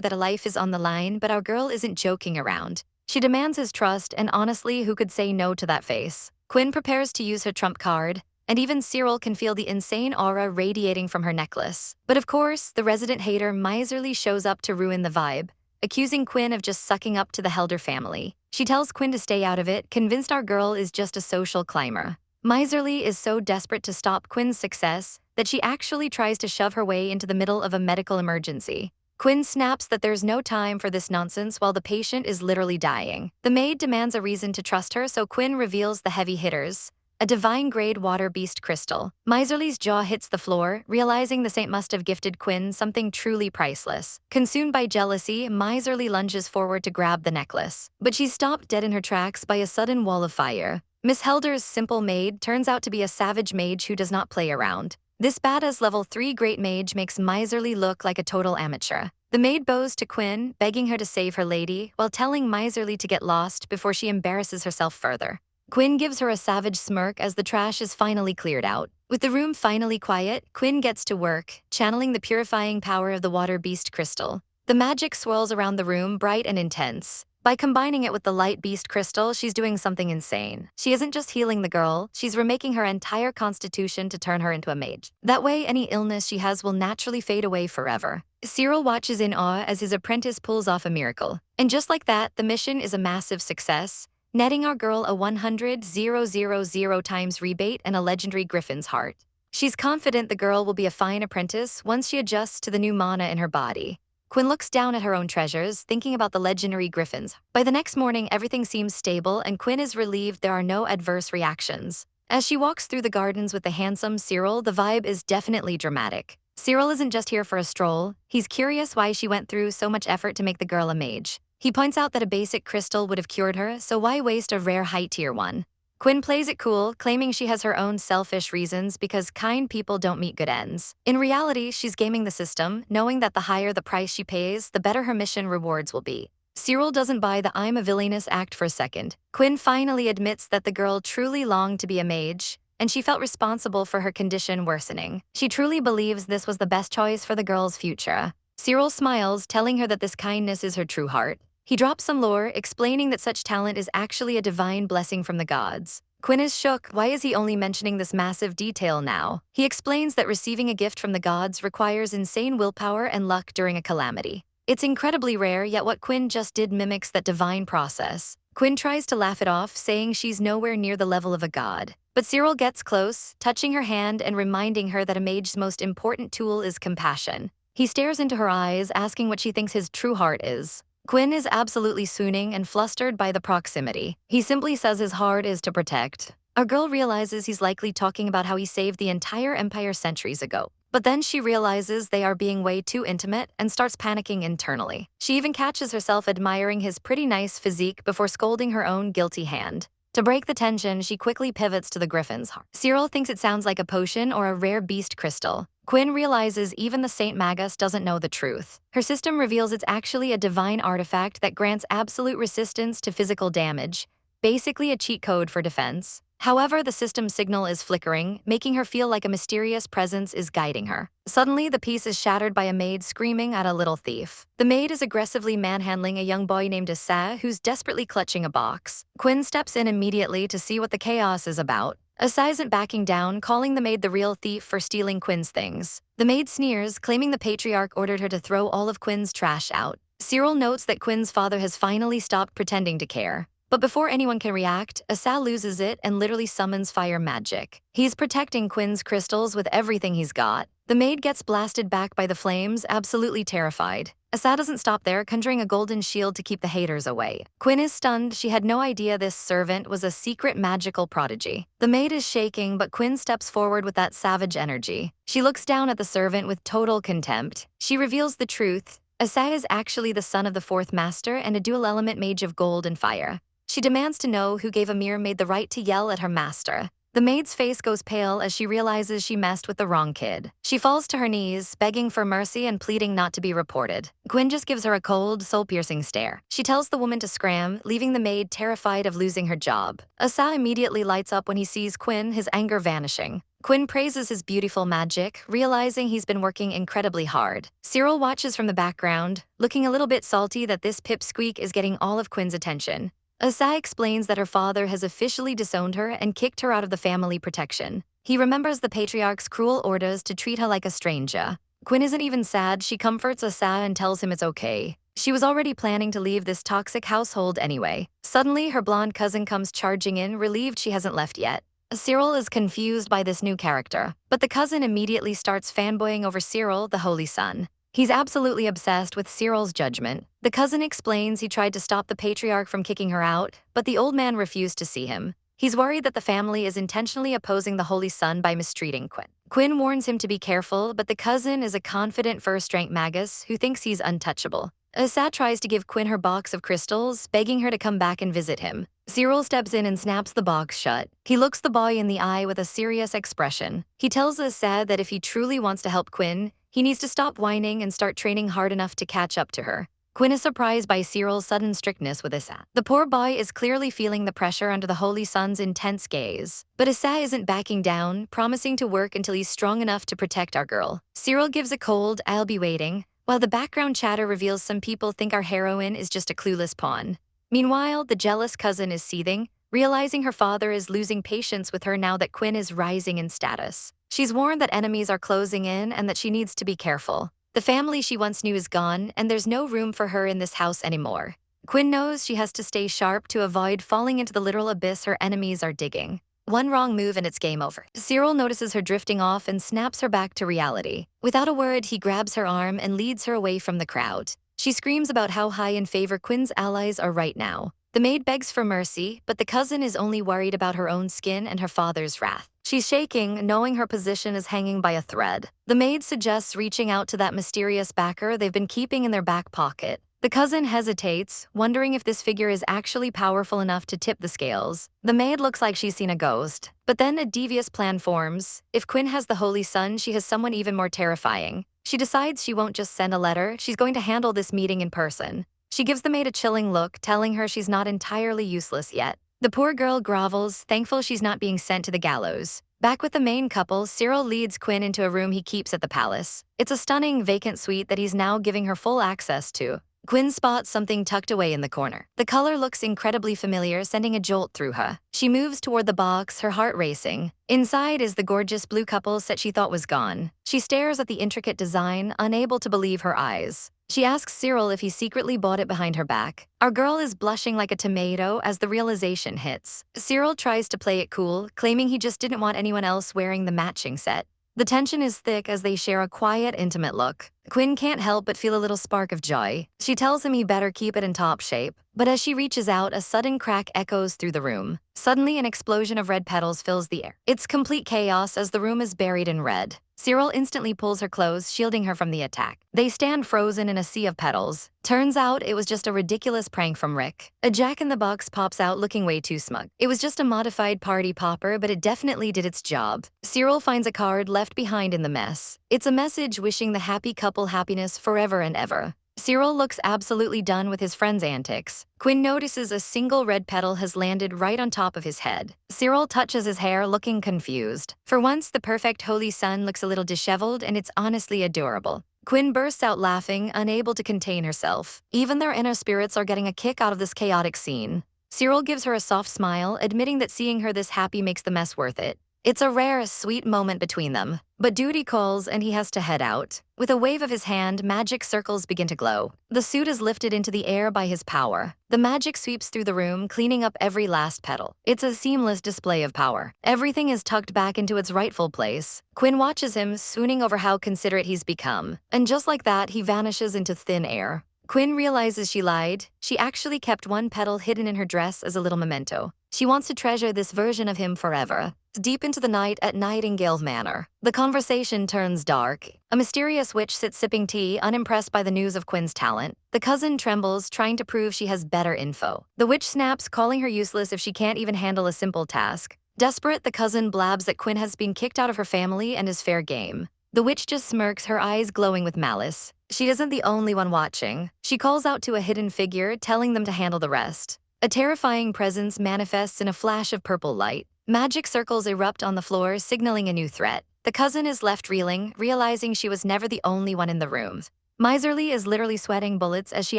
that a life is on the line, but our girl isn't joking around. She demands his trust, and honestly, who could say no to that face? Quinn prepares to use her trump card, and even Cyril can feel the insane aura radiating from her necklace. But of course, the resident hater Miserly shows up to ruin the vibe, accusing Quinn of just sucking up to the Helder family. She tells Quinn to stay out of it, convinced our girl is just a social climber. Miserly is so desperate to stop Quinn's success that she actually tries to shove her way into the middle of a medical emergency. Quinn snaps that there's no time for this nonsense while the patient is literally dying. The maid demands a reason to trust her, so Quinn reveals the heavy hitters, a divine-grade water beast crystal. Miserly's jaw hits the floor, realizing the saint must have gifted Quinn something truly priceless. Consumed by jealousy, Miserly lunges forward to grab the necklace. But she's stopped dead in her tracks by a sudden wall of fire. Miss Helder's simple maid turns out to be a savage mage who does not play around. This badass level 3 great mage makes Miserly look like a total amateur. The maid bows to Quinn, begging her to save her lady, while telling Miserly to get lost before she embarrasses herself further. Quinn gives her a savage smirk as the trash is finally cleared out. With the room finally quiet, Quinn gets to work, channeling the purifying power of the water beast crystal. The magic swirls around the room, bright and intense. By combining it with the light beast crystal, she's doing something insane. She isn't just healing the girl, she's remaking her entire constitution to turn her into a mage. That way, any illness she has will naturally fade away forever. Cyril watches in awe as his apprentice pulls off a miracle. And just like that, the mission is a massive success, netting our girl a 100,000 times rebate and a legendary griffin's heart. She's confident the girl will be a fine apprentice once she adjusts to the new mana in her body. Quinn looks down at her own treasures, thinking about the legendary griffins. By the next morning, everything seems stable, and Quinn is relieved there are no adverse reactions. As she walks through the gardens with the handsome Cyril, the vibe is definitely dramatic. Cyril isn't just here for a stroll. He's curious why she went through so much effort to make the girl a mage. He points out that a basic crystal would have cured her, so why waste a rare high-tier one? Quinn plays it cool, claiming she has her own selfish reasons because kind people don't meet good ends. In reality, she's gaming the system, knowing that the higher the price she pays, the better her mission rewards will be. Cyril doesn't buy the I'm a villainous act for a second. Quinn finally admits that the girl truly longed to be a mage, and she felt responsible for her condition worsening. She truly believes this was the best choice for the girl's future. Cyril smiles, telling her that this kindness is her true heart. He drops some lore, explaining that such talent is actually a divine blessing from the gods. Quinn is shook. Why is he only mentioning this massive detail now? He explains that receiving a gift from the gods requires insane willpower and luck during a calamity. It's incredibly rare, yet what Quinn just did mimics that divine process. Quinn tries to laugh it off, saying she's nowhere near the level of a god. But Cyril gets close, touching her hand and reminding her that a mage's most important tool is compassion. He stares into her eyes, asking what she thinks his true heart is. Quinn is absolutely swooning and flustered by the proximity. He simply says his heart is to protect. Our girl realizes he's likely talking about how he saved the entire empire centuries ago. But then she realizes they are being way too intimate and starts panicking internally. She even catches herself admiring his pretty nice physique before scolding her own guilty hand. To break the tension, she quickly pivots to the griffin's heart. Cyril thinks it sounds like a potion or a rare beast crystal. Quinn realizes even the Saint Magus doesn't know the truth. Her system reveals it's actually a divine artifact that grants absolute resistance to physical damage, basically a cheat code for defense. However, the system's signal is flickering, making her feel like a mysterious presence is guiding her. Suddenly, the piece is shattered by a maid screaming at a little thief. The maid is aggressively manhandling a young boy named Asa, who's desperately clutching a box. Quinn steps in immediately to see what the chaos is about. Asa isn't backing down, calling the maid the real thief for stealing Quinn's things. The maid sneers, claiming the patriarch ordered her to throw all of Quinn's trash out. Cyril notes that Quinn's father has finally stopped pretending to care. But before anyone can react, Asa loses it and literally summons fire magic. He's protecting Quinn's crystals with everything he's got. The maid gets blasted back by the flames, absolutely terrified. Asa doesn't stop there, conjuring a golden shield to keep the haters away. Quinn is stunned. She had no idea this servant was a secret magical prodigy. The maid is shaking, but Quinn steps forward with that savage energy. She looks down at the servant with total contempt. She reveals the truth. Asa is actually the son of the fourth master and a dual-element mage of gold and fire. She demands to know who gave Amir made the right to yell at her master. The maid's face goes pale as she realizes she messed with the wrong kid. She falls to her knees, begging for mercy and pleading not to be reported. Quinn just gives her a cold, soul-piercing stare. She tells the woman to scram, leaving the maid terrified of losing her job. Asa immediately lights up when he sees Quinn, his anger vanishing. Quinn praises his beautiful magic, realizing he's been working incredibly hard. Cyril watches from the background, looking a little bit salty that this pipsqueak is getting all of Quinn's attention. Asa explains that her father has officially disowned her and kicked her out of the family protection. He remembers the patriarch's cruel orders to treat her like a stranger. Quinn isn't even sad. She comforts Asa and tells him it's okay. She was already planning to leave this toxic household anyway. Suddenly, her blonde cousin comes charging in, relieved she hasn't left yet. Cyril is confused by this new character, but the cousin immediately starts fanboying over Cyril, the Holy Son. He's absolutely obsessed with Cyril's judgment. The cousin explains he tried to stop the patriarch from kicking her out, but the old man refused to see him. He's worried that the family is intentionally opposing the Holy Son by mistreating Quinn. Quinn warns him to be careful, but the cousin is a confident first-rank magus who thinks he's untouchable. Asa tries to give Quinn her box of crystals, begging her to come back and visit him. Cyril steps in and snaps the box shut. He looks the boy in the eye with a serious expression. He tells Asa that if he truly wants to help Quinn, he needs to stop whining and start training hard enough to catch up to her. Quinn is surprised by Cyril's sudden strictness with Asa. The poor boy is clearly feeling the pressure under the Holy Son's intense gaze. But Asa isn't backing down, promising to work until he's strong enough to protect our girl. Cyril gives a cold, "I'll be waiting," while the background chatter reveals some people think our heroine is just a clueless pawn. Meanwhile, the jealous cousin is seething, realizing her father is losing patience with her now that Quinn is rising in status. She's warned that enemies are closing in and that she needs to be careful. The family she once knew is gone, and there's no room for her in this house anymore. Quinn knows she has to stay sharp to avoid falling into the literal abyss her enemies are digging. One wrong move and it's game over. Cyril notices her drifting off and snaps her back to reality. Without a word, he grabs her arm and leads her away from the crowd. She screams about how high in favor Quinn's allies are right now. The maid begs for mercy, but the cousin is only worried about her own skin and her father's wrath. She's shaking, knowing her position is hanging by a thread. The maid suggests reaching out to that mysterious backer they've been keeping in their back pocket. The cousin hesitates, wondering if this figure is actually powerful enough to tip the scales. The maid looks like she's seen a ghost. But then a devious plan forms. If Quinn has the Holy Son, she has someone even more terrifying. She decides she won't just send a letter, she's going to handle this meeting in person. She gives the maid a chilling look, telling her she's not entirely useless yet. The poor girl grovels, thankful she's not being sent to the gallows. Back with the main couple, Cyril leads Quinn into a room he keeps at the palace. It's a stunning, vacant suite that he's now giving her full access to. Quinn spots something tucked away in the corner. The color looks incredibly familiar, sending a jolt through her. She moves toward the box, her heart racing. Inside is the gorgeous blue couple set she thought was gone. She stares at the intricate design, unable to believe her eyes. She asks Cyril if he secretly bought it behind her back. Our girl is blushing like a tomato as the realization hits. Cyril tries to play it cool, claiming he just didn't want anyone else wearing the matching set. The tension is thick as they share a quiet, intimate look. Quinn can't help but feel a little spark of joy. She tells him he better keep it in top shape. But as she reaches out, a sudden crack echoes through the room. Suddenly, an explosion of red petals fills the air. It's complete chaos as the room is buried in red. Cyril instantly pulls her clothes, shielding her from the attack. They stand frozen in a sea of petals. Turns out it was just a ridiculous prank from Rick. A jack-in-the-box pops out looking way too smug. It was just a modified party popper, but it definitely did its job. Cyril finds a card left behind in the mess. It's a message wishing the happy couple happiness forever and ever. Cyril looks absolutely done with his friend's antics. Quinn notices a single red petal has landed right on top of his head. Cyril touches his hair, looking confused. For once, the perfect holy sun looks a little disheveled, and it's honestly adorable. Quinn bursts out laughing, unable to contain herself. Even their inner spirits are getting a kick out of this chaotic scene. Cyril gives her a soft smile, admitting that seeing her this happy makes the mess worth it. It's a rare, sweet moment between them. But duty calls and he has to head out. With a wave of his hand, magic circles begin to glow. The suit is lifted into the air by his power. The magic sweeps through the room, cleaning up every last petal. It's a seamless display of power. Everything is tucked back into its rightful place. Quinn watches him, swooning over how considerate he's become. And just like that, he vanishes into thin air. Quinn realizes she lied. She actually kept one petal hidden in her dress as a little memento. She wants to treasure this version of him forever. Deep into the night at Nightingale Manor, the conversation turns dark. A mysterious witch sits sipping tea, unimpressed by the news of Quinn's talent. The cousin trembles, trying to prove she has better info. The witch snaps, calling her useless if she can't even handle a simple task. Desperate, the cousin blabs that Quinn has been kicked out of her family and is fair game. The witch just smirks, her eyes glowing with malice. She isn't the only one watching. She calls out to a hidden figure, telling them to handle the rest. A terrifying presence manifests in a flash of purple light. Magic circles erupt on the floor, signaling a new threat. The cousin is left reeling, realizing she was never the only one in the room. Miserly is literally sweating bullets as she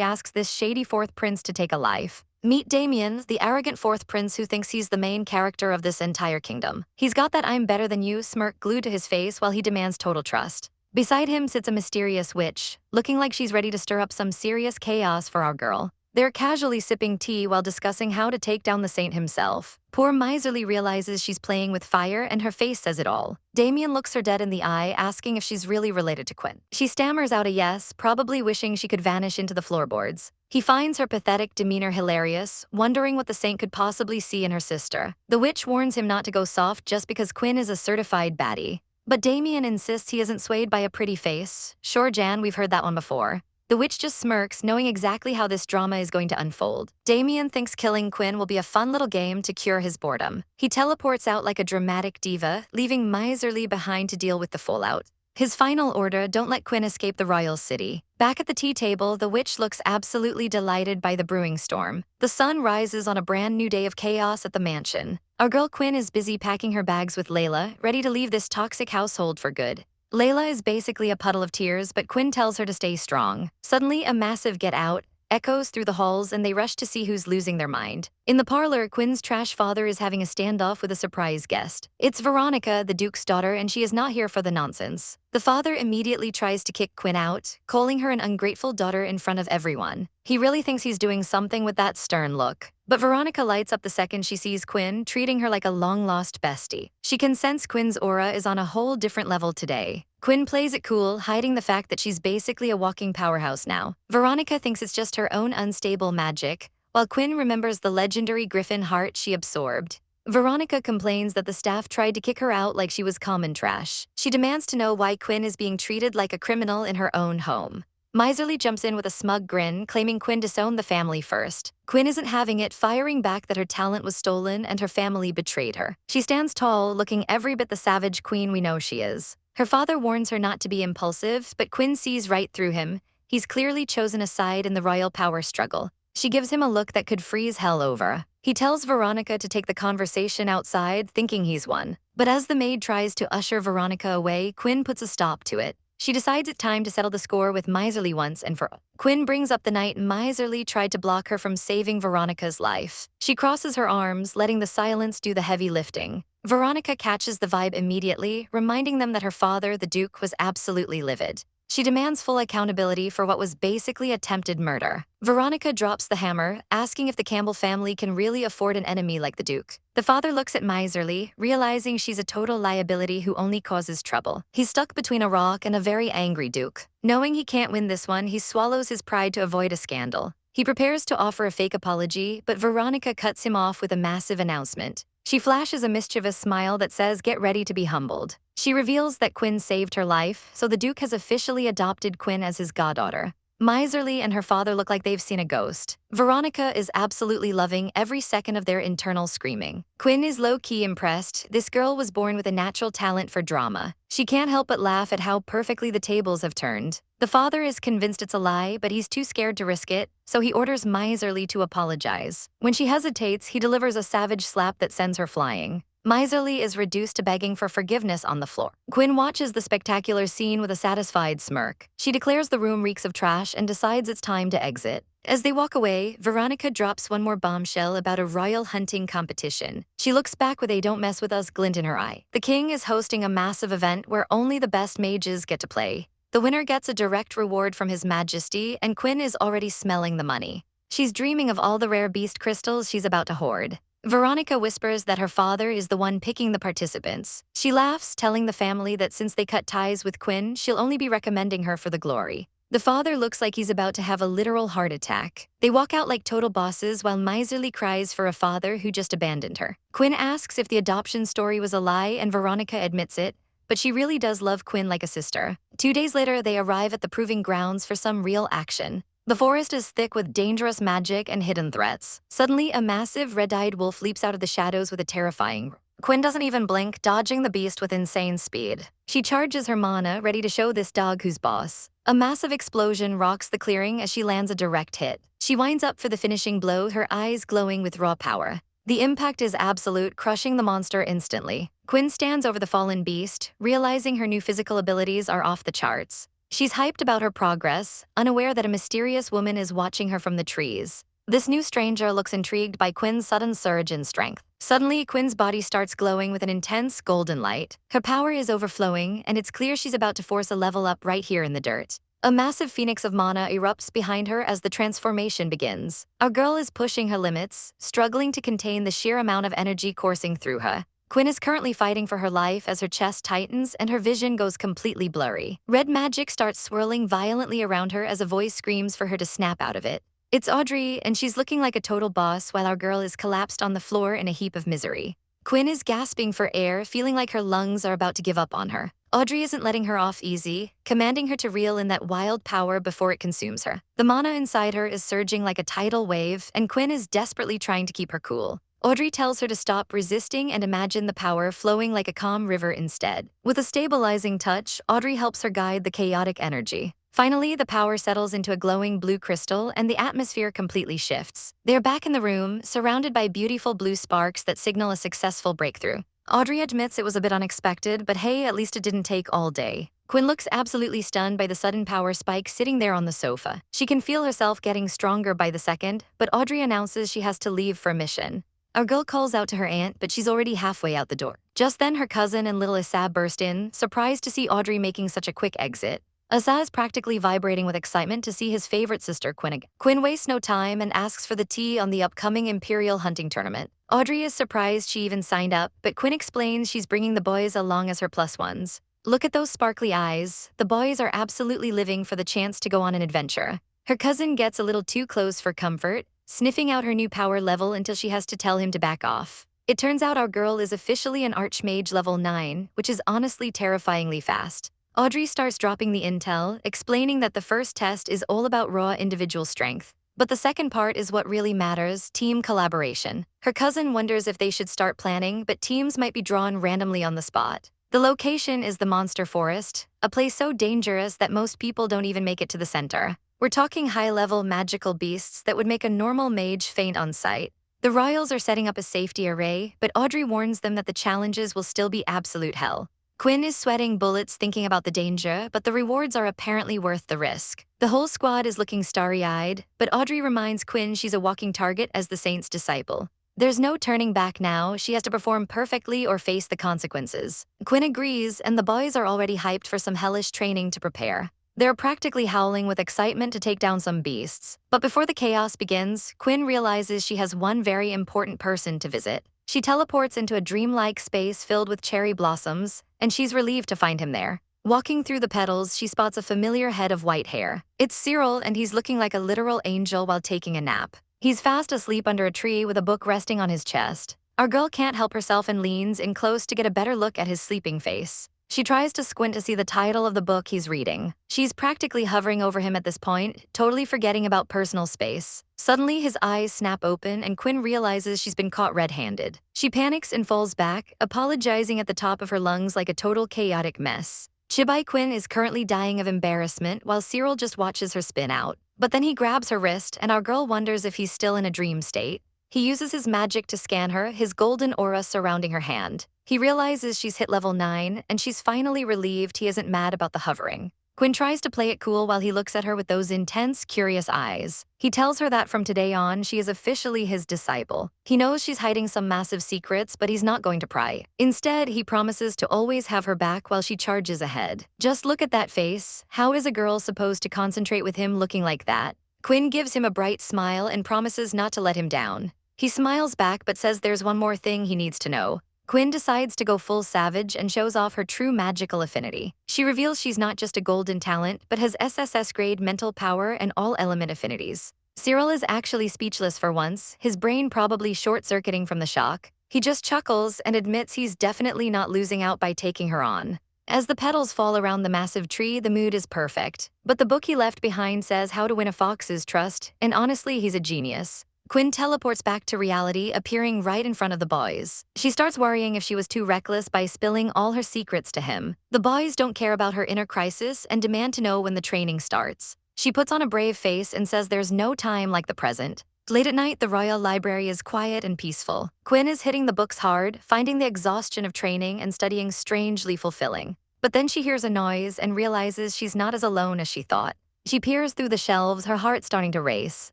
asks this shady fourth prince to take a life. Meet Damien, the arrogant fourth prince who thinks he's the main character of this entire kingdom. He's got that "I'm better than you" smirk glued to his face while he demands total trust. Beside him sits a mysterious witch, looking like she's ready to stir up some serious chaos for our girl. They're casually sipping tea while discussing how to take down the saint himself. Poor Miserly realizes she's playing with fire, and her face says it all. Damien looks her dead in the eye, asking if she's really related to Quinn. She stammers out a yes, probably wishing she could vanish into the floorboards. He finds her pathetic demeanor hilarious, wondering what the saint could possibly see in her sister. The witch warns him not to go soft just because Quinn is a certified baddie. But Damien insists he isn't swayed by a pretty face. Sure, Jan, we've heard that one before. The witch just smirks, knowing exactly how this drama is going to unfold. Damien thinks killing Quinn will be a fun little game to cure his boredom. He teleports out like a dramatic diva, leaving Miserly behind to deal with the fallout. His final order: don't let Quinn escape the royal city. Back at the tea table, the witch looks absolutely delighted by the brewing storm. The sun rises on a brand new day of chaos at the mansion. Our girl Quinn is busy packing her bags with Layla, ready to leave this toxic household for good. Layla is basically a puddle of tears, but Quinn tells her to stay strong. Suddenly, a massive "get out" echoes through the halls, and they rush to see who's losing their mind. In the parlor, Quinn's trash father is having a standoff with a surprise guest. It's Veronica, the Duke's daughter, and she is not here for the nonsense. The father immediately tries to kick Quinn out, calling her an ungrateful daughter in front of everyone. He really thinks he's doing something with that stern look. But Veronica lights up the second she sees Quinn, treating her like a long-lost bestie. She can sense Quinn's aura is on a whole different level today. Quinn plays it cool, hiding the fact that she's basically a walking powerhouse now. Veronica thinks it's just her own unstable magic, while Quinn remembers the legendary griffin heart she absorbed. Veronica complains that the staff tried to kick her out like she was common trash. She demands to know why Quinn is being treated like a criminal in her own home. Miserly jumps in with a smug grin, claiming Quinn disowned the family first. Quinn isn't having it, firing back that her talent was stolen and her family betrayed her. She stands tall, looking every bit the savage queen we know she is. Her father warns her not to be impulsive, but Quinn sees right through him. He's clearly chosen a side in the royal power struggle. She gives him a look that could freeze hell over. He tells Veronica to take the conversation outside, thinking he's won. But as the maid tries to usher Veronica away, Quinn puts a stop to it. She decides it's time to settle the score with Miserly once and for all. Quinn brings up the night Miserly tried to block her from saving Veronica's life. She crosses her arms, letting the silence do the heavy lifting. Veronica catches the vibe immediately, reminding them that her father, the Duke, was absolutely livid. She demands full accountability for what was basically attempted murder. Veronica drops the hammer, asking if the Campbell family can really afford an enemy like the Duke. The father looks at Miserly, realizing she's a total liability who only causes trouble. He's stuck between a rock and a very angry Duke. Knowing he can't win this one, he swallows his pride to avoid a scandal. He prepares to offer a fake apology, but Veronica cuts him off with a massive announcement. She flashes a mischievous smile that says, "Get ready to be humbled." She reveals that Quinn saved her life, so the Duke has officially adopted Quinn as his goddaughter. Miserly and her father look like they've seen a ghost. Veronica is absolutely loving every second of their internal screaming. Quinn is low-key impressed. This girl was born with a natural talent for drama. She can't help but laugh at how perfectly the tables have turned. The father is convinced it's a lie, but he's too scared to risk it, so he orders Miserly to apologize. When she hesitates, he delivers a savage slap that sends her flying. Miserly is reduced to begging for forgiveness on the floor. Quinn watches the spectacular scene with a satisfied smirk. She declares the room reeks of trash and decides it's time to exit. As they walk away, Veronica drops one more bombshell about a royal hunting competition. She looks back with a "don't mess with us" glint in her eye. The king is hosting a massive event where only the best mages get to play. The winner gets a direct reward from His Majesty, and Quinn is already smelling the money. She's dreaming of all the rare beast crystals she's about to hoard. Veronica whispers that her father is the one picking the participants. She laughs, telling the family that since they cut ties with Quinn, she'll only be recommending her for the glory. The father looks like he's about to have a literal heart attack. They walk out like total bosses while Miserly cries for a father who just abandoned her. Quinn asks if the adoption story was a lie, and Veronica admits it, but she really does love Quinn like a sister. 2 days later, they arrive at the proving grounds for some real action. The forest is thick with dangerous magic and hidden threats. Suddenly, a massive red-eyed wolf leaps out of the shadows with a terrifying roar. Quinn doesn't even blink, dodging the beast with insane speed. She charges her mana, ready to show this dog who's boss. A massive explosion rocks the clearing as she lands a direct hit. She winds up for the finishing blow, her eyes glowing with raw power. The impact is absolute, crushing the monster instantly. Quinn stands over the fallen beast, realizing her new physical abilities are off the charts. She's hyped about her progress, unaware that a mysterious woman is watching her from the trees. This new stranger looks intrigued by Quinn's sudden surge in strength. Suddenly, Quinn's body starts glowing with an intense golden light. Her power is overflowing, and it's clear she's about to force a level up right here in the dirt. A massive phoenix of mana erupts behind her as the transformation begins. Our girl is pushing her limits, struggling to contain the sheer amount of energy coursing through her. Quinn is currently fighting for her life as her chest tightens and her vision goes completely blurry. Red magic starts swirling violently around her as a voice screams for her to snap out of it. It's Audrey, and she's looking like a total boss while our girl is collapsed on the floor in a heap of misery. Quinn is gasping for air, feeling like her lungs are about to give up on her. Audrey isn't letting her off easy, commanding her to reel in that wild power before it consumes her. The mana inside her is surging like a tidal wave, and Quinn is desperately trying to keep her cool. Audrey tells her to stop resisting and imagine the power flowing like a calm river instead. With a stabilizing touch, Audrey helps her guide the chaotic energy. Finally, the power settles into a glowing blue crystal and the atmosphere completely shifts. They're back in the room, surrounded by beautiful blue sparks that signal a successful breakthrough. Audrey admits it was a bit unexpected, but hey, at least it didn't take all day. Quinn looks absolutely stunned by the sudden power spike sitting there on the sofa. She can feel herself getting stronger by the second, but Audrey announces she has to leave for a mission. Our girl calls out to her aunt, but she's already halfway out the door. Just then, her cousin and little Issa burst in, surprised to see Audrey making such a quick exit. Issa is practically vibrating with excitement to see his favorite sister, Quinn, again. Quinn wastes no time and asks for the tea on the upcoming Imperial hunting tournament. Audrey is surprised she even signed up, but Quinn explains she's bringing the boys along as her plus ones. Look at those sparkly eyes. The boys are absolutely living for the chance to go on an adventure. Her cousin gets a little too close for comfort, sniffing out her new power level until she has to tell him to back off. It turns out our girl is officially an Archmage level 9, which is honestly terrifyingly fast. Audrey starts dropping the intel, explaining that the first test is all about raw individual strength. But the second part is what really matters, team collaboration. Her cousin wonders if they should start planning, but teams might be drawn randomly on the spot. The location is the Monster Forest, a place so dangerous that most people don't even make it to the center. We're talking high-level magical beasts that would make a normal mage faint on sight. The royals are setting up a safety array, but Audrey warns them that the challenges will still be absolute hell. Quinn is sweating bullets thinking about the danger, but the rewards are apparently worth the risk. The whole squad is looking starry-eyed, but Audrey reminds Quinn she's a walking target as the Saint's disciple. There's no turning back now, she has to perform perfectly or face the consequences. Quinn agrees, and the boys are already hyped for some hellish training to prepare. They're practically howling with excitement to take down some beasts. But before the chaos begins, Quinn realizes she has one very important person to visit. She teleports into a dreamlike space filled with cherry blossoms, and she's relieved to find him there. Walking through the petals, she spots a familiar head of white hair. It's Cyril, and he's looking like a literal angel while taking a nap. He's fast asleep under a tree with a book resting on his chest. Our girl can't help herself and leans in close to get a better look at his sleeping face. She tries to squint to see the title of the book he's reading. She's practically hovering over him at this point, totally forgetting about personal space. Suddenly, his eyes snap open and Quinn realizes she's been caught red-handed. She panics and falls back, apologizing at the top of her lungs like a total chaotic mess. Chibai Quinn is currently dying of embarrassment while Cyril just watches her spin out. But then he grabs her wrist and our girl wonders if he's still in a dream state. He uses his magic to scan her, his golden aura surrounding her hand. He realizes she's hit level 9, and she's finally relieved he isn't mad about the hovering. Quinn tries to play it cool while he looks at her with those intense, curious eyes. He tells her that from today on, she is officially his disciple. He knows she's hiding some massive secrets, but he's not going to pry. Instead, he promises to always have her back while she charges ahead. Just look at that face. How is a girl supposed to concentrate with him looking like that? Quinn gives him a bright smile and promises not to let him down. He smiles back but says there's one more thing he needs to know. Quinn decides to go full savage and shows off her true magical affinity. She reveals she's not just a golden talent, but has SSS-grade mental power and all-element affinities. Cyril is actually speechless for once, his brain probably short-circuiting from the shock. He just chuckles and admits he's definitely not losing out by taking her on. As the petals fall around the massive tree, the mood is perfect. But the book he left behind says how to win a fox's trust, and honestly, he's a genius. Quinn teleports back to reality, appearing right in front of the boys. She starts worrying if she was too reckless by spilling all her secrets to him. The boys don't care about her inner crisis and demand to know when the training starts. She puts on a brave face and says there's no time like the present. Late at night, the royal library is quiet and peaceful. Quinn is hitting the books hard, finding the exhaustion of training and studying strangely fulfilling. But then she hears a noise and realizes she's not as alone as she thought. She peers through the shelves, her heart starting to race.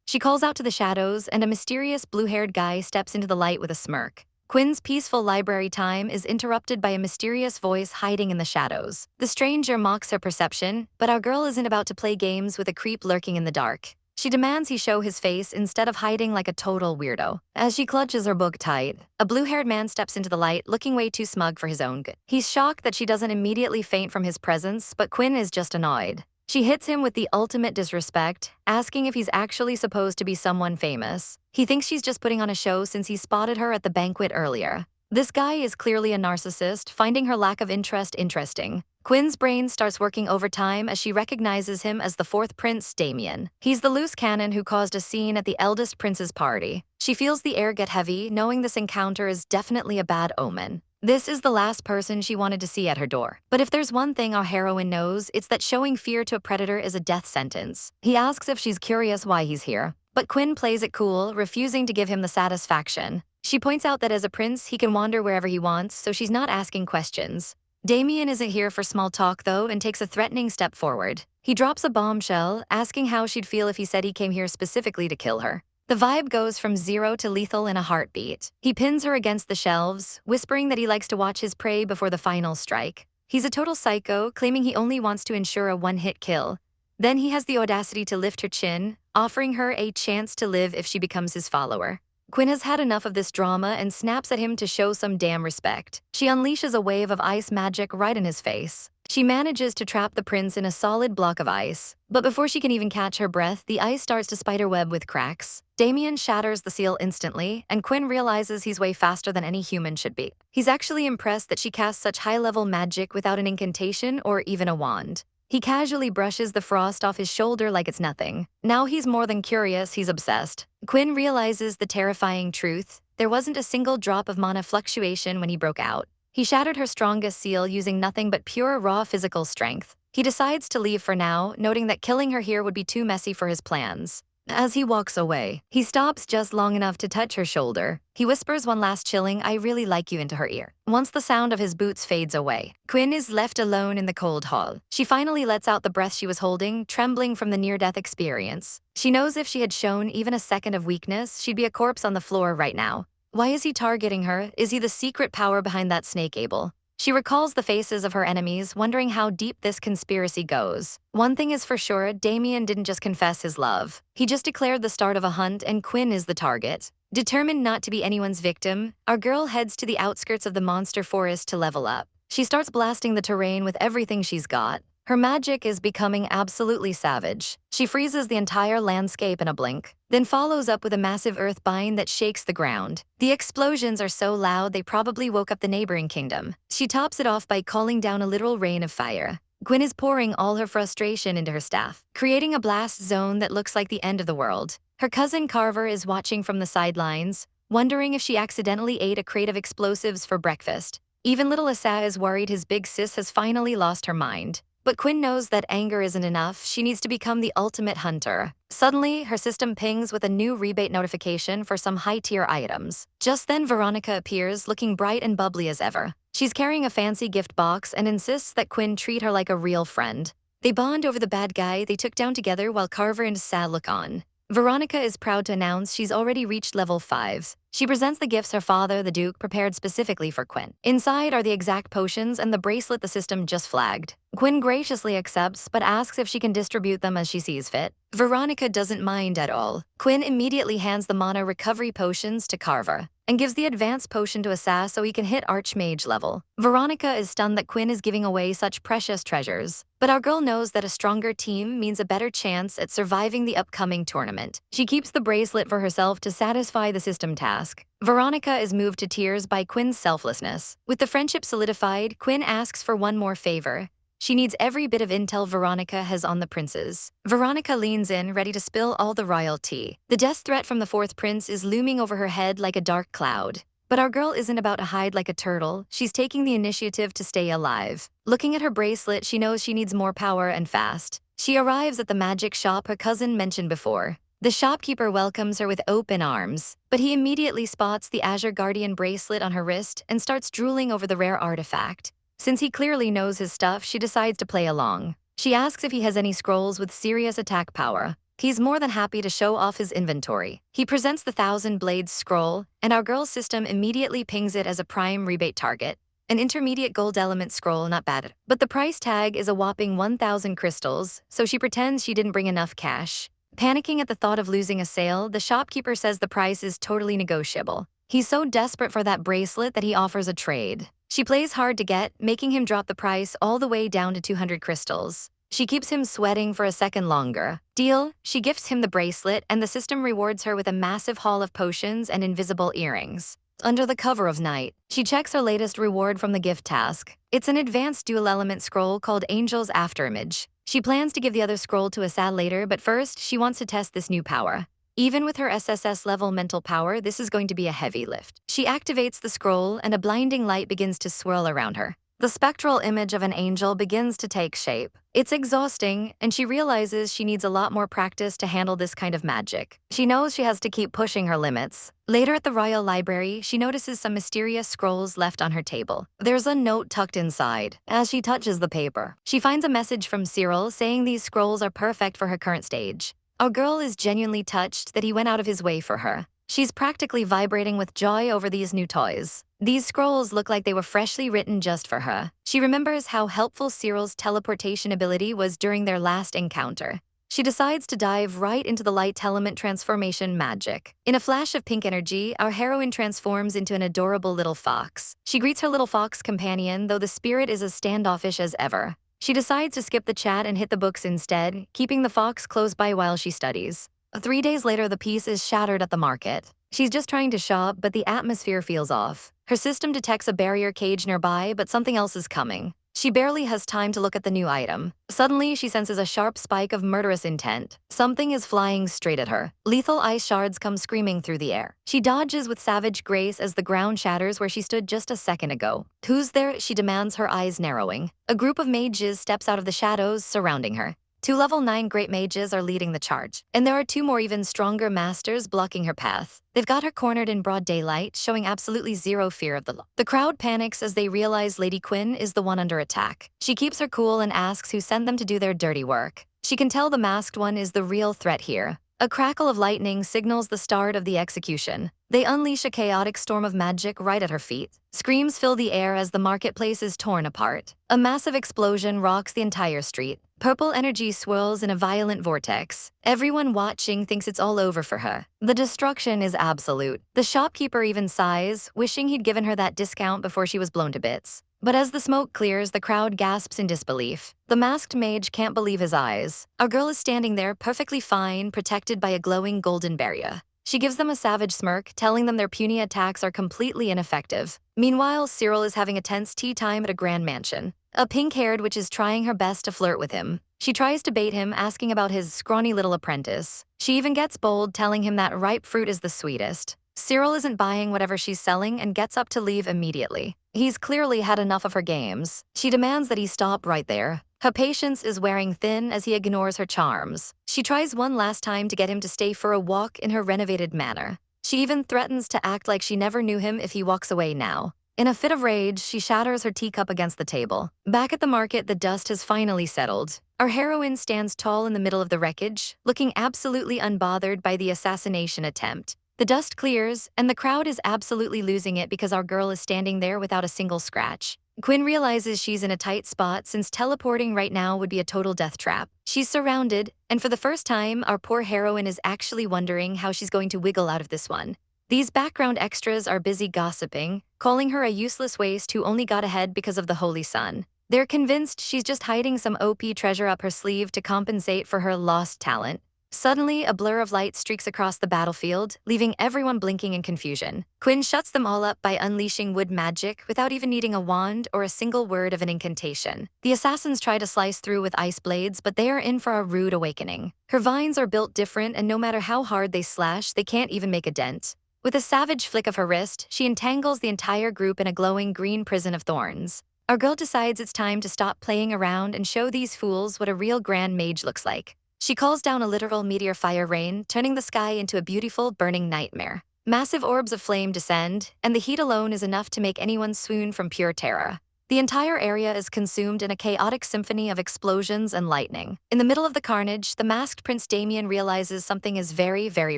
She calls out to the shadows, and a mysterious blue-haired guy steps into the light with a smirk. Quinn's peaceful library time is interrupted by a mysterious voice hiding in the shadows. The stranger mocks her perception, but our girl isn't about to play games with a creep lurking in the dark. She demands he show his face instead of hiding like a total weirdo. As she clutches her book tight, a blue-haired man steps into the light, looking way too smug for his own good. He's shocked that she doesn't immediately faint from his presence, but Quinn is just annoyed. She hits him with the ultimate disrespect, asking if he's actually supposed to be someone famous. He thinks she's just putting on a show since he spotted her at the banquet earlier. This guy is clearly a narcissist, finding her lack of interest interesting. Quinn's brain starts working overtime as she recognizes him as the fourth prince, Damien. He's the loose cannon who caused a scene at the eldest prince's party. She feels the air get heavy, knowing this encounter is definitely a bad omen. This is the last person she wanted to see at her door. But if there's one thing our heroine knows, it's that showing fear to a predator is a death sentence. He asks if she's curious why he's here, but Quinn plays it cool, refusing to give him the satisfaction. She points out that as a prince, he can wander wherever he wants, so she's not asking questions. Damien isn't here for small talk, though, and takes a threatening step forward. He drops a bombshell, asking how she'd feel if he said he came here specifically to kill her. The vibe goes from 0 to lethal in a heartbeat. He pins her against the shelves, whispering that he likes to watch his prey before the final strike. He's a total psycho, claiming he only wants to ensure a one-hit kill. Then he has the audacity to lift her chin, offering her a chance to live if she becomes his follower. Quinn has had enough of this drama and snaps at him to show some damn respect. She unleashes a wave of ice magic right in his face. She manages to trap the prince in a solid block of ice. But before she can even catch her breath, the ice starts to spiderweb with cracks. Damien shatters the seal instantly, and Quinn realizes he's way faster than any human should be. He's actually impressed that she casts such high-level magic without an incantation or even a wand. He casually brushes the frost off his shoulder like it's nothing. Now he's more than curious, he's obsessed. Quinn realizes the terrifying truth. There wasn't a single drop of mana fluctuation when he broke out. He shattered her strongest seal using nothing but pure raw physical strength. He decides to leave for now, noting that killing her here would be too messy for his plans. As he walks away, he stops just long enough to touch her shoulder. He whispers one last chilling, "I really like you," into her ear. Once the sound of his boots fades away, Quinn is left alone in the cold hall. She finally lets out the breath she was holding, trembling from the near-death experience. She knows if she had shown even a second of weakness, she'd be a corpse on the floor right now. Why is he targeting her? Is he the secret power behind that snake able? She recalls the faces of her enemies, wondering how deep this conspiracy goes. One thing is for sure, Damien didn't just confess his love. He just declared the start of a hunt, and Quinn is the target. Determined not to be anyone's victim, our girl heads to the outskirts of the monster forest to level up. She starts blasting the terrain with everything she's got. Her magic is becoming absolutely savage. She freezes the entire landscape in a blink, then follows up with a massive earth bind that shakes the ground. The explosions are so loud they probably woke up the neighboring kingdom. She tops it off by calling down a literal rain of fire. Quinn is pouring all her frustration into her staff, creating a blast zone that looks like the end of the world. Her cousin Carver is watching from the sidelines, wondering if she accidentally ate a crate of explosives for breakfast. Even little Asa is worried his big sis has finally lost her mind. But Quinn knows that anger isn't enough. She needs to become the ultimate hunter. Suddenly, her system pings with a new rebate notification for some high-tier items. Just then, Veronica appears, looking bright and bubbly as ever. She's carrying a fancy gift box and insists that Quinn treat her like a real friend. They bond over the bad guy they took down together while Carver and Sa look on. Veronica is proud to announce she's already reached level 5. She presents the gifts her father, the Duke, prepared specifically for Quinn. Inside are the exact potions and the bracelet the system just flagged. Quinn graciously accepts, but asks if she can distribute them as she sees fit. Veronica doesn't mind at all. Quinn immediately hands the mana recovery potions to Carver and gives the advanced potion to Asa so he can hit Archmage level. Veronica is stunned that Quinn is giving away such precious treasures, but our girl knows that a stronger team means a better chance at surviving the upcoming tournament. She keeps the bracelet for herself to satisfy the system task. Veronica is moved to tears by Quinn's selflessness. With the friendship solidified, Quinn asks for one more favor. She needs every bit of intel Veronica has on the princes. Veronica leans in, ready to spill all the royal tea. The death threat from the fourth prince is looming over her head like a dark cloud. But our girl isn't about to hide like a turtle. She's taking the initiative to stay alive. Looking at her bracelet, she knows she needs more power and fast. She arrives at the magic shop her cousin mentioned before. The shopkeeper welcomes her with open arms, but he immediately spots the Azure Guardian bracelet on her wrist and starts drooling over the rare artifact. Since he clearly knows his stuff, she decides to play along. She asks if he has any scrolls with serious attack power. He's more than happy to show off his inventory. He presents the Thousand Blades scroll, and our girl's system immediately pings it as a prime rebate target. An intermediate gold element scroll, not bad. But the price tag is a whopping 1,000 crystals, so she pretends she didn't bring enough cash. Panicking at the thought of losing a sale, the shopkeeper says the price is totally negotiable. He's so desperate for that bracelet that he offers a trade. She plays hard to get, making him drop the price all the way down to 200 crystals. She keeps him sweating for a second longer. Deal, she gifts him the bracelet, and the system rewards her with a massive haul of potions and invisible earrings. Under the cover of night, she checks her latest reward from the gift task. It's an advanced dual-element scroll called Angel's Afterimage. She plans to give the other scroll to Asa later, but first, she wants to test this new power. Even with her SSS-level mental power, this is going to be a heavy lift. She activates the scroll, and a blinding light begins to swirl around her. The spectral image of an angel begins to take shape. It's exhausting, and she realizes she needs a lot more practice to handle this kind of magic. She knows she has to keep pushing her limits. Later at the Royal Library, she notices some mysterious scrolls left on her table. There's a note tucked inside. As she touches the paper, she finds a message from Cyril saying these scrolls are perfect for her current stage. Our girl is genuinely touched that he went out of his way for her. She's practically vibrating with joy over these new toys. These scrolls look like they were freshly written just for her. She remembers how helpful Cyril's teleportation ability was during their last encounter. She decides to dive right into the light element transformation magic. In a flash of pink energy, our heroine transforms into an adorable little fox. She greets her little fox companion, though the spirit is as standoffish as ever. She decides to skip the chat and hit the books instead, keeping the fox close by while she studies. 3 days later, the piece is shattered at the market. She's just trying to shop, but the atmosphere feels off. Her system detects a barrier cage nearby, but something else is coming. She barely has time to look at the new item. Suddenly, she senses a sharp spike of murderous intent. Something is flying straight at her. Lethal ice shards come screaming through the air. She dodges with savage grace as the ground shatters where she stood just a second ago. Who's there? She demands, her eyes narrowing. A group of mages steps out of the shadows, surrounding her. 2 level 9 great mages are leading the charge, and there are 2 more even stronger masters blocking her path. They've got her cornered in broad daylight, showing absolutely zero fear of the law. The crowd panics as they realize Lady Quinn is the one under attack. She keeps her cool and asks who sent them to do their dirty work. She can tell the masked one is the real threat here. A crackle of lightning signals the start of the execution. They unleash a chaotic storm of magic right at her feet. Screams fill the air as the marketplace is torn apart. A massive explosion rocks the entire street. Purple energy swirls in a violent vortex. Everyone watching thinks it's all over for her. The destruction is absolute. The shopkeeper even sighs, wishing he'd given her that discount before she was blown to bits. But as the smoke clears, the crowd gasps in disbelief. The masked mage can't believe his eyes. Our girl is standing there perfectly fine, protected by a glowing golden barrier. She gives them a savage smirk, telling them their puny attacks are completely ineffective. Meanwhile, Cyril is having a tense tea time at a grand mansion. A pink-haired witch is trying her best to flirt with him. She tries to bait him, asking about his scrawny little apprentice. She even gets bold, telling him that ripe fruit is the sweetest. Cyril isn't buying whatever she's selling and gets up to leave immediately. He's clearly had enough of her games. She demands that he stop right there. Her patience is wearing thin as he ignores her charms. She tries one last time to get him to stay for a walk in her renovated manor. She even threatens to act like she never knew him if he walks away now. In a fit of rage, she shatters her teacup against the table. Back at the market, the dust has finally settled. Our heroine stands tall in the middle of the wreckage, looking absolutely unbothered by the assassination attempt. The dust clears, and the crowd is absolutely losing it because our girl is standing there without a single scratch. Quinn realizes she's in a tight spot since teleporting right now would be a total death trap. She's surrounded, and for the first time, our poor heroine is actually wondering how she's going to wiggle out of this one. These background extras are busy gossiping, calling her a useless waste who only got ahead because of the Holy Sun. They're convinced she's just hiding some OP treasure up her sleeve to compensate for her lost talent. Suddenly, a blur of light streaks across the battlefield, leaving everyone blinking in confusion. Quinn shuts them all up by unleashing wood magic without even needing a wand or a single word of an incantation. The assassins try to slice through with ice blades, but they are in for a rude awakening. Her vines are built different, and no matter how hard they slash, they can't even make a dent. With a savage flick of her wrist, she entangles the entire group in a glowing green prison of thorns. Our girl decides it's time to stop playing around and show these fools what a real grand mage looks like. She calls down a literal meteor fire rain, turning the sky into a beautiful, burning nightmare. Massive orbs of flame descend, and the heat alone is enough to make anyone swoon from pure terror. The entire area is consumed in a chaotic symphony of explosions and lightning. In the middle of the carnage, the masked Prince Damien realizes something is very, very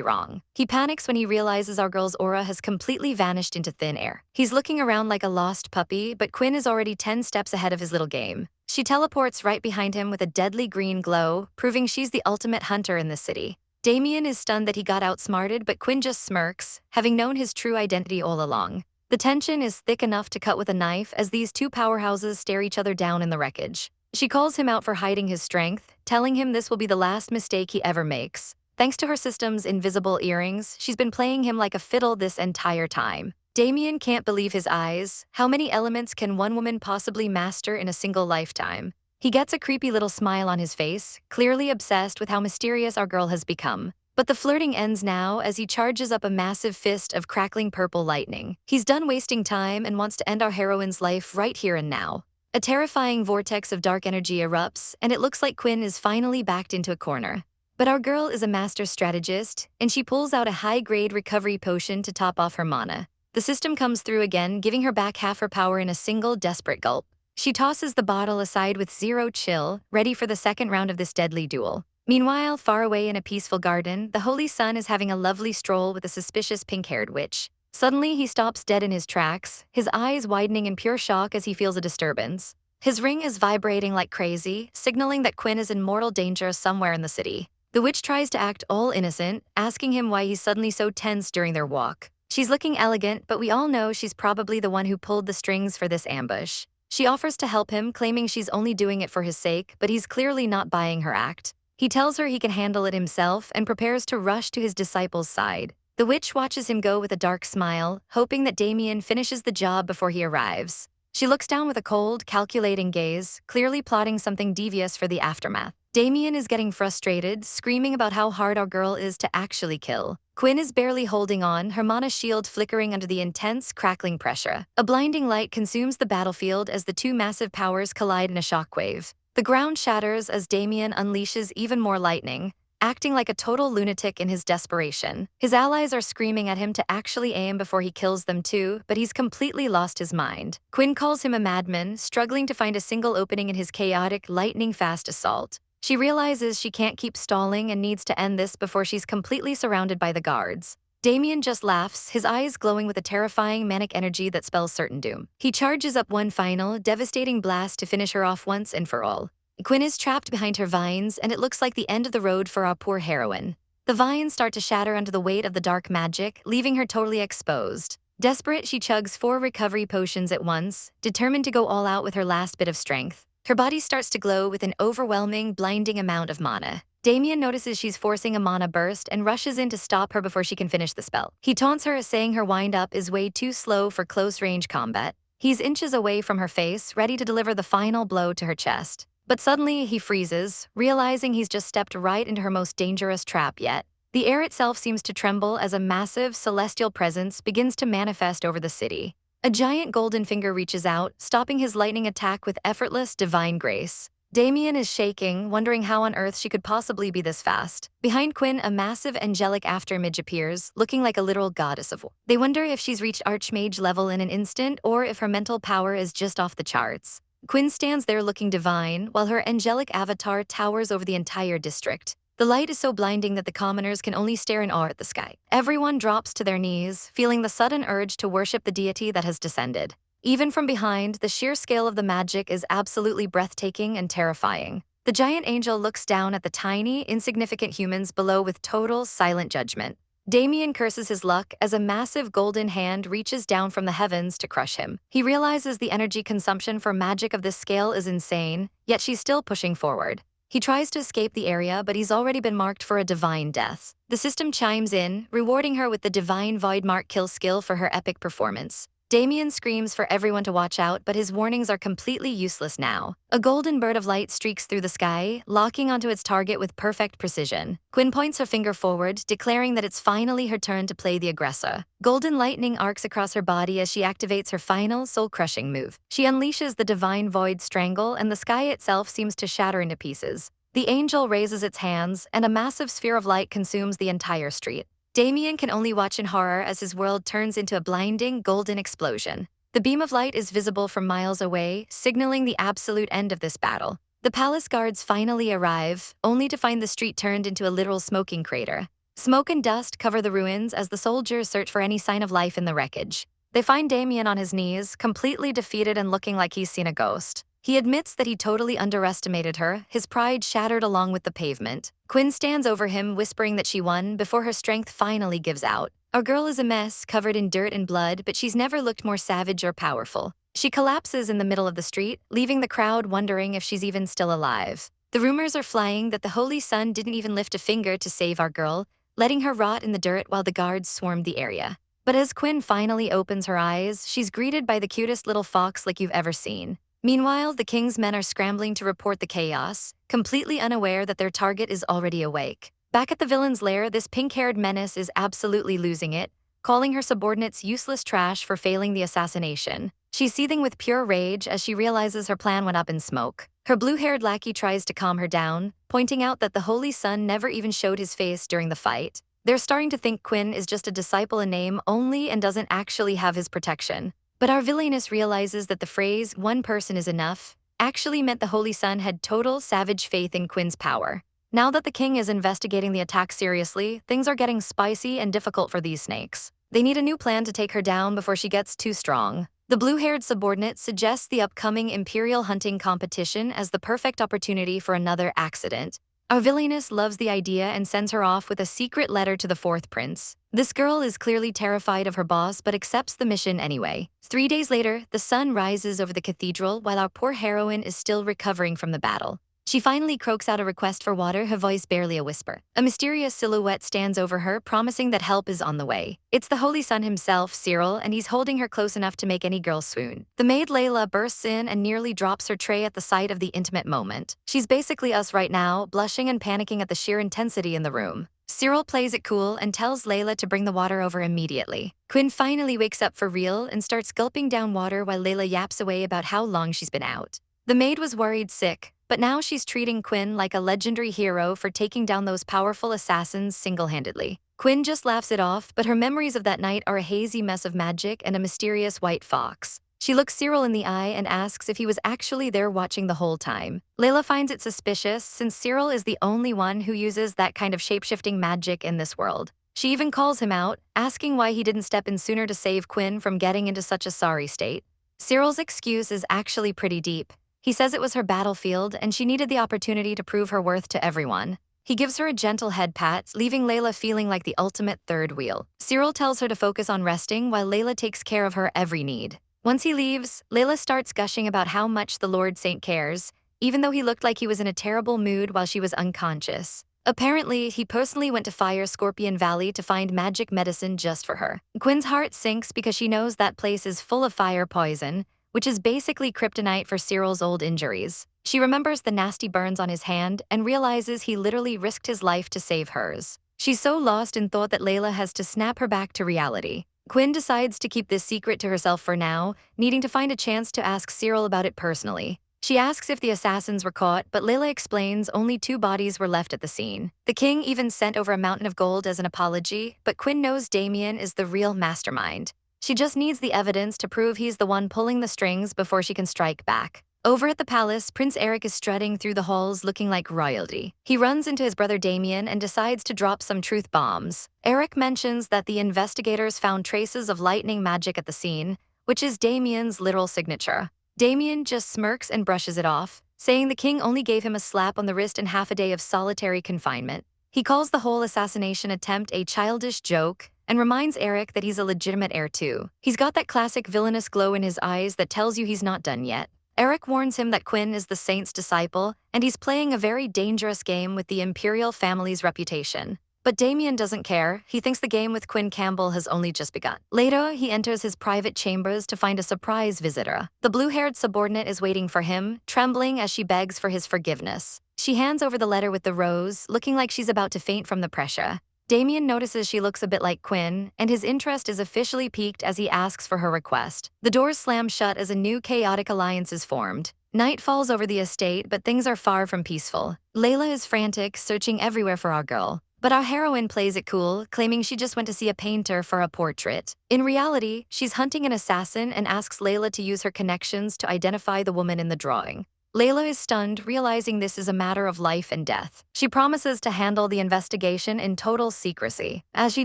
wrong. He panics when he realizes our girl's aura has completely vanished into thin air. He's looking around like a lost puppy, but Quinn is already 10 steps ahead of his little game. She teleports right behind him with a deadly green glow, proving she's the ultimate hunter in this city. Damien is stunned that he got outsmarted, but Quinn just smirks, having known his true identity all along. The tension is thick enough to cut with a knife as these two powerhouses stare each other down in the wreckage. She calls him out for hiding his strength, telling him this will be the last mistake he ever makes. Thanks to her system's invisible earrings, she's been playing him like a fiddle this entire time. Damien can't believe his eyes. How many elements can one woman possibly master in a single lifetime? He gets a creepy little smile on his face, clearly obsessed with how mysterious our girl has become. But the flirting ends now as he charges up a massive fist of crackling purple lightning. He's done wasting time and wants to end our heroine's life right here and now. A terrifying vortex of dark energy erupts, and it looks like Quinn is finally backed into a corner. But our girl is a master strategist, and she pulls out a high-grade recovery potion to top off her mana. The system comes through again, giving her back half her power in a single desperate gulp. She tosses the bottle aside with zero chill, ready for the second round of this deadly duel. Meanwhile, far away in a peaceful garden, the Holy Sun is having a lovely stroll with a suspicious pink-haired witch. Suddenly, he stops dead in his tracks, his eyes widening in pure shock as he feels a disturbance. His ring is vibrating like crazy, signaling that Quinn is in mortal danger somewhere in the city. The witch tries to act all innocent, asking him why he's suddenly so tense during their walk. She's looking elegant, but we all know she's probably the one who pulled the strings for this ambush. She offers to help him, claiming she's only doing it for his sake, but he's clearly not buying her act. He tells her he can handle it himself and prepares to rush to his disciple's side. The witch watches him go with a dark smile, hoping that Damien finishes the job before he arrives. She looks down with a cold, calculating gaze, clearly plotting something devious for the aftermath. Damien is getting frustrated, screaming about how hard our girl is to actually kill. Quinn is barely holding on, her mana shield flickering under the intense, crackling pressure. A blinding light consumes the battlefield as the two massive powers collide in a shockwave. The ground shatters as Damien unleashes even more lightning, acting like a total lunatic in his desperation. His allies are screaming at him to actually aim before he kills them too, but he's completely lost his mind. Quinn calls him a madman, struggling to find a single opening in his chaotic, lightning-fast assault. She realizes she can't keep stalling and needs to end this before she's completely surrounded by the guards. Damien just laughs, his eyes glowing with a terrifying manic energy that spells certain doom. He charges up one final, devastating blast to finish her off once and for all. Quinn is trapped behind her vines, and it looks like the end of the road for our poor heroine. The vines start to shatter under the weight of the dark magic, leaving her totally exposed. Desperate, she chugs 4 recovery potions at once, determined to go all out with her last bit of strength. Her body starts to glow with an overwhelming, blinding amount of mana. Damien notices she's forcing a mana burst and rushes in to stop her before she can finish the spell. He taunts her, saying her wind-up is way too slow for close-range combat. He's inches away from her face, ready to deliver the final blow to her chest. But suddenly, he freezes, realizing he's just stepped right into her most dangerous trap yet. The air itself seems to tremble as a massive, celestial presence begins to manifest over the city. A giant golden finger reaches out, stopping his lightning attack with effortless, divine grace. Damien is shaking, wondering how on earth she could possibly be this fast. Behind Quinn, a massive angelic afterimage appears, looking like a literal goddess of war. They wonder if she's reached Archmage level in an instant or if her mental power is just off the charts. Quinn stands there looking divine, while her angelic avatar towers over the entire district. The light is so blinding that the commoners can only stare in awe at the sky. Everyone drops to their knees, feeling the sudden urge to worship the deity that has descended. Even from behind, the sheer scale of the magic is absolutely breathtaking and terrifying. The giant angel looks down at the tiny, insignificant humans below with total, silent judgment. Damien curses his luck as a massive golden hand reaches down from the heavens to crush him. He realizes the energy consumption for magic of this scale is insane, yet she's still pushing forward. He tries to escape the area, but he's already been marked for a divine death. The system chimes in, rewarding her with the divine void mark kill skill for her epic performance. Damien screams for everyone to watch out, but his warnings are completely useless now. A golden bird of light streaks through the sky, locking onto its target with perfect precision. Quinn points her finger forward, declaring that it's finally her turn to play the aggressor. Golden lightning arcs across her body as she activates her final, soul-crushing move. She unleashes the divine void strangle, and the sky itself seems to shatter into pieces. The angel raises its hands, and a massive sphere of light consumes the entire street. Damien can only watch in horror as his world turns into a blinding, golden explosion. The beam of light is visible from miles away, signaling the absolute end of this battle. The palace guards finally arrive, only to find the street turned into a literal smoking crater. Smoke and dust cover the ruins as the soldiers search for any sign of life in the wreckage. They find Damien on his knees, completely defeated and looking like he's seen a ghost. He admits that he totally underestimated her, his pride shattered along with the pavement. Quinn stands over him, whispering that she won before her strength finally gives out. Our girl is a mess, covered in dirt and blood, but she's never looked more savage or powerful. She collapses in the middle of the street, leaving the crowd wondering if she's even still alive. The rumors are flying that the Holy Sun didn't even lift a finger to save our girl, letting her rot in the dirt while the guards swarmed the area. But as Quinn finally opens her eyes, she's greeted by the cutest little fox like you've ever seen. Meanwhile, the king's men are scrambling to report the chaos, completely unaware that their target is already awake. Back at the villain's lair, this pink-haired menace is absolutely losing it, calling her subordinates useless trash for failing the assassination. She's seething with pure rage as she realizes her plan went up in smoke. Her blue-haired lackey tries to calm her down, pointing out that the Holy Sun never even showed his face during the fight. They're starting to think Quinn is just a disciple in name only and doesn't actually have his protection. But our villainess realizes that the phrase, "one person is enough," actually meant the Holy Sun had total savage faith in Quinn's power. Now that the king is investigating the attack seriously, things are getting spicy and difficult for these snakes. They need a new plan to take her down before she gets too strong. The blue-haired subordinate suggests the upcoming imperial hunting competition as the perfect opportunity for another accident. Our villainess loves the idea and sends her off with a secret letter to the fourth prince. This girl is clearly terrified of her boss but accepts the mission anyway. 3 days later, the sun rises over the cathedral while our poor heroine is still recovering from the battle. She finally croaks out a request for water, her voice barely a whisper. A mysterious silhouette stands over her, promising that help is on the way. It's the Holy Sun himself, Cyril, and he's holding her close enough to make any girl swoon. The maid Layla bursts in and nearly drops her tray at the sight of the intimate moment. She's basically us right now, blushing and panicking at the sheer intensity in the room. Cyril plays it cool and tells Layla to bring the water over immediately. Quinn finally wakes up for real and starts gulping down water while Layla yaps away about how long she's been out. The maid was worried sick, but now she's treating Quinn like a legendary hero for taking down those powerful assassins single-handedly. Quinn just laughs it off, but her memories of that night are a hazy mess of magic and a mysterious white fox. She looks Cyril in the eye and asks if he was actually there watching the whole time. Layla finds it suspicious since Cyril is the only one who uses that kind of shape-shifting magic in this world. She even calls him out, asking why he didn't step in sooner to save Quinn from getting into such a sorry state. Cyril's excuse is actually pretty deep. He says it was her battlefield and she needed the opportunity to prove her worth to everyone. He gives her a gentle head pat, leaving Layla feeling like the ultimate third wheel. Cyril tells her to focus on resting while Layla takes care of her every need. Once he leaves, Layla starts gushing about how much the Lord Saint cares, even though he looked like he was in a terrible mood while she was unconscious. Apparently, he personally went to Fire Scorpion Valley to find magic medicine just for her. Quinn's heart sinks because she knows that place is full of fire poison, which is basically kryptonite for Cyril's old injuries. She remembers the nasty burns on his hand and realizes he literally risked his life to save hers. She's so lost in thought that Layla has to snap her back to reality. Quinn decides to keep this secret to herself for now, needing to find a chance to ask Cyril about it personally. She asks if the assassins were caught, but Layla explains only 2 bodies were left at the scene. The king even sent over a mountain of gold as an apology, but Quinn knows Damien is the real mastermind. She just needs the evidence to prove he's the one pulling the strings before she can strike back. Over at the palace, Prince Eric is strutting through the halls looking like royalty. He runs into his brother Damien and decides to drop some truth bombs. Eric mentions that the investigators found traces of lightning magic at the scene, which is Damien's literal signature. Damien just smirks and brushes it off, saying the king only gave him a slap on the wrist and half a day of solitary confinement. He calls the whole assassination attempt a childish joke and reminds Eric that he's a legitimate heir too. He's got that classic villainous glow in his eyes that tells you he's not done yet. Eric warns him that Quinn is the saint's disciple, and he's playing a very dangerous game with the imperial family's reputation. But Damien doesn't care. He thinks the game with Quinn Campbell has only just begun. Later, he enters his private chambers to find a surprise visitor. The blue-haired subordinate is waiting for him, trembling as she begs for his forgiveness. She hands over the letter with the rose, looking like she's about to faint from the pressure. Damien notices she looks a bit like Quinn, and his interest is officially piqued as he asks for her request. The doors slam shut as a new chaotic alliance is formed. Night falls over the estate, but things are far from peaceful. Layla is frantic, searching everywhere for our girl. But our heroine plays it cool, claiming she just went to see a painter for a portrait. In reality, she's hunting an assassin and asks Layla to use her connections to identify the woman in the drawing. Layla is stunned, realizing this is a matter of life and death. She promises to handle the investigation in total secrecy. As she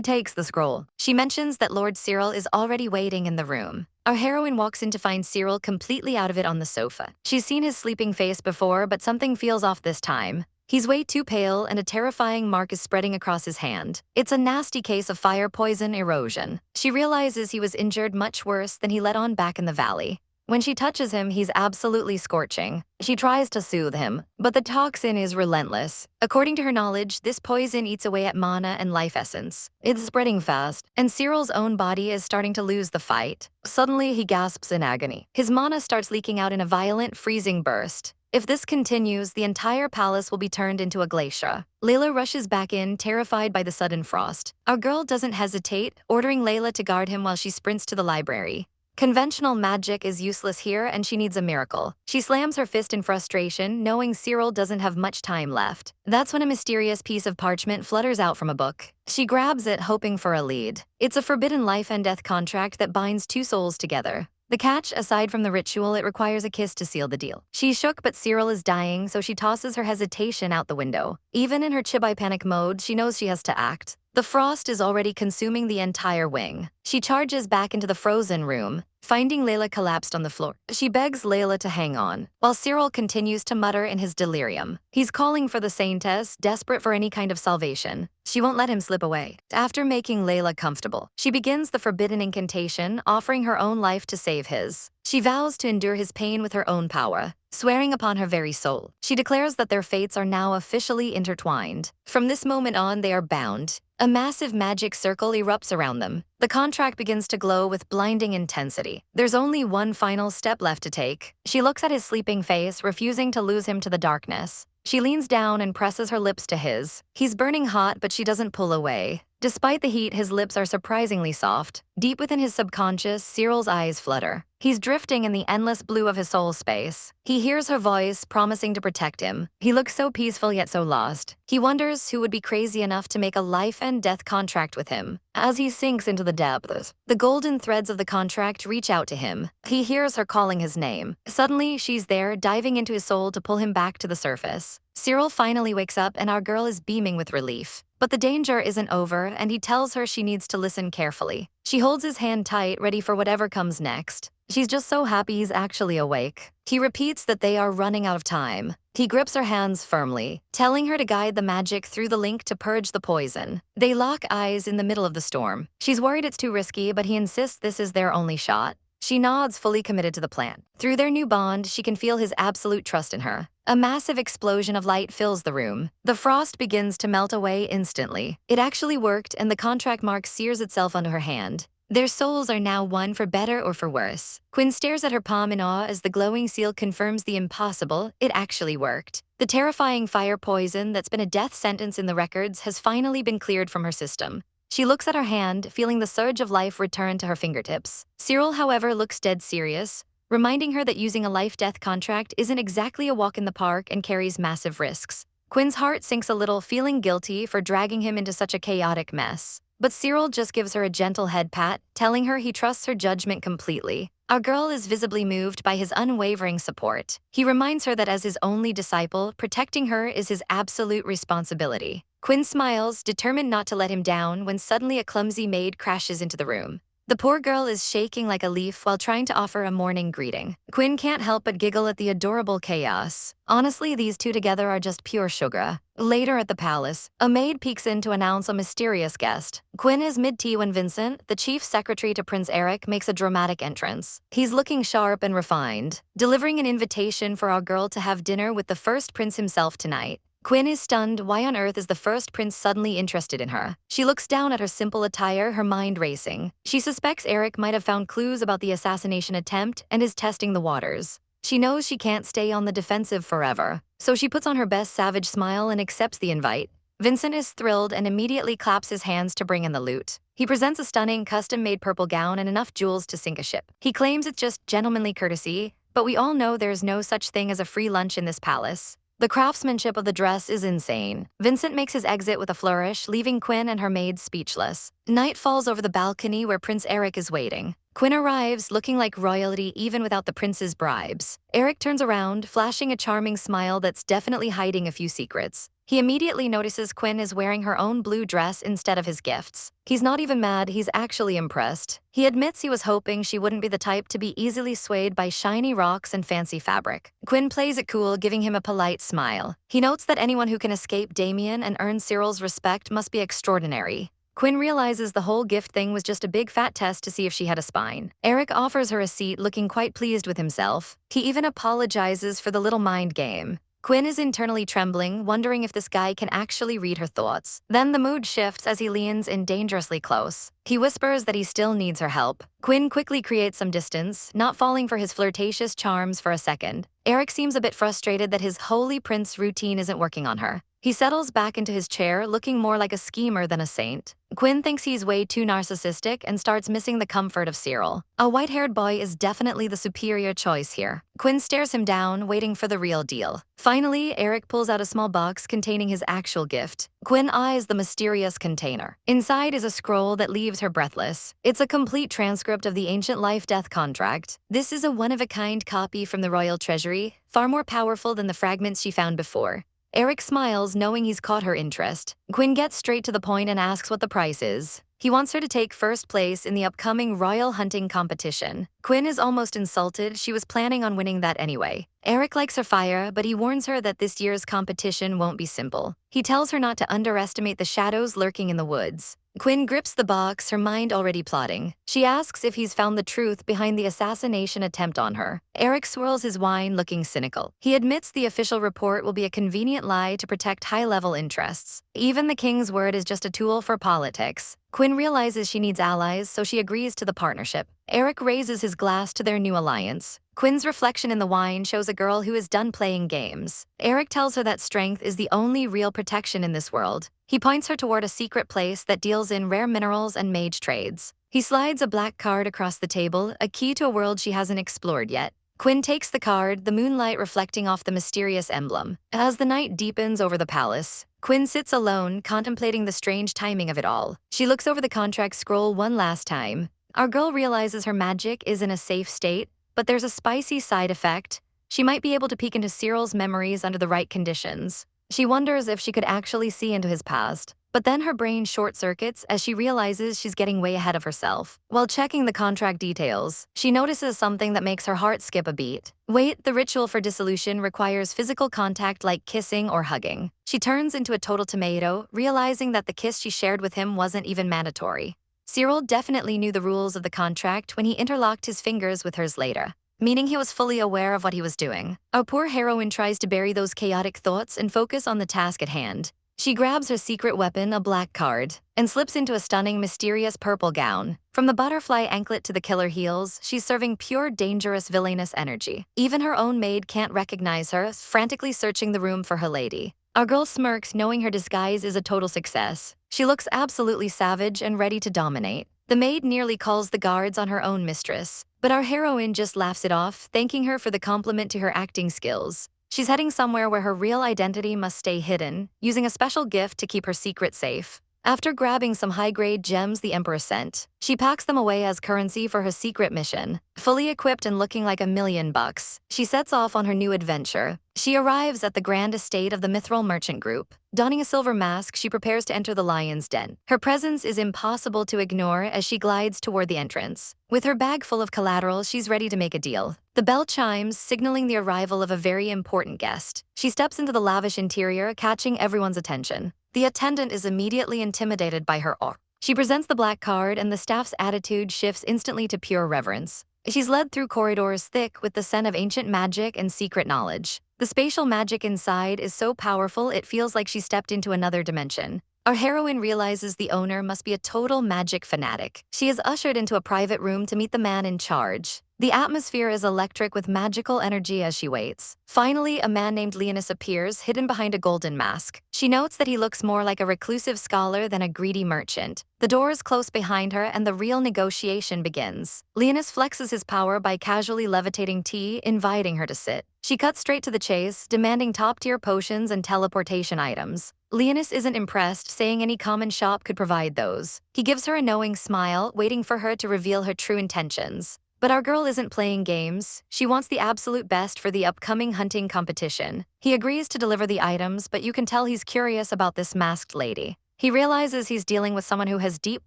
takes the scroll, she mentions that Lord Cyril is already waiting in the room. Our heroine walks in to find Cyril completely out of it on the sofa. She's seen his sleeping face before, but something feels off this time. He's way too pale and a terrifying mark is spreading across his hand. It's a nasty case of fire poison erosion. She realizes he was injured much worse than he let on back in the valley. When she touches him, he's absolutely scorching. She tries to soothe him, but the toxin is relentless. According to her knowledge, this poison eats away at mana and life essence. It's spreading fast, and Cyril's own body is starting to lose the fight. Suddenly, he gasps in agony. His mana starts leaking out in a violent, freezing burst. If this continues, the entire palace will be turned into a glacier. Layla rushes back in, terrified by the sudden frost. Our girl doesn't hesitate, ordering Layla to guard him while she sprints to the library. Conventional magic is useless here and she needs a miracle. She slams her fist in frustration, knowing Cyril doesn't have much time left. That's when a mysterious piece of parchment flutters out from a book. She grabs it, hoping for a lead. It's a forbidden life and death contract that binds 2 souls together. The catch, aside from the ritual, it requires a kiss to seal the deal. She's shook, but Cyril is dying, so she tosses her hesitation out the window. Even in her chibi panic mode, she knows she has to act. The frost is already consuming the entire wing. She charges back into the frozen room, finding Layla collapsed on the floor. She begs Layla to hang on, while Cyril continues to mutter in his delirium. He's calling for the saintess, desperate for any kind of salvation. She won't let him slip away. After making Layla comfortable, she begins the forbidden incantation, offering her own life to save his. She vows to endure his pain with her own power, swearing upon her very soul. She declares that their fates are now officially intertwined. From this moment on, they are bound. A massive magic circle erupts around them. The contract begins to glow with blinding intensity. There's only one final step left to take. She looks at his sleeping face, refusing to lose him to the darkness. She leans down and presses her lips to his. He's burning hot, but she doesn't pull away. Despite the heat, his lips are surprisingly soft. Deep within his subconscious, Cyril's eyes flutter. He's drifting in the endless blue of his soul space. He hears her voice, promising to protect him. He looks so peaceful yet so lost. He wonders who would be crazy enough to make a life and death contract with him. As he sinks into the depths, the golden threads of the contract reach out to him. He hears her calling his name. Suddenly, she's there, diving into his soul to pull him back to the surface. Cyril finally wakes up and our girl is beaming with relief. But the danger isn't over, and he tells her she needs to listen carefully. She holds his hand tight, ready for whatever comes next. She's just so happy he's actually awake. He repeats that they are running out of time. He grips her hands firmly, telling her to guide the magic through the link to purge the poison. They lock eyes in the middle of the storm. She's worried it's too risky, but he insists this is their only shot. She nods, fully committed to the plan. Through their new bond, she can feel his absolute trust in her. A massive explosion of light fills the room. The frost begins to melt away instantly. It actually worked, and the contract mark sears itself onto her hand. Their souls are now one, for better or for worse. Quinn stares at her palm in awe as the glowing seal confirms the impossible. It actually worked. The terrifying fire poison that's been a death sentence in the records has finally been cleared from her system. She looks at her hand, feeling the surge of life return to her fingertips. Cyril, however, looks dead serious, reminding her that using a life-death contract isn't exactly a walk in the park and carries massive risks. Quinn's heart sinks a little, feeling guilty for dragging him into such a chaotic mess. But Cyril just gives her a gentle head pat, telling her he trusts her judgment completely. Our girl is visibly moved by his unwavering support. He reminds her that as his only disciple, protecting her is his absolute responsibility. Quinn smiles, determined not to let him down, when suddenly a clumsy maid crashes into the room. The poor girl is shaking like a leaf while trying to offer a morning greeting. Quinn can't help but giggle at the adorable chaos. Honestly, these two together are just pure sugar. Later at the palace, a maid peeks in to announce a mysterious guest. Quinn is mid-tea when Vincent, the chief secretary to Prince Eric, makes a dramatic entrance. He's looking sharp and refined, delivering an invitation for our girl to have dinner with the first prince himself tonight. Quinn is stunned. Why on earth is the first prince suddenly interested in her? She looks down at her simple attire, her mind racing. She suspects Eric might have found clues about the assassination attempt and is testing the waters. She knows she can't stay on the defensive forever, so she puts on her best savage smile and accepts the invite. Vincent is thrilled and immediately claps his hands to bring in the loot. He presents a stunning, custom-made purple gown and enough jewels to sink a ship. He claims it's just gentlemanly courtesy, but we all know there's no such thing as a free lunch in this palace. The craftsmanship of the dress is insane. Vincent makes his exit with a flourish, leaving Quinn and her maid speechless. Night falls over the balcony where Prince Eric is waiting. Quinn arrives, looking like royalty even without the prince's bribes. Eric turns around, flashing a charming smile that's definitely hiding a few secrets. He immediately notices Quinn is wearing her own blue dress instead of his gifts. He's not even mad, he's actually impressed. He admits he was hoping she wouldn't be the type to be easily swayed by shiny rocks and fancy fabric. Quinn plays it cool, giving him a polite smile. He notes that anyone who can escape Damien and earn Cyril's respect must be extraordinary. Quinn realizes the whole gift thing was just a big fat test to see if she had a spine. Eric offers her a seat, looking quite pleased with himself. He even apologizes for the little mind game. Quinn is internally trembling, wondering if this guy can actually read her thoughts. Then the mood shifts as he leans in dangerously close. He whispers that he still needs her help. Quinn quickly creates some distance, not falling for his flirtatious charms for a second. Eric seems a bit frustrated that his holy prince routine isn't working on her. He settles back into his chair, looking more like a schemer than a saint. Quinn thinks he's way too narcissistic and starts missing the comfort of Cyril. A white-haired boy is definitely the superior choice here. Quinn stares him down, waiting for the real deal. Finally, Eric pulls out a small box containing his actual gift. Quinn eyes the mysterious container. Inside is a scroll that leaves her breathless. It's a complete transcript of the ancient life-death contract. This is a one-of-a-kind copy from the royal treasury, far more powerful than the fragments she found before. Eric smiles, knowing he's caught her interest. Quinn gets straight to the point and asks what the price is. He wants her to take first place in the upcoming royal hunting competition. Quinn is almost insulted. She was planning on winning that anyway. Eric likes her fire, but he warns her that this year's competition won't be simple. He tells her not to underestimate the shadows lurking in the woods. Quinn grips the box, her mind already plotting. She asks if he's found the truth behind the assassination attempt on her. Eric swirls his wine, looking cynical. He admits the official report will be a convenient lie to protect high-level interests. Even the king's word is just a tool for politics. Quinn realizes she needs allies, so she agrees to the partnership. Eric raises his glass to their new alliance. Quinn's reflection in the wine shows a girl who is done playing games. Eric tells her that strength is the only real protection in this world. He points her toward a secret place that deals in rare minerals and mage trades. He slides a black card across the table, a key to a world she hasn't explored yet. Quinn takes the card, the moonlight reflecting off the mysterious emblem. As the night deepens over the palace, Quinn sits alone, contemplating the strange timing of it all. She looks over the contract scroll one last time. Our girl realizes her magic is in a safe state, but there's a spicy side effect. She might be able to peek into Cyril's memories under the right conditions. She wonders if she could actually see into his past. But then her brain short-circuits as she realizes she's getting way ahead of herself. While checking the contract details, she notices something that makes her heart skip a beat. Wait, the ritual for dissolution requires physical contact like kissing or hugging. She turns into a total tomato, realizing that the kiss she shared with him wasn't even mandatory. Cyril definitely knew the rules of the contract when he interlocked his fingers with hers later, meaning he was fully aware of what he was doing. Our poor heroine tries to bury those chaotic thoughts and focus on the task at hand. She grabs her secret weapon, a black card, and slips into a stunning, mysterious purple gown. From the butterfly anklet to the killer heels, she's serving pure, dangerous, villainous energy. Even her own maid can't recognize her, frantically searching the room for her lady. Our girl smirks, knowing her disguise is a total success. She looks absolutely savage and ready to dominate. The maid nearly calls the guards on her own mistress, but our heroine just laughs it off, thanking her for the compliment to her acting skills. She's heading somewhere where her real identity must stay hidden, using a special gift to keep her secret safe. After grabbing some high-grade gems the Emperor sent, she packs them away as currency for her secret mission. Fully equipped and looking like $1,000,000, she sets off on her new adventure. She arrives at the grand estate of the Mithril Merchant Group. Donning a silver mask, she prepares to enter the lion's den. Her presence is impossible to ignore as she glides toward the entrance. With her bag full of collateral, she's ready to make a deal. The bell chimes, signaling the arrival of a very important guest. She steps into the lavish interior, catching everyone's attention. The attendant is immediately intimidated by her aura. She presents the black card, and the staff's attitude shifts instantly to pure reverence. She's led through corridors thick with the scent of ancient magic and secret knowledge. The spatial magic inside is so powerful it feels like she stepped into another dimension. Our heroine realizes the owner must be a total magic fanatic. She is ushered into a private room to meet the man in charge. The atmosphere is electric with magical energy as she waits. Finally, a man named Leonis appears, hidden behind a golden mask. She notes that he looks more like a reclusive scholar than a greedy merchant. The doors close behind her and the real negotiation begins. Leonis flexes his power by casually levitating tea, inviting her to sit. She cuts straight to the chase, demanding top-tier potions and teleportation items. Leonis isn't impressed, saying any common shop could provide those. He gives her a knowing smile, waiting for her to reveal her true intentions. But our girl isn't playing games. She wants the absolute best for the upcoming hunting competition. He agrees to deliver the items, but you can tell he's curious about this masked lady. He realizes he's dealing with someone who has deep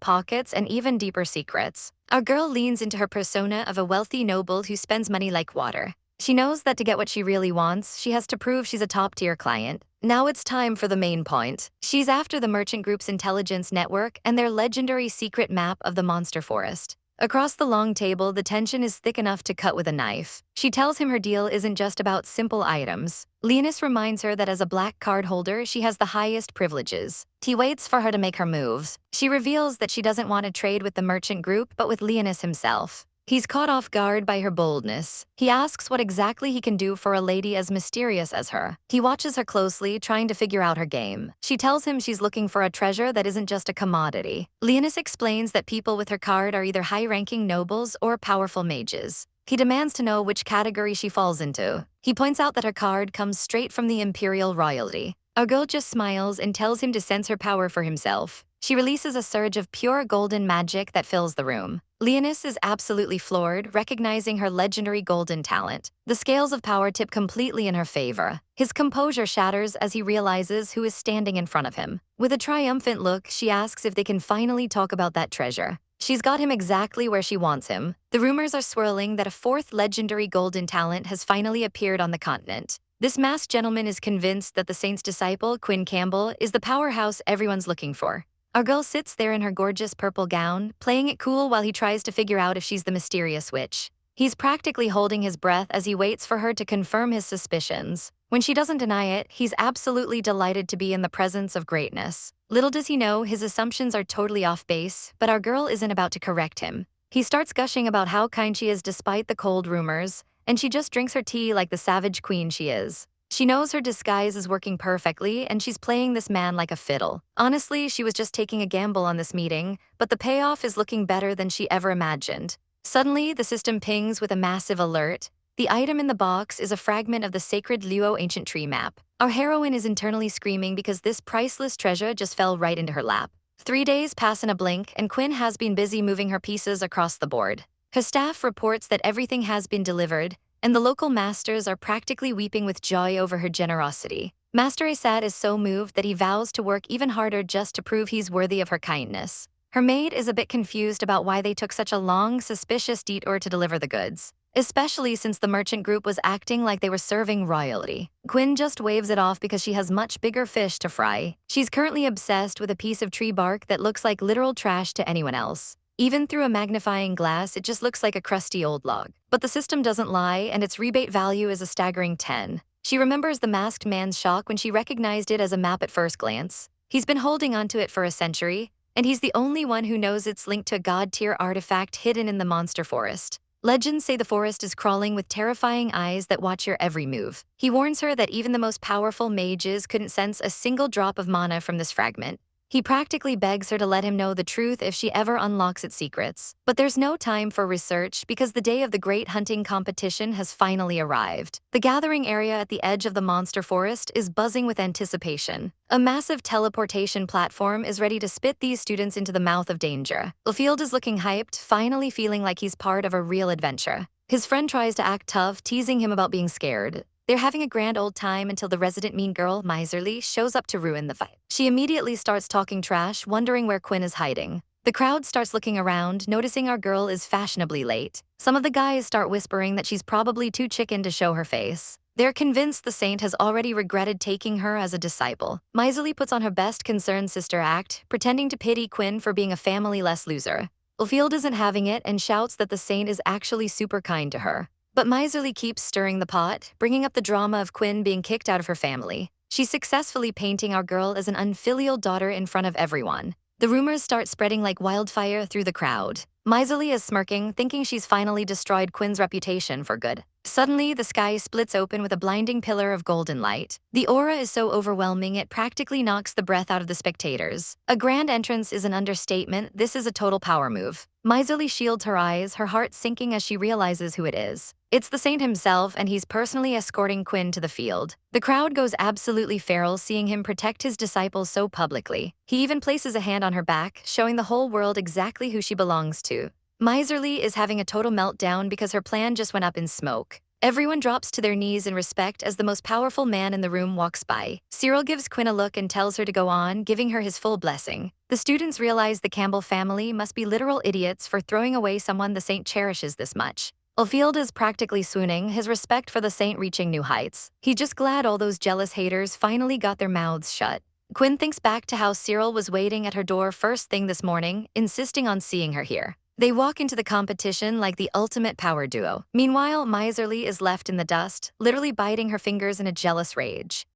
pockets and even deeper secrets. Our girl leans into her persona of a wealthy noble who spends money like water. She knows that to get what she really wants, she has to prove she's a top-tier client. Now it's time for the main point. She's after the merchant group's intelligence network and their legendary secret map of the monster forest. Across the long table, the tension is thick enough to cut with a knife. She tells him her deal isn't just about simple items. Leonis reminds her that as a black card holder, she has the highest privileges. He waits for her to make her moves. She reveals that she doesn't want to trade with the merchant group, but with Leonis himself. He's caught off guard by her boldness. He asks what exactly he can do for a lady as mysterious as her. He watches her closely, trying to figure out her game. She tells him she's looking for a treasure that isn't just a commodity. Leonis explains that people with her card are either high-ranking nobles or powerful mages. He demands to know which category she falls into. He points out that her card comes straight from the imperial royalty. Our girl just smiles and tells him to sense her power for himself. She releases a surge of pure golden magic that fills the room. Leonis is absolutely floored, recognizing her legendary golden talent. The scales of power tip completely in her favor. His composure shatters as he realizes who is standing in front of him. With a triumphant look, she asks if they can finally talk about that treasure. She's got him exactly where she wants him. The rumors are swirling that a fourth legendary golden talent has finally appeared on the continent. This masked gentleman is convinced that the saint's disciple, Quinn Campbell, is the powerhouse everyone's looking for. Our girl sits there in her gorgeous purple gown, playing it cool while he tries to figure out if she's the mysterious witch. He's practically holding his breath as he waits for her to confirm his suspicions. When she doesn't deny it, he's absolutely delighted to be in the presence of greatness. Little does he know, his assumptions are totally off base, but our girl isn't about to correct him. He starts gushing about how kind she is despite the cold rumors, and she just drinks her tea like the savage queen she is. She knows her disguise is working perfectly, and she's playing this man like a fiddle. Honestly, she was just taking a gamble on this meeting, but the payoff is looking better than she ever imagined. Suddenly, the system pings with a massive alert. The item in the box is a fragment of the sacred Luo ancient tree map. Our heroine is internally screaming because this priceless treasure just fell right into her lap. 3 days pass in a blink, and Quinn has been busy moving her pieces across the board. Her staff reports that everything has been delivered, and the local masters are practically weeping with joy over her generosity. Master Asad is so moved that he vows to work even harder just to prove he's worthy of her kindness. Her maid is a bit confused about why they took such a long, suspicious detour to deliver the goods, especially since the merchant group was acting like they were serving royalty. Quinn just waves it off because she has much bigger fish to fry. She's currently obsessed with a piece of tree bark that looks like literal trash to anyone else. Even through a magnifying glass, it just looks like a crusty old log. But the system doesn't lie, and its rebate value is a staggering 10. She remembers the masked man's shock when she recognized it as a map at first glance. He's been holding onto it for a century, and he's the only one who knows it's linked to a god-tier artifact hidden in the monster forest. Legends say the forest is crawling with terrifying eyes that watch your every move. He warns her that even the most powerful mages couldn't sense a single drop of mana from this fragment. He practically begs her to let him know the truth if she ever unlocks its secrets. But there's no time for research because the day of the great hunting competition has finally arrived. The gathering area at the edge of the monster forest is buzzing with anticipation. A massive teleportation platform is ready to spit these students into the mouth of danger. Field is looking hyped, finally feeling like he's part of a real adventure. His friend tries to act tough, teasing him about being scared. They're having a grand old time until the resident mean girl, Miserly, shows up to ruin the fight. She immediately starts talking trash, wondering where Quinn is hiding. The crowd starts looking around, noticing our girl is fashionably late. Some of the guys start whispering that she's probably too chicken to show her face. They're convinced the saint has already regretted taking her as a disciple. Miserly puts on her best concerned sister act, pretending to pity Quinn for being a family-less loser. Ulfield isn't having it and shouts that the saint is actually super kind to her. But Miserly keeps stirring the pot, bringing up the drama of Quinn being kicked out of her family. She's successfully painting our girl as an unfilial daughter in front of everyone. The rumors start spreading like wildfire through the crowd. Miserly is smirking, thinking she's finally destroyed Quinn's reputation for good. Suddenly, the sky splits open with a blinding pillar of golden light. The aura is so overwhelming it practically knocks the breath out of the spectators. A grand entrance is an understatement. This is a total power move. Miserly shields her eyes, her heart sinking as she realizes who it is. It's the saint himself, and he's personally escorting Quinn to the field. The crowd goes absolutely feral seeing him protect his disciples so publicly. He even places a hand on her back, showing the whole world exactly who she belongs to. Miserly is having a total meltdown because her plan just went up in smoke. Everyone drops to their knees in respect as the most powerful man in the room walks by. Cyril gives Quinn a look and tells her to go on, giving her his full blessing. The students realize the Campbell family must be literal idiots for throwing away someone the saint cherishes this much. Ulfield is practically swooning, his respect for the saint reaching new heights. He's just glad all those jealous haters finally got their mouths shut. Quinn thinks back to how Cyril was waiting at her door first thing this morning, insisting on seeing her here. They walk into the competition like the ultimate power duo. Meanwhile, Miserly is left in the dust, literally biting her fingers in a jealous rage.